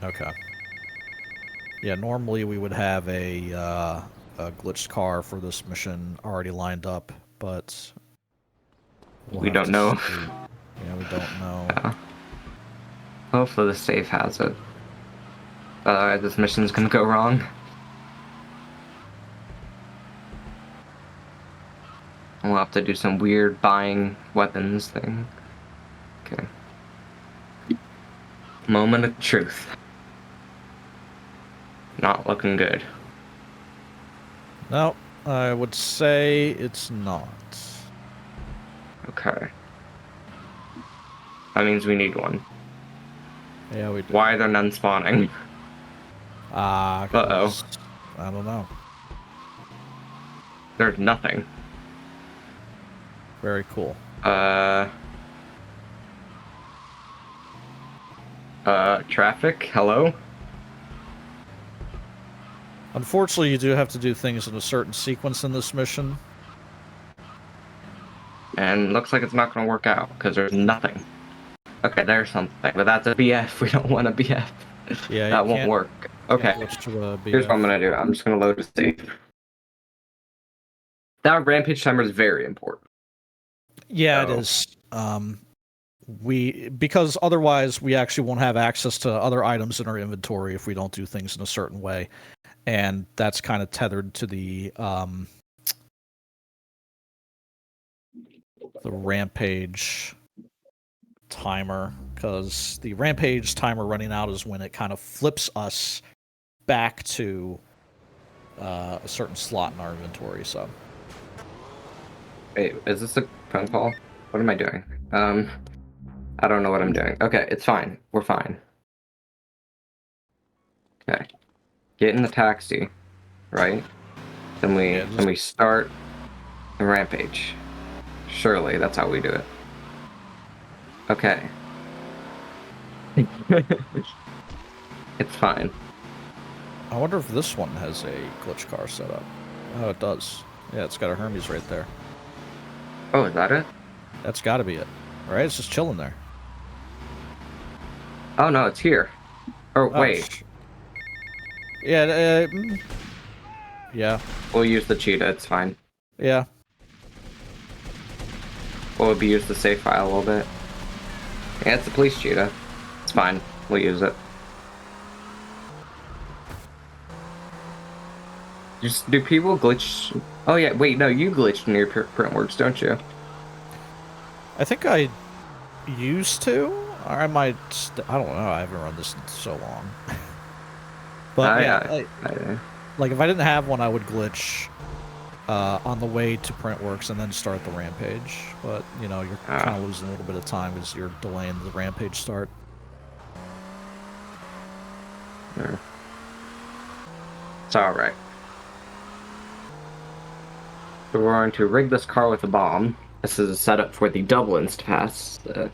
Okay. Yeah, normally we would have a glitched car for this mission already lined up, but... we don't know. Yeah, we don't know. Yeah. Hopefully the save has it. Otherwise this mission's gonna go wrong. We'll have to do some weird buying weapons thing. Okay. Moment of truth. Not looking good. No, I would say it's not. Okay. That means we need one. Yeah, we do. Why are there none spawning? Uh-oh. I don't know. There's nothing. Very cool. Traffic? Hello? Unfortunately, you do have to do things in a certain sequence in this mission. And looks like it's not gonna work out, because there's nothing. Okay, there's something, but that's a BF. We don't want a BF. Yeah, that won't work. Okay, here's what I'm gonna do. I'm just gonna load a save. That Rampage timer is very important. Yeah, it is. Because otherwise we actually won't have access to other items in our inventory if we don't do things in a certain way. And that's kind of tethered to the Rampage timer, because the Rampage timer running out is when it kind of flips us back to a certain slot in our inventory. So, wait, is this a phone call? What am I doing? I don't know what I'm doing. Okay, it's fine. We're fine. Okay. get in the taxi, right? Then we start the rampage. Surely that's how we do it. Okay. It's fine. I wonder if this one has a glitch car set up. Oh, it does. Yeah, it's got a Hermes right there. Oh, is that it? That's got to be it. Right? It's just chilling there. Oh no, it's here. Oh Oh, wait. Yeah, yeah, We'll use the cheetah, it's fine. yeah. We'll use the save file a little bit. Yeah, it's the police cheetah. It's fine. We'll use it. Just, do people glitch? Oh yeah, wait, no, you glitched in your Printworks, don't you? I think I used to. Or I might. I don't know. I haven't run this in so long. But yeah, like if I didn't have one, I would glitch on the way to Printworks and then start the rampage. But you know, you're kind of losing a little bit of time as you're delaying the rampage start. It's alright. So we're going to rig this car with a bomb. This is a setup for the double Instapass, the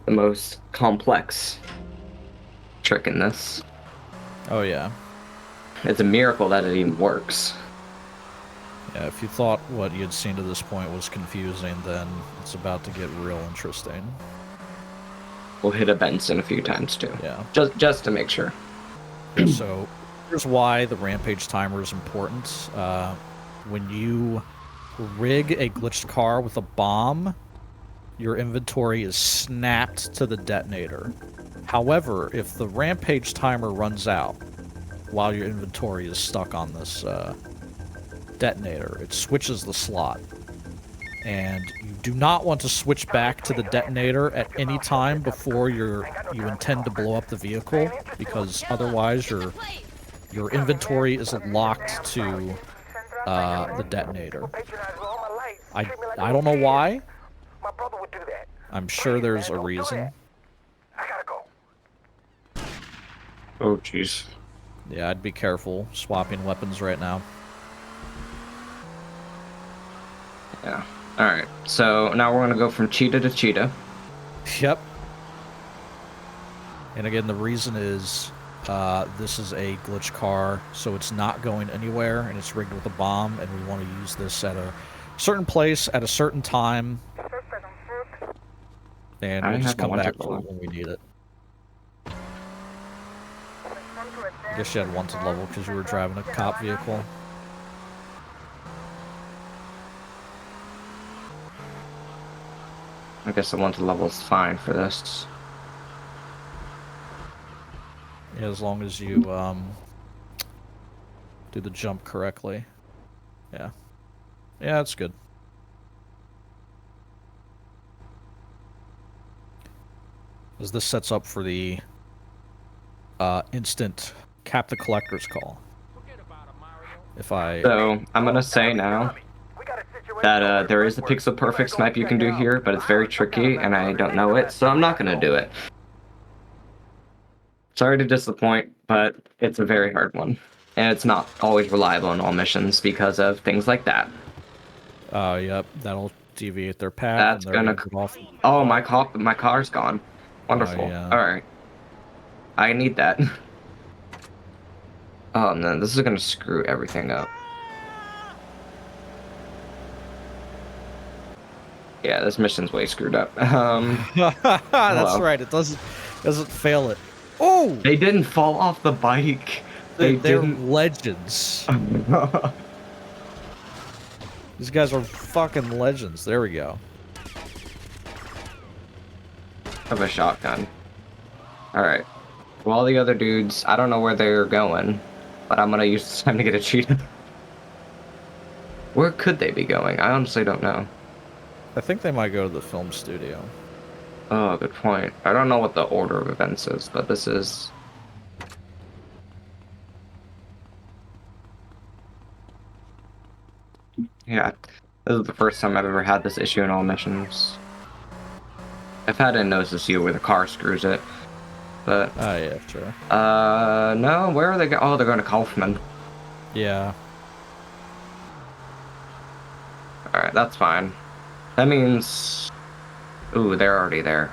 most complex trick in this. Oh yeah. It's a miracle that it even works. Yeah, if you thought what you had seen to this point was confusing, then it's about to get real interesting. We'll hit a Benson a few times too. Yeah. Just to make sure. So here's why the rampage timer is important. When you rig a glitched car with a bomb, your inventory is snapped to the detonator. However, if the rampage timer runs out while your inventory is stuck on this detonator, it switches the slot. And you do not want to switch back to the detonator at any time before you intend to blow up the vehicle, because otherwise your inventory is locked to the detonator. I don't know why. I'm sure there's a reason. Oh jeez. Yeah, I'd be careful swapping weapons right now. Yeah. Alright, so now we're gonna go from cheetah to cheetah. Yep. And again, the reason is this is a glitch car, so it's not going anywhere, and it's rigged with a bomb, and we want to use this at a certain place at a certain time. And we'll just come back for it when we need it. I guess you had wanted level because you were driving a cop vehicle. I guess the wanted level is fine for this. Yeah, as long as you do the jump correctly. Yeah. Yeah, that's good. As this sets up for the instant cap the collector's call. So I'm gonna say now that there is a pixel perfect snipe you can do here, but it's very tricky and I don't know it, so I'm not gonna do it. Sorry to disappoint, but it's a very hard one. And it's not always reliable in all missions because of things like that. Yep, that'll deviate their path. That's gonna... Oh, my car's gone. Wonderful. Oh, yeah. Alright. I need that. Oh no, this is gonna screw everything up. Yeah, this mission's way screwed up. That's right, it doesn't fail it. Oh! They didn't fall off the bike. They're legends. These guys are fucking legends. There we go. I have a shotgun. Alright. Well, all the other dudes, I don't know where they're going, but I'm gonna use this time to get a cheetah. Where could they be going? I honestly don't know. I think they might go to the film studio. Oh, good point. I don't know what the order of events is, but this is... Yeah, this is the first time I've ever had this issue in all missions. I've had a Gnosis U where the car screws it, but yeah, sure. no, where are they going? Oh, they're going to Kaufman. Yeah. Alright, that's fine. That means... Ooh, they're already there.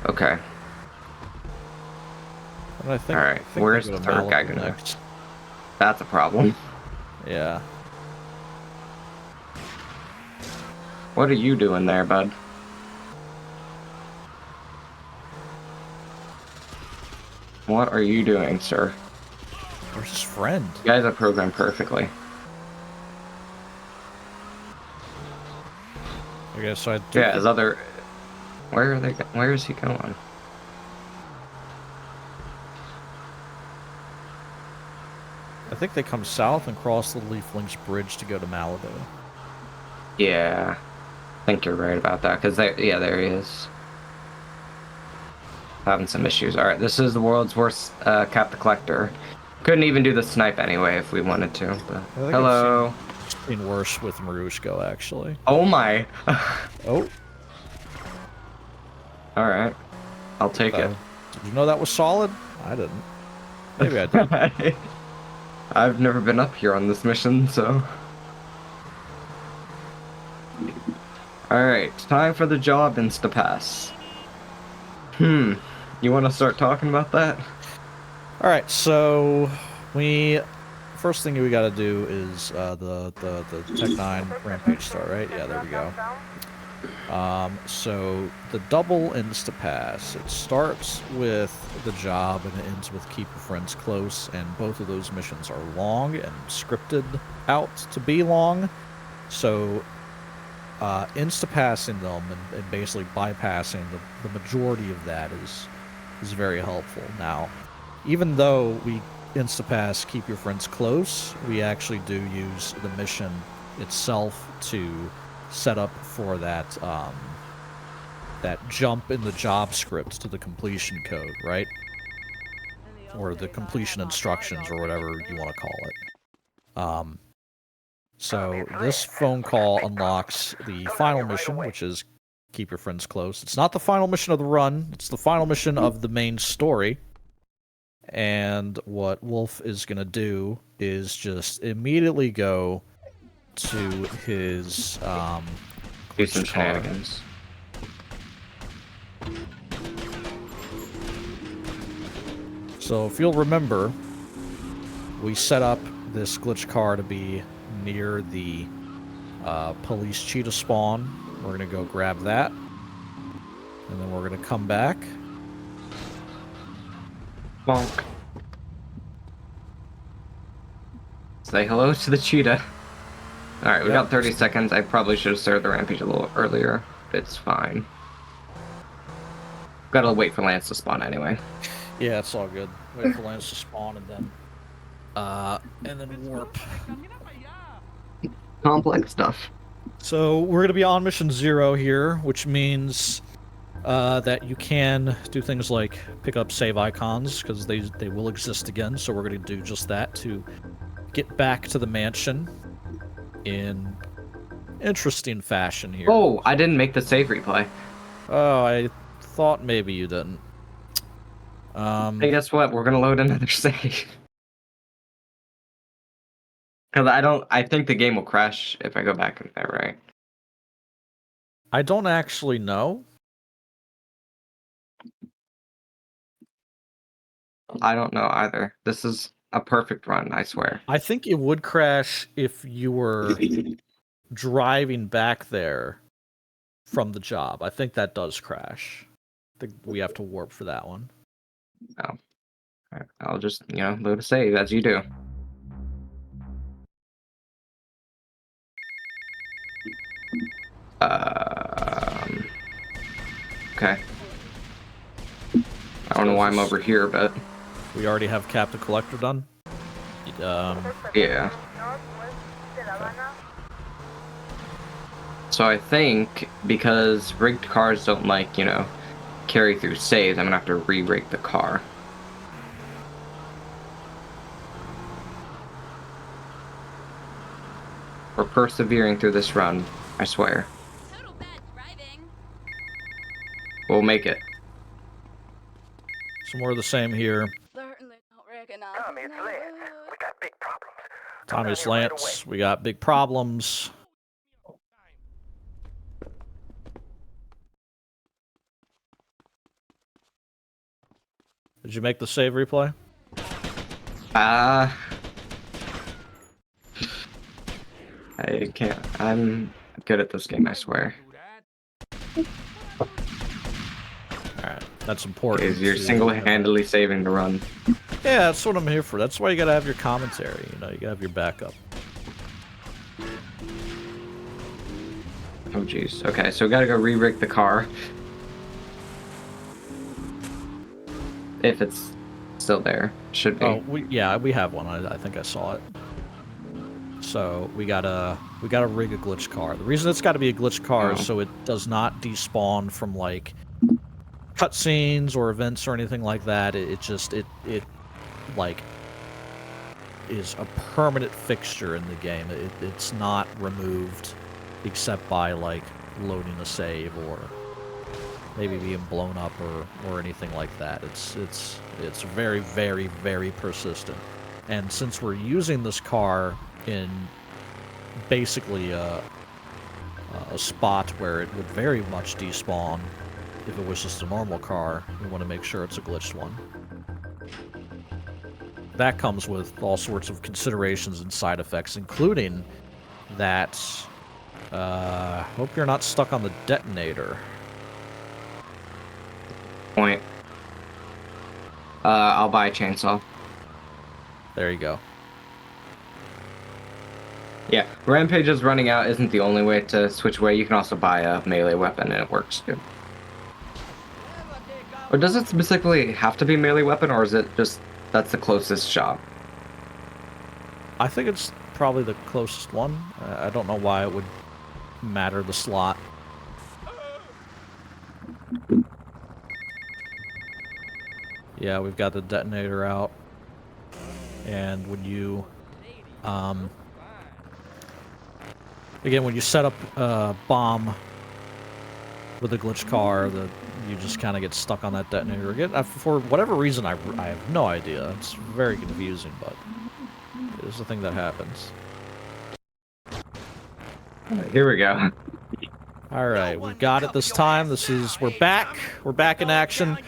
Okay. And I think, Alright, where's the third guy gonna... next. That's a problem. Yeah. What are you doing there, bud? What are you doing, sir? Where's his friend? You guys are programmed perfectly. I guess I do. Yeah, his other... Where are they? Where is he going? I think they come south and cross the Leaflings Bridge to go to Malibu. Yeah, I think you're right about that. Cause yeah, there he is. Having some issues. All right, this is the world's worst Cap the Collector. Couldn't even do the snipe anyway if we wanted to. But... Hello. It's been worse with Marushko, actually. Oh my. Oh. All right, I'll take it. Did you know that was solid? I didn't. Maybe I did. I've never been up here on this mission, so... Alright, time for the job Instapass. You want to start talking about that? Alright, so... First thing we gotta do is the Tech 9 Rampage start, right? Yeah, there we go. So the double Instapass, it starts with the job and it ends with keep your friends close, and both of those missions are long and scripted out to be long. So Instapassing them and basically bypassing the majority of that is very helpful. Now, even though we Instapass keep your friends close, we actually do use the mission itself to set up for that that jump in the job script to the completion code, right? Or the completion instructions, or whatever you want to call it. So this phone call unlocks the final mission, which is keep your friends close. It's not the final mission of the run, it's the final mission of the main story. And what Wolf is going to do is just immediately go to his do some shenanigans. So if you'll remember, we set up this glitch car to be near the police cheetah spawn. We're going to go grab that, and then we're going to come back. Bonk. Say hello to the cheetah. Alright, we got 30 seconds. I probably should have started the rampage a little earlier. It's fine. Gotta wait for Lance to spawn anyway. Yeah, it's all good. Wait for Lance to spawn and then warp. Complex stuff. So we're gonna be on mission 0 here, which means that you can do things like pick up save icons, because they will exist again. So we're gonna do just that to get back to the mansion in interesting fashion here. Oh, I didn't make the save replay. Oh, I thought maybe you didn't. Hey, guess what? We're gonna load another save. Because I think the game will crash if I go back in there, right? I don't actually know. I don't know either. This is a perfect run, I swear. I think it would crash if you were driving back there from the job. I think that does crash. I think we have to warp for that one. Oh. Alright, I'll just, load a save as you do. Okay. I don't know why I'm over here, but... We already have Cap the Collector done? Yeah. Okay. So I think, because rigged cars don't carry through saves, I'm gonna have to re-rig the car. We're persevering through this run, I swear. Total bad driving. We'll make it. more of the same here. Certainly don't recognize Tommy, it's Lance. We got big problems. Tommy's Lance, we got big problems. Did you make the save replay? I can't. I'm good at this game, I swear. Alright, that's important. You're single-handedly saving the run. Yeah, that's what I'm here for. That's why you gotta have your commentary, you know, you gotta have your backup. Oh jeez. Okay, so we gotta go re-rig the car. If it's still there. Should be. Oh, we have one. I think I saw it. So we gotta rig a glitch car. The reason it's gotta be a glitch car is so it does not despawn from like cutscenes or events or anything like that. It just like is a permanent fixture in the game. It's not removed except by like loading a save or maybe being blown up or anything like that. It's very, very, very persistent. And since we're using this car in basically a spot where it would very much despawn if it was just a normal car, we want to make sure it's a glitched one. That comes with all sorts of considerations and side effects, including that hope you're not stuck on the detonator. Point. I'll buy a chainsaw. There you go. Yeah, Rampage's running out isn't the only way to switch away. You can also buy a melee weapon and it works too. Or does it specifically have to be a melee weapon, or is it just that's the closest shop? I think it's probably the closest one. I don't know why it would matter the slot. Yeah, we've got the detonator out. And when you, again, when you set up a bomb with a glitch car, you just kind of get stuck on that detonator again. For whatever reason, I have no idea. It's very confusing, but it is the thing that happens. Here we go. All right, we've got it this time. We're back. We're back in action.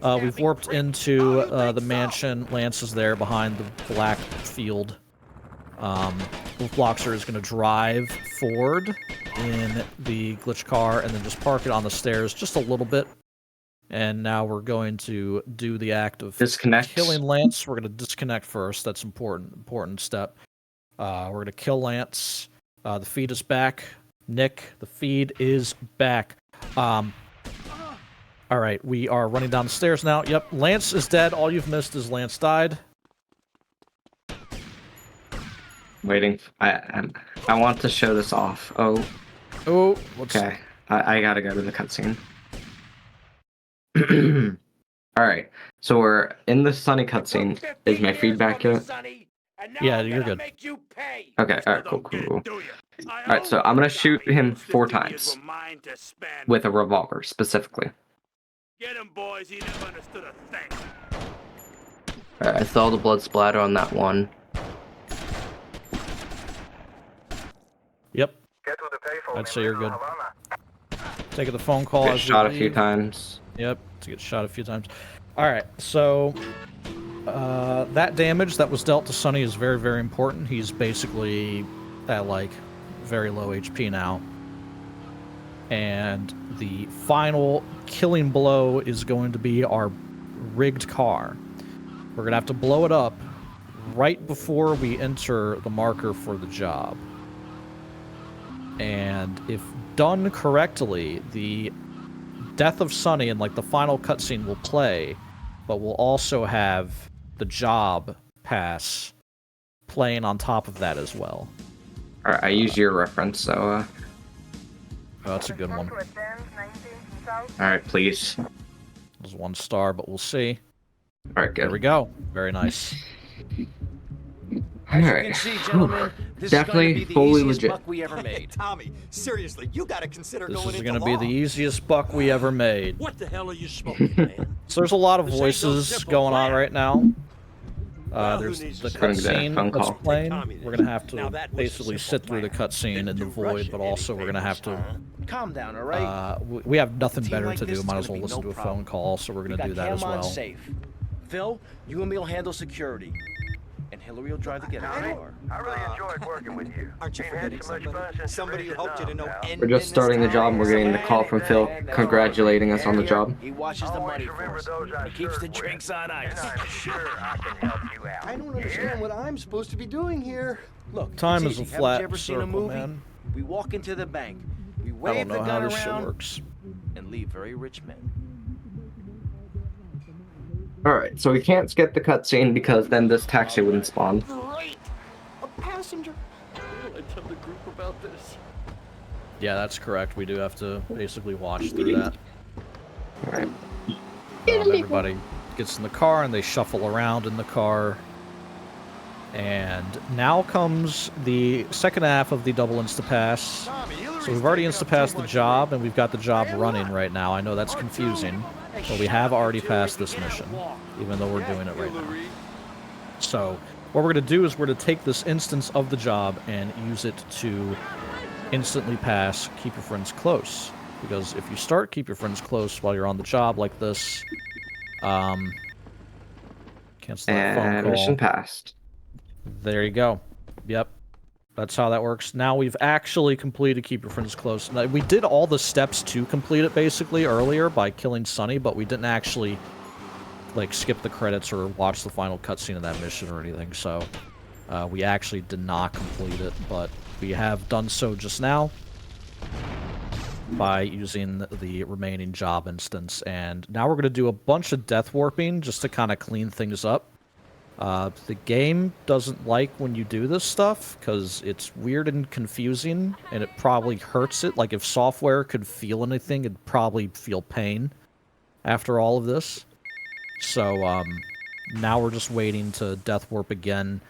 We've warped into the mansion. Lance is there behind the black field. Wolf Bloxer is going to drive forward in the glitch car and then just park it on the stairs just a little bit. And now we're going to do the act of killing Lance. We're going to disconnect first. That's important step. We're going to kill Lance. The feed is back. Nick, the feed is back. All right, we are running down the stairs now. Yep, Lance is dead. All you've missed is Lance died. Waiting. I want to show this off. Oh. Okay. I gotta go to the cutscene. All right. So we're in the Sunny cutscene. Is my feedback yet? Yeah, you're good. Okay. All right. Cool. All right. So I'm gonna shoot him 4 times with a revolver specifically. Get him, boys. He never understood a thing. All right, I saw the blood splatter on that one. Yep. I'd say you're good. Taking the phone call. Get shot a few times. Yep. To get shot a few times. All right. So that damage that was dealt to Sonny is very, very important. He's basically at like very low HP now. And the final killing blow is going to be our rigged car. We're going to have to blow it up right before we enter the marker for the job. And if done correctly, the death of Sonny and like the final cutscene will play, but we'll also have the job pass playing on top of that as well. All right, I used your reference, so. Oh, that's a good one. All right, please. There's 1 star, but we'll see. All right, good. There we go. Very nice. As you can see, gentlemen, This Definitely is gonna be the fully easiest legit. buck we ever made. Tommy, seriously, you gotta consider This going is into going to be law. the easiest buck we ever made. What the hell are you smoking, man? So there's a lot of This ain't no voices simple going on plan. right now. Well, who There's needs the to Gonna get a cutscene phone that's call. playing. Communist. We're gonna have Now to that was a basically simple sit through the plan. cutscene in the Didn't do void, Russian but also we're gonna have to. Calm down, all right? We have nothing Team better like to this do. is Might gonna as well be listen no to a problem. phone call, so we're We gonna got do that as Cam on well. safe. Phil, you and me will handle security. And Hillary will drive the getaway car. I really enjoyed working with you. Aren't you Ain't had forgetting so much somebody? fun since Somebody who Vietnam helped you to know now. end We're just starting the job and we're getting the call from Phil congratulating us on the job. He watches the Always money for remember us. those I And keeps the served with, drinks on and ice. I'm sure I can help you out. I don't understand what I'm supposed to be doing here. Look, Time it's is a easy. flat Haven't you ever seen a circle, movie? man. We walk into the bank, we I wave don't the know how gun this shit around, works. and leave very rich men. Alright, so we can't skip the cutscene because then this taxi wouldn't spawn. Great! A passenger. I tell the group about this. Yeah, that's correct. We do have to basically watch through that. Alright. Everybody gets in the car and they shuffle around in the car. And now comes the second half of the double insta-pass. So we've already insta-passed the job, and we've got the job running right now. I know that's confusing, but we have already passed this mission, even though we're doing it right now. So what we're going to do is we're going to take this instance of the job and use it to instantly pass Keep Your Friends Close. Because if you start Keep Your Friends Close while you're on the job like this, cancel that phone And call. mission passed. There you go. Yep. That's how that works. Now we've actually completed Keep Your Friends Close. Now, we did all the steps to complete it, basically, earlier by killing Sonny, but we didn't actually, like, skip the credits or watch the final cutscene of that mission or anything, so we actually did not complete it, but we have done so just now by using the remaining job instance. And now we're going to do a bunch of death warping just to kind of clean things up. The game doesn't like when you do this stuff because it's weird and confusing, and it probably hurts it. Like, if software could feel anything, it'd probably feel pain after all of this. So, now we're just waiting to death warp again,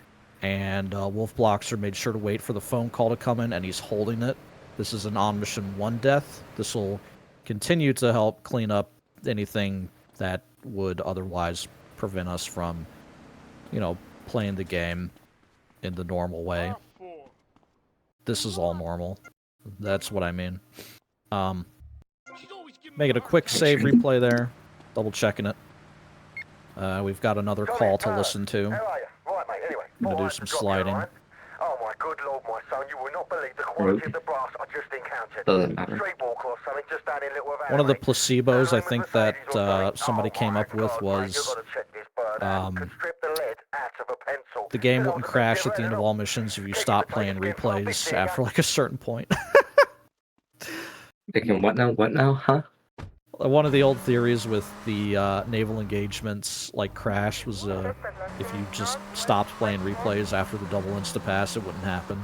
and Wolf Bloxer made sure to wait for the phone call to come in, and he's holding it. This is an on mission 1 death. This will continue to help clean up anything that would otherwise prevent us from, you know, playing the game in the normal way. This is all normal. That's what I mean. Making a quick save replay there. Double checking it. We've got another call to listen to. How are you? Right, mate. Anyway, I'm gonna thought do I'd some drop you a sliding. line. Oh my good lord, my son, you will not believe the quality of the brass I just encountered. Doesn't matter. Streetwalk or something just down in Little Havana. One of the mate. placebos I think that Mercedes or something. somebody Oh came my up with God, mate, was you gotta check this bird. Could strip the lead out of a pencil. the game You know, wouldn't it's a crash bit at the end of of all missions if you stop playing replays after like a certain point. They can what now? What now? Huh? One of the old theories with the naval engagements, like Crash, was if you just stopped playing replays after the double insta-pass, it wouldn't happen.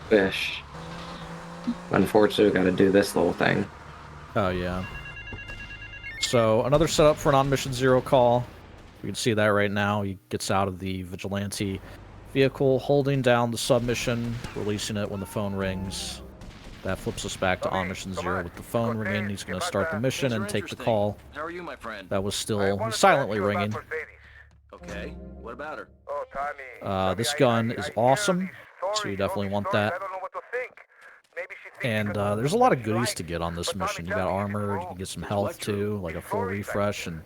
Wish. Unfortunately, we gotta do this little thing. Oh, yeah. So, another setup for an on-mission 0 call. You can see that right now. He gets out of the Vigilante vehicle, holding down the submission, releasing it when the phone rings. That flips us back to on-mission 0 with the phone ringing. He's going to start the mission and take the call. How are you, my friend? That was still silently ringing. Okay, what about her? Oh, Tommy. This gun is awesome, so you definitely want that. I don't know what to think. Maybe she thinks And because there's a lot of she's goodies right. to get on this But Tommy, mission. You got tell me, armor, she's you can get some wrong. health too, like a full refresh, and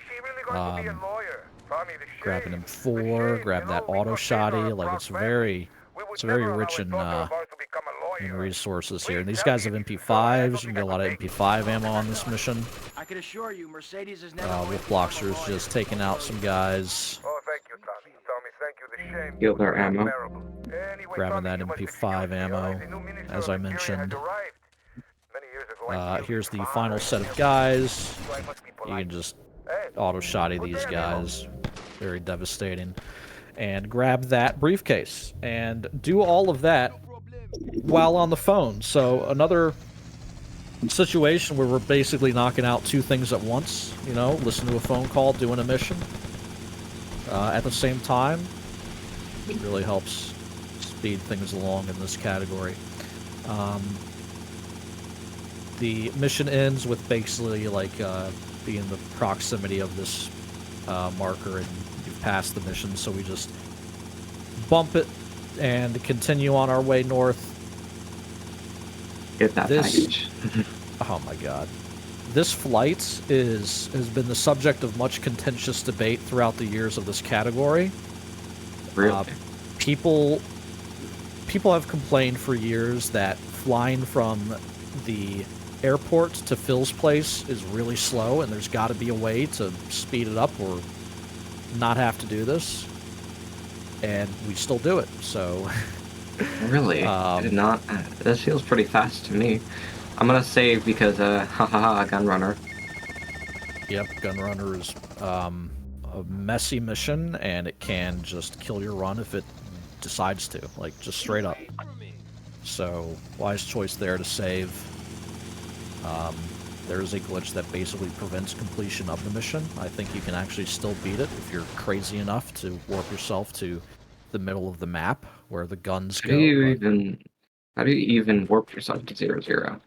She really going to be a lawyer. Tommy, the grab an shame. M4, The grab shame, that you know, auto we could save shotty. our Like, proud it's family. very We would very never rich allow in a daughter of ours to become a lawyer. resources here. And these Please guys tell have me, MP5s. You can get a lot of MP5 ammo on this mission. I can assure you, Mercedes is never Wolf Bloxer's just taking out some guys, Oh, thank you, Tommy. Tommy, thank you. The shame. Heal their ammo. Unbearable. Anyway, grabbing Tommy, that you must MP5 excuse me, ammo, alright? The new Minister as of I Interior has mentioned. arrived. Many years ago, I killed Here's his the father. final set of guys. So I must be You polite. can just Hey, auto shotty these guys. Very devastating. And grab that briefcase. And do all of that while on the phone. So another situation where we're basically knocking out 2 things at once. You know, listen to a phone call, doing a mission. At the same time, it really helps speed things along in this category. The mission ends with basically like being the proximity of this marker, and you've passed the mission, so we just bump it and continue on our way north. Get that package. Oh my god. This flight has been the subject of much contentious debate throughout the years of this category. Really? People have complained for years that flying from the airport to Phil's place is really slow, and there's got to be a way to speed it up or not have to do this. And we still do it, so... Really? I did not... This feels pretty fast to me. I'm gonna save because, hahaha, Gunrunner. Yep, Gunrunner is a messy mission, and it can just kill your run if it decides to, like, just straight up. So, wise choice there to save. There is a glitch that basically prevents completion of the mission. I think you can actually still beat it if you're crazy enough to warp yourself to the middle of the map where the guns go. How do you even warp yourself to 0-0?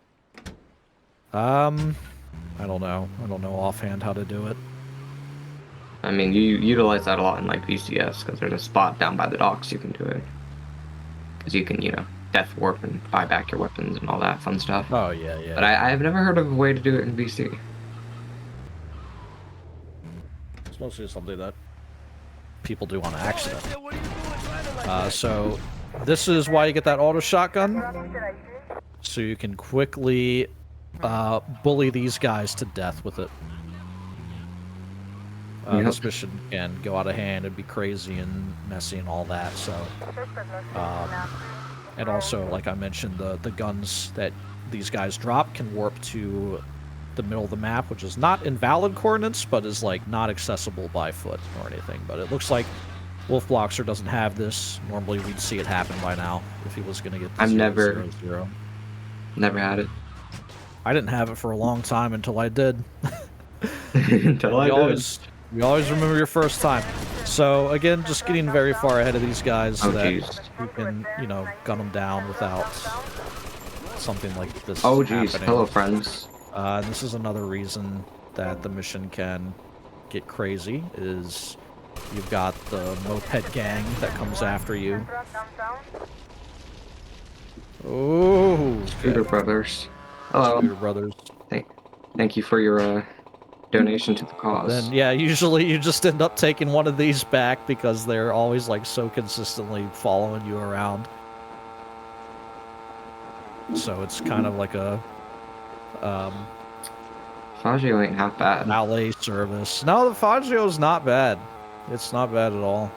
I don't know. I don't know offhand how to do it. I mean, you utilize that a lot in, like, VCS, because there's a spot down by the docks you can do it. Because you can, death warp and buy back your weapons and all that fun stuff. Oh, yeah, yeah. But I have never heard of a way to do it in VC. It's mostly something that people do on accident. So, this is why you get that auto shotgun. So you can quickly bully these guys to death with it. This mission can go out of hand and be crazy and messy and all that, so... and also, like I mentioned, the guns that these guys drop can warp to the middle of the map, which is not invalid coordinates, but is, like, not accessible by foot or anything. But it looks like Wolf Bloxer doesn't have this. Normally we'd see it happen by now if he was going to get the 0-0-0. Never had it. I didn't have it for a long time until I did. Until I did. You always remember your first time. So, again, just getting very far ahead of these guys so that you can, gun them down without something like this happening. Hello, friends. This is another reason that the mission can get crazy, is you've got the moped gang that comes after you. Oh, Scooter Brothers. Hello. Scooter Brothers. Thank you for your donation to the cause. Then, yeah, usually you just end up taking one of these back because they're always, like, so consistently following you around. So it's kind of like a... Fazio ain't half bad. Valet service. No, the Fazio's not bad. It's not bad at all.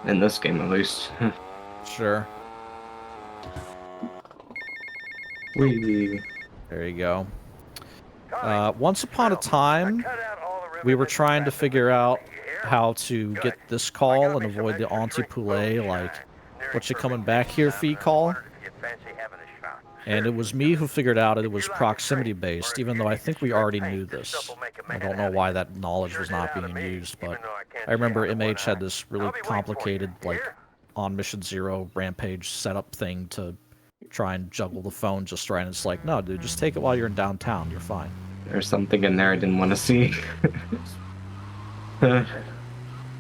In this game, at least. Sure. Wee. There you go. Once upon a time, we were trying to figure out how to get this call and avoid the anti-poulet, like, what you coming back here fee call. And it was me who figured out it was proximity-based, even though I think we already knew this. I don't know why that knowledge was not being used, but I remember MH had this really complicated, like, on Mission Zero Rampage setup thing to try and juggle the phone just right, and it's like, no, dude, just take it while you're in downtown, you're fine. There's something in there I didn't want to see. You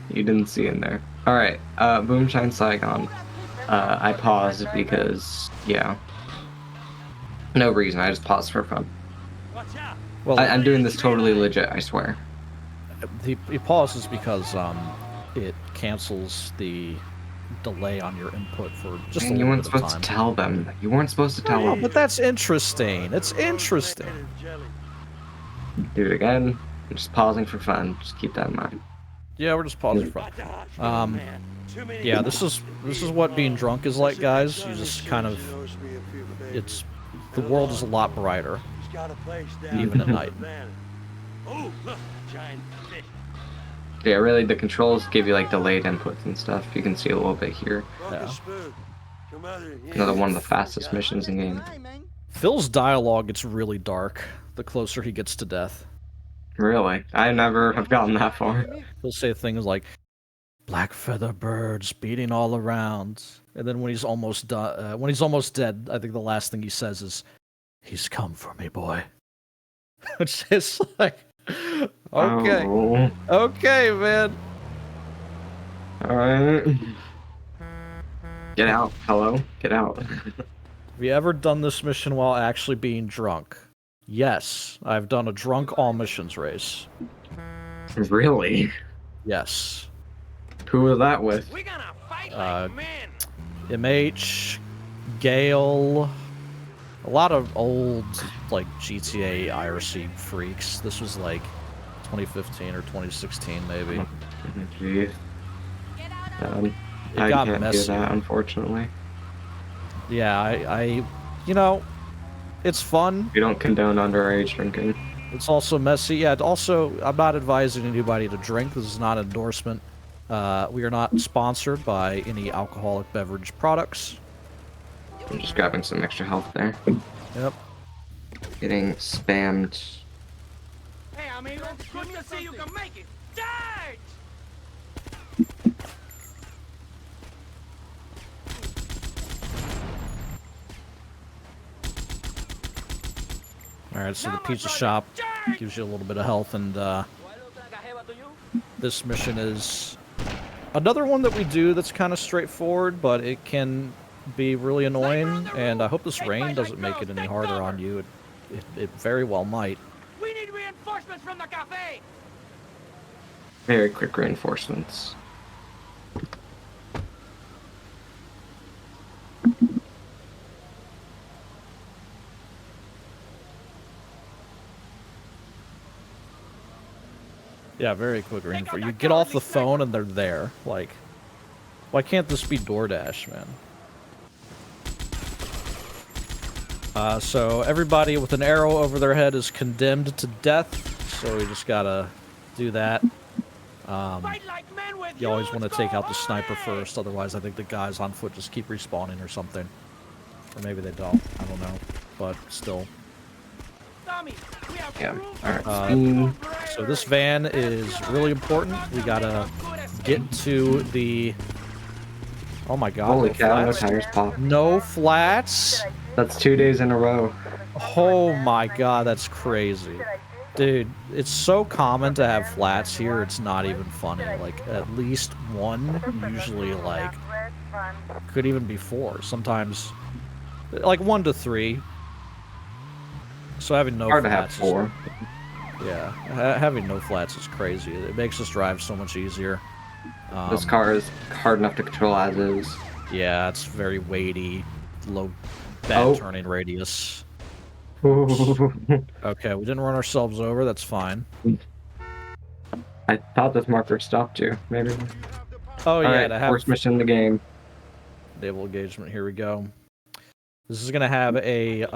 didn't see in there. Alright, Boomshine Saigon. I paused because, yeah. No reason, I just paused for fun. Well, I'm doing this totally legit, I swear. He pauses because, it cancels the delay on your input for just a little bit of time. You weren't supposed to tell them. You weren't supposed to tell them. But that's interesting. It's interesting. Do it again. I'm just pausing for fun. Just keep that in mind. Yeah, we're just pausing for fun. Yeah, this is what being drunk is like, guys. You just kind of... The world is a lot brighter. Even at night. Yeah, really, the controls give you, like, delayed inputs and stuff. You can see a little bit here. Yeah. Another one of the fastest missions in the game. Phil's dialogue gets really dark the closer he gets to death. Really? I never have gotten that far. He'll say things like, Black feather birds beating all around. And then when he's almost done, when he's almost dead, I think the last thing he says is, "He's come for me, boy." Which is like, okay, Oh. okay, man. Alright. Get out. Hello? Get out. Have you ever done this mission while actually being drunk? Yes, I've done a drunk all missions race. Really? Yes. Who was that with? We're gonna fight like men. MH, Gale, a lot of old, like, GTA IRC freaks. This was, like, 2015 or 2016, maybe. Jeez. It I got can't messy. do that, unfortunately. Yeah, I, you know, it's fun. We don't condone underage drinking. It's also messy. Yeah, also, I'm not advising anybody to drink. This is not an endorsement. We are not sponsored by any alcoholic beverage products. I'm just grabbing some extra health there. Yep. Getting spammed. Hey, amigo, good to see you can make it. Charge! Alright, so the pizza shop gives you a little bit of health, and this mission is another one that we do that's kind of straightforward, but it can be really annoying, and I hope this rain doesn't make it any harder on you. It very well might. We need reinforcements from the cafe. Very quick reinforcements. Yeah, very quick reinforcement. You get off the phone and they're there. Like, why can't this be DoorDash, man? So everybody with an arrow over their head is condemned to death, so we just gotta do that. You always want to take out the sniper first, otherwise I think the guys on foot just keep respawning or something. Or maybe they don't, I don't know. But still. Yeah, alright. So this van is really important. We gotta get to the... Oh my god. Holy no cow, no flats. tires pop. No flats? That's 2 days in a row. Oh my god, that's crazy. Dude, it's so common to have flats here, it's not even funny. Like, at least one, usually, like, could even be 4. Sometimes, like, 1 to 3. So having no Hard to have flats 4. Yeah, having no flats is crazy. It makes us drive so much easier. This car is hard enough to control as is. Yeah, it's very weighty, low bad turning radius. Okay, we didn't run ourselves over, that's fine. I thought this marker stopped you, maybe. Oh yeah, Alright, to have first mission in the game. naval engagement, here we go. This is gonna have a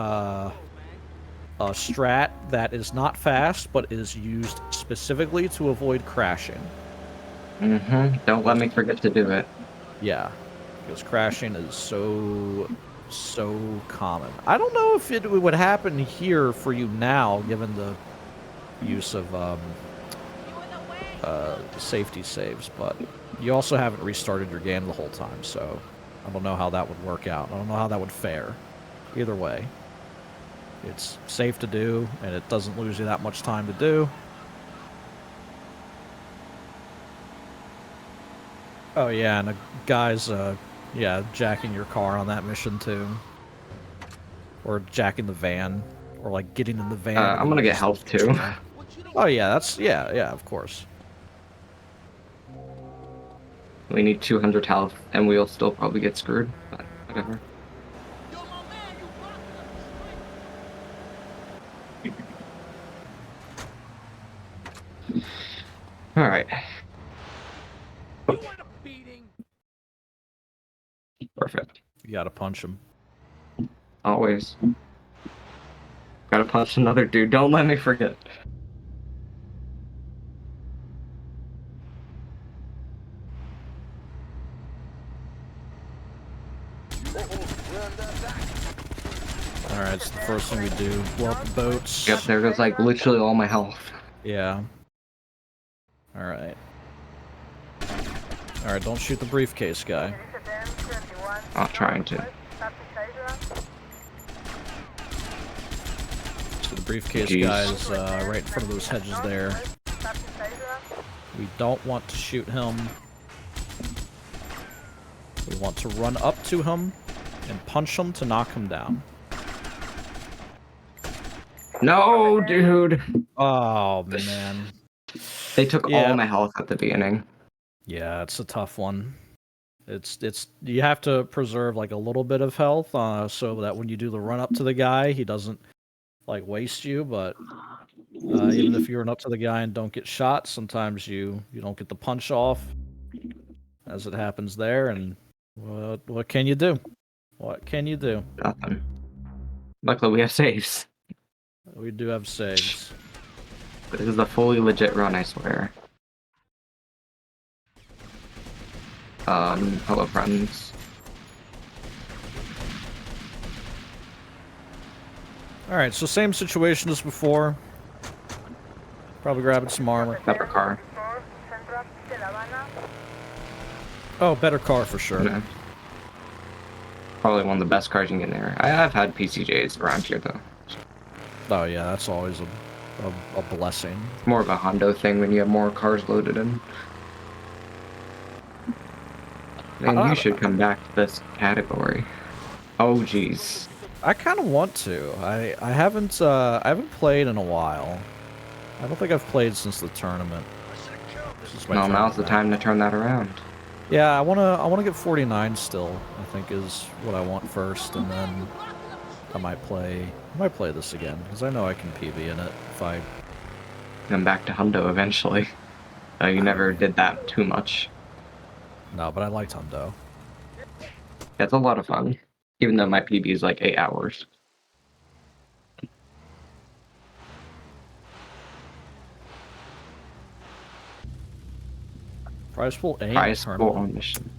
strat that is not fast, but is used specifically to avoid crashing. Don't let me forget to do it. Yeah, because crashing is so common. I don't know if it would happen here for you now, given the use of safety saves, but you also haven't restarted your game the whole time, so I don't know how that would work out. I don't know how that would fare. Either way, it's safe to do, and it doesn't lose you that much time to do. Oh yeah, and a guy's yeah, jacking your car on that mission too. Or jacking the van. Or like getting in the van. I'm gonna get health too. Oh yeah, that's, yeah, of course. We need 200 health, and we'll still probably get screwed, but whatever. Alright. Perfect. You gotta punch him. Always. Gotta punch another dude. Don't let me forget. Alright, so the first thing we do, blow up the boats. Yep, there goes like literally all my health. Yeah. Alright. Alright, don't shoot the briefcase guy. Not trying to. So the briefcase guy is right in front of those hedges there. We don't want to shoot him. We want to run up to him and punch him to knock him down. No, dude. Oh, man. They took all my health at the beginning. Yeah, it's a tough one. It's you have to preserve like a little bit of health so that when you do the run up to the guy, he doesn't like waste you, but even if you run up to the guy and don't get shot, sometimes you don't get the punch off, as it happens there, and what can you do? What can you do? Nothing. Luckily we have saves. We do have saves. This is a fully legit run, I swear. Hello friends. Alright, so same situation as before. Probably grabbing some armor. Better car. Oh, better car for sure. Yeah. Probably one of the best cars you can get there. I have had PCJs around here though. Oh yeah, that's always a blessing. It's more of a Hondo thing when you have more cars loaded in. Man, you should come back to this category. Oh jeez. I kind of want to. I haven't played in a while. I don't think I've played since the tournament. No, now's the time to turn that around. Yeah, I wanna get 49 still. I think is what I want first, and then I might play this again because I know I can PB in it if I come back to Hundo eventually. You never did that too much. No, but I liked Hundo. It's a lot of fun, even though my PB is like 8 hours. Prize pool A. Prize pool on mission.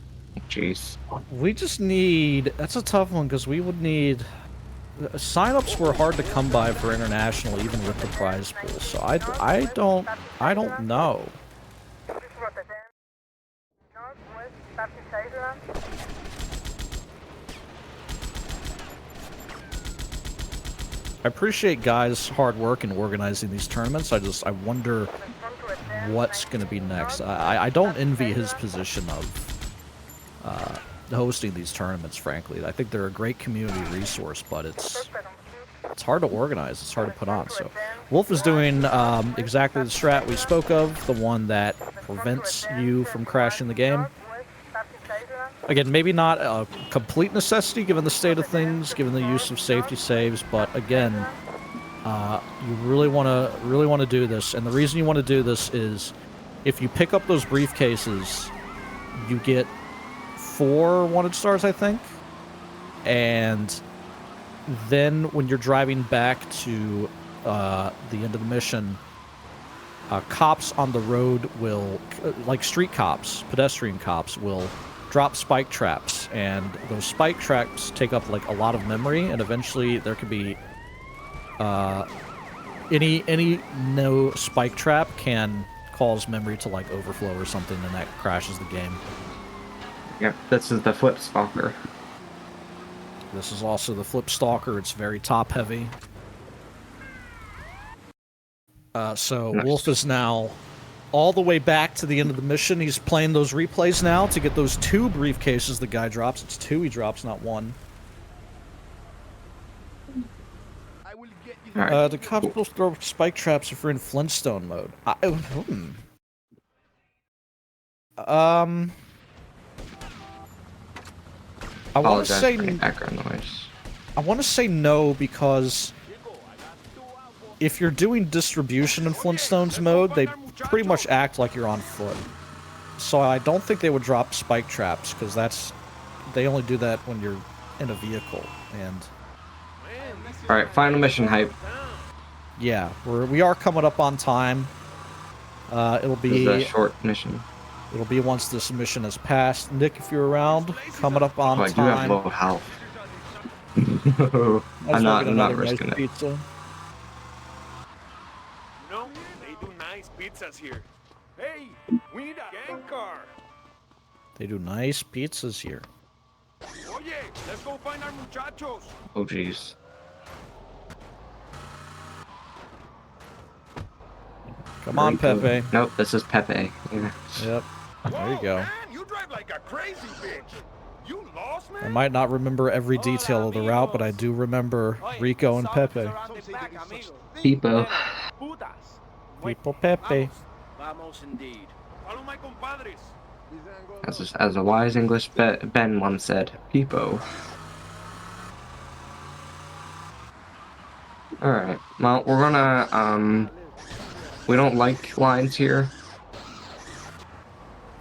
Jeez. We just need. That's a tough one because we would need. Sign-ups were hard to come by for international, even with the prize pool. So I don't know. I appreciate guys' hard work in organizing these tournaments. I wonder what's going to be next. I don't envy his position of hosting these tournaments, frankly. I think they're a great community resource, but it's hard to organize. It's hard to put on. So Wolf is doing exactly the strat we spoke of, the one that prevents you from crashing the game. Again, maybe not a complete necessity given the state of things, given the use of safety saves, but again, you really want to do this, and the reason you want to do this is if you pick up those briefcases, you get 4 wanted stars, I think, and then when you're driving back to the end of the mission, cops on the road will, like street cops, pedestrian cops, will drop spike traps, and those spike traps take up like a lot of memory, and eventually there could be any no spike trap can cause memory to like overflow or something, and that crashes the game. Yep, this is the Flip Stalker. This is also the Flip Stalker. It's very top heavy. So nice. Wolf is now all the way back to the end of the mission. He's playing those replays now to get those 2 briefcases the guy drops. It's 2 he drops, not 1. Right. The cops will throw spike traps if we're in Flintstone mode. I want to say background noise. I want to say no because if you're doing distribution in Flintstones mode, they pretty much act like you're on foot. So I don't think they would drop spike traps because they only do that when you're in a vehicle. And all right, final mission hype. Yeah, we are coming up on time. It'll be a short mission. It'll be once this mission has passed. Nick, if you're around, coming up on time. I do have low health. I'm not risking it. You know, they do nice pizzas here. Hey, we need a gang car. They do nice pizzas here. Oye, let's go find our muchachos. Oh, jeez. Come on, Pepe. Nope, this is Pepe. Yeah. Yep. There you go. Man, you drive like a crazy bitch. You lost, man? I might not remember every detail of the route, but I do remember Rico and Pepe. Peepo. People Pepe. Vamos indeed. Follow my compadres. As a wise English Ben once said, Peepo. Alright, well, we're gonna, we don't like lines here.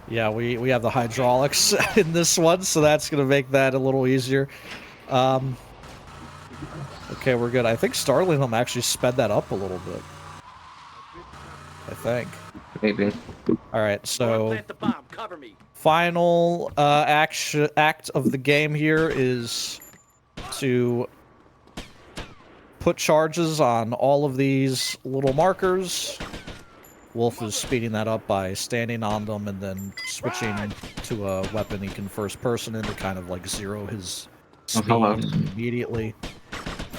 Yeah, we have the hydraulics in this one, so that's gonna make that a little easier. Okay, we're good. I think Starlingham actually sped that up a little bit. I think. Maybe. Alright, so Plant the bomb. Cover me. final act of the game here is to put charges on all of these little markers. Wolf is speeding that up by standing on them and then switching to a weapon he can first person in to kind of like zero his speed immediately.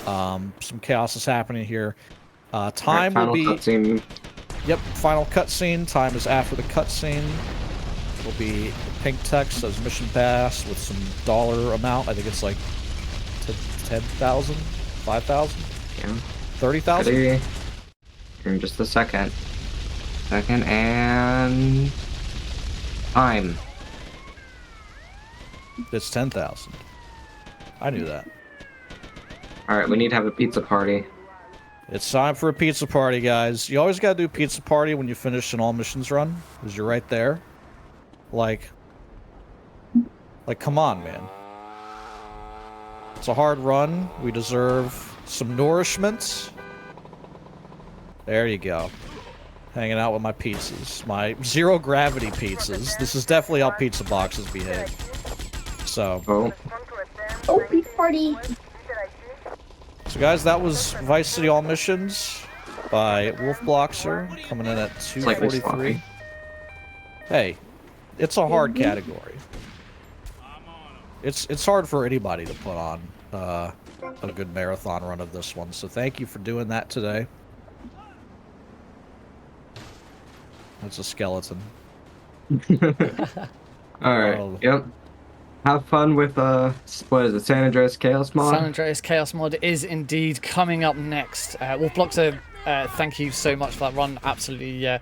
Some chaos is happening here. Time will be... Cutscene. Yep, final cutscene. Time is after the cutscene. Will be pink text says mission pass with some dollar amount. I think it's like 10,000, 5,000, Yeah. 30,000. Ready? In just a second. And time. It's 10,000. I knew that. All right, we need to have a pizza party. It's time for a pizza party, guys. You always gotta do pizza party when you finish an all missions run, because you're right there. Like, come on, man. It's a hard run. We deserve some nourishment. There you go. Hanging out with my pizzas. My zero gravity pizzas. This is definitely how pizza boxes behave. So. Oh. Pizza party. So guys, that was Vice City All Missions by Wolf Bloxer, coming in at 243. Hey, it's a hard category. It's hard for anybody to put on a good marathon run of this one, so thank you for doing that today. That's a skeleton. Alright, yep. Have fun with, what is it, San Andreas Chaos Mod? San Andreas Chaos Mod is indeed coming up next. Wolf Bloxer, thank you so much for that run. Absolutely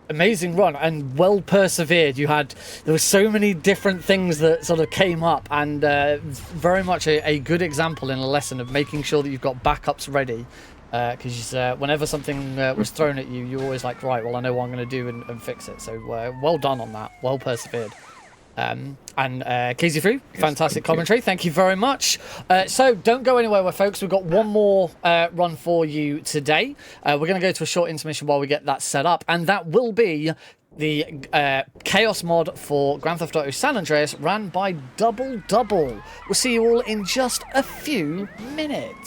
amazing run and well persevered. There were so many different things that sort of came up, and very much a good example in a lesson of making sure that you've got backups ready. Because whenever something was thrown at you, you're always like, right, well, I know what I'm going to do and fix it. So well done on that. Well persevered. And Casey Frew, fantastic commentary. Thank you very much. So don't go anywhere, folks. We've got one more run for you today. We're going to go to a short intermission while we get that set up, and that will be the Chaos mod for Grand Theft Auto San Andreas, ran by Double Double. We'll see you all in just a few minutes.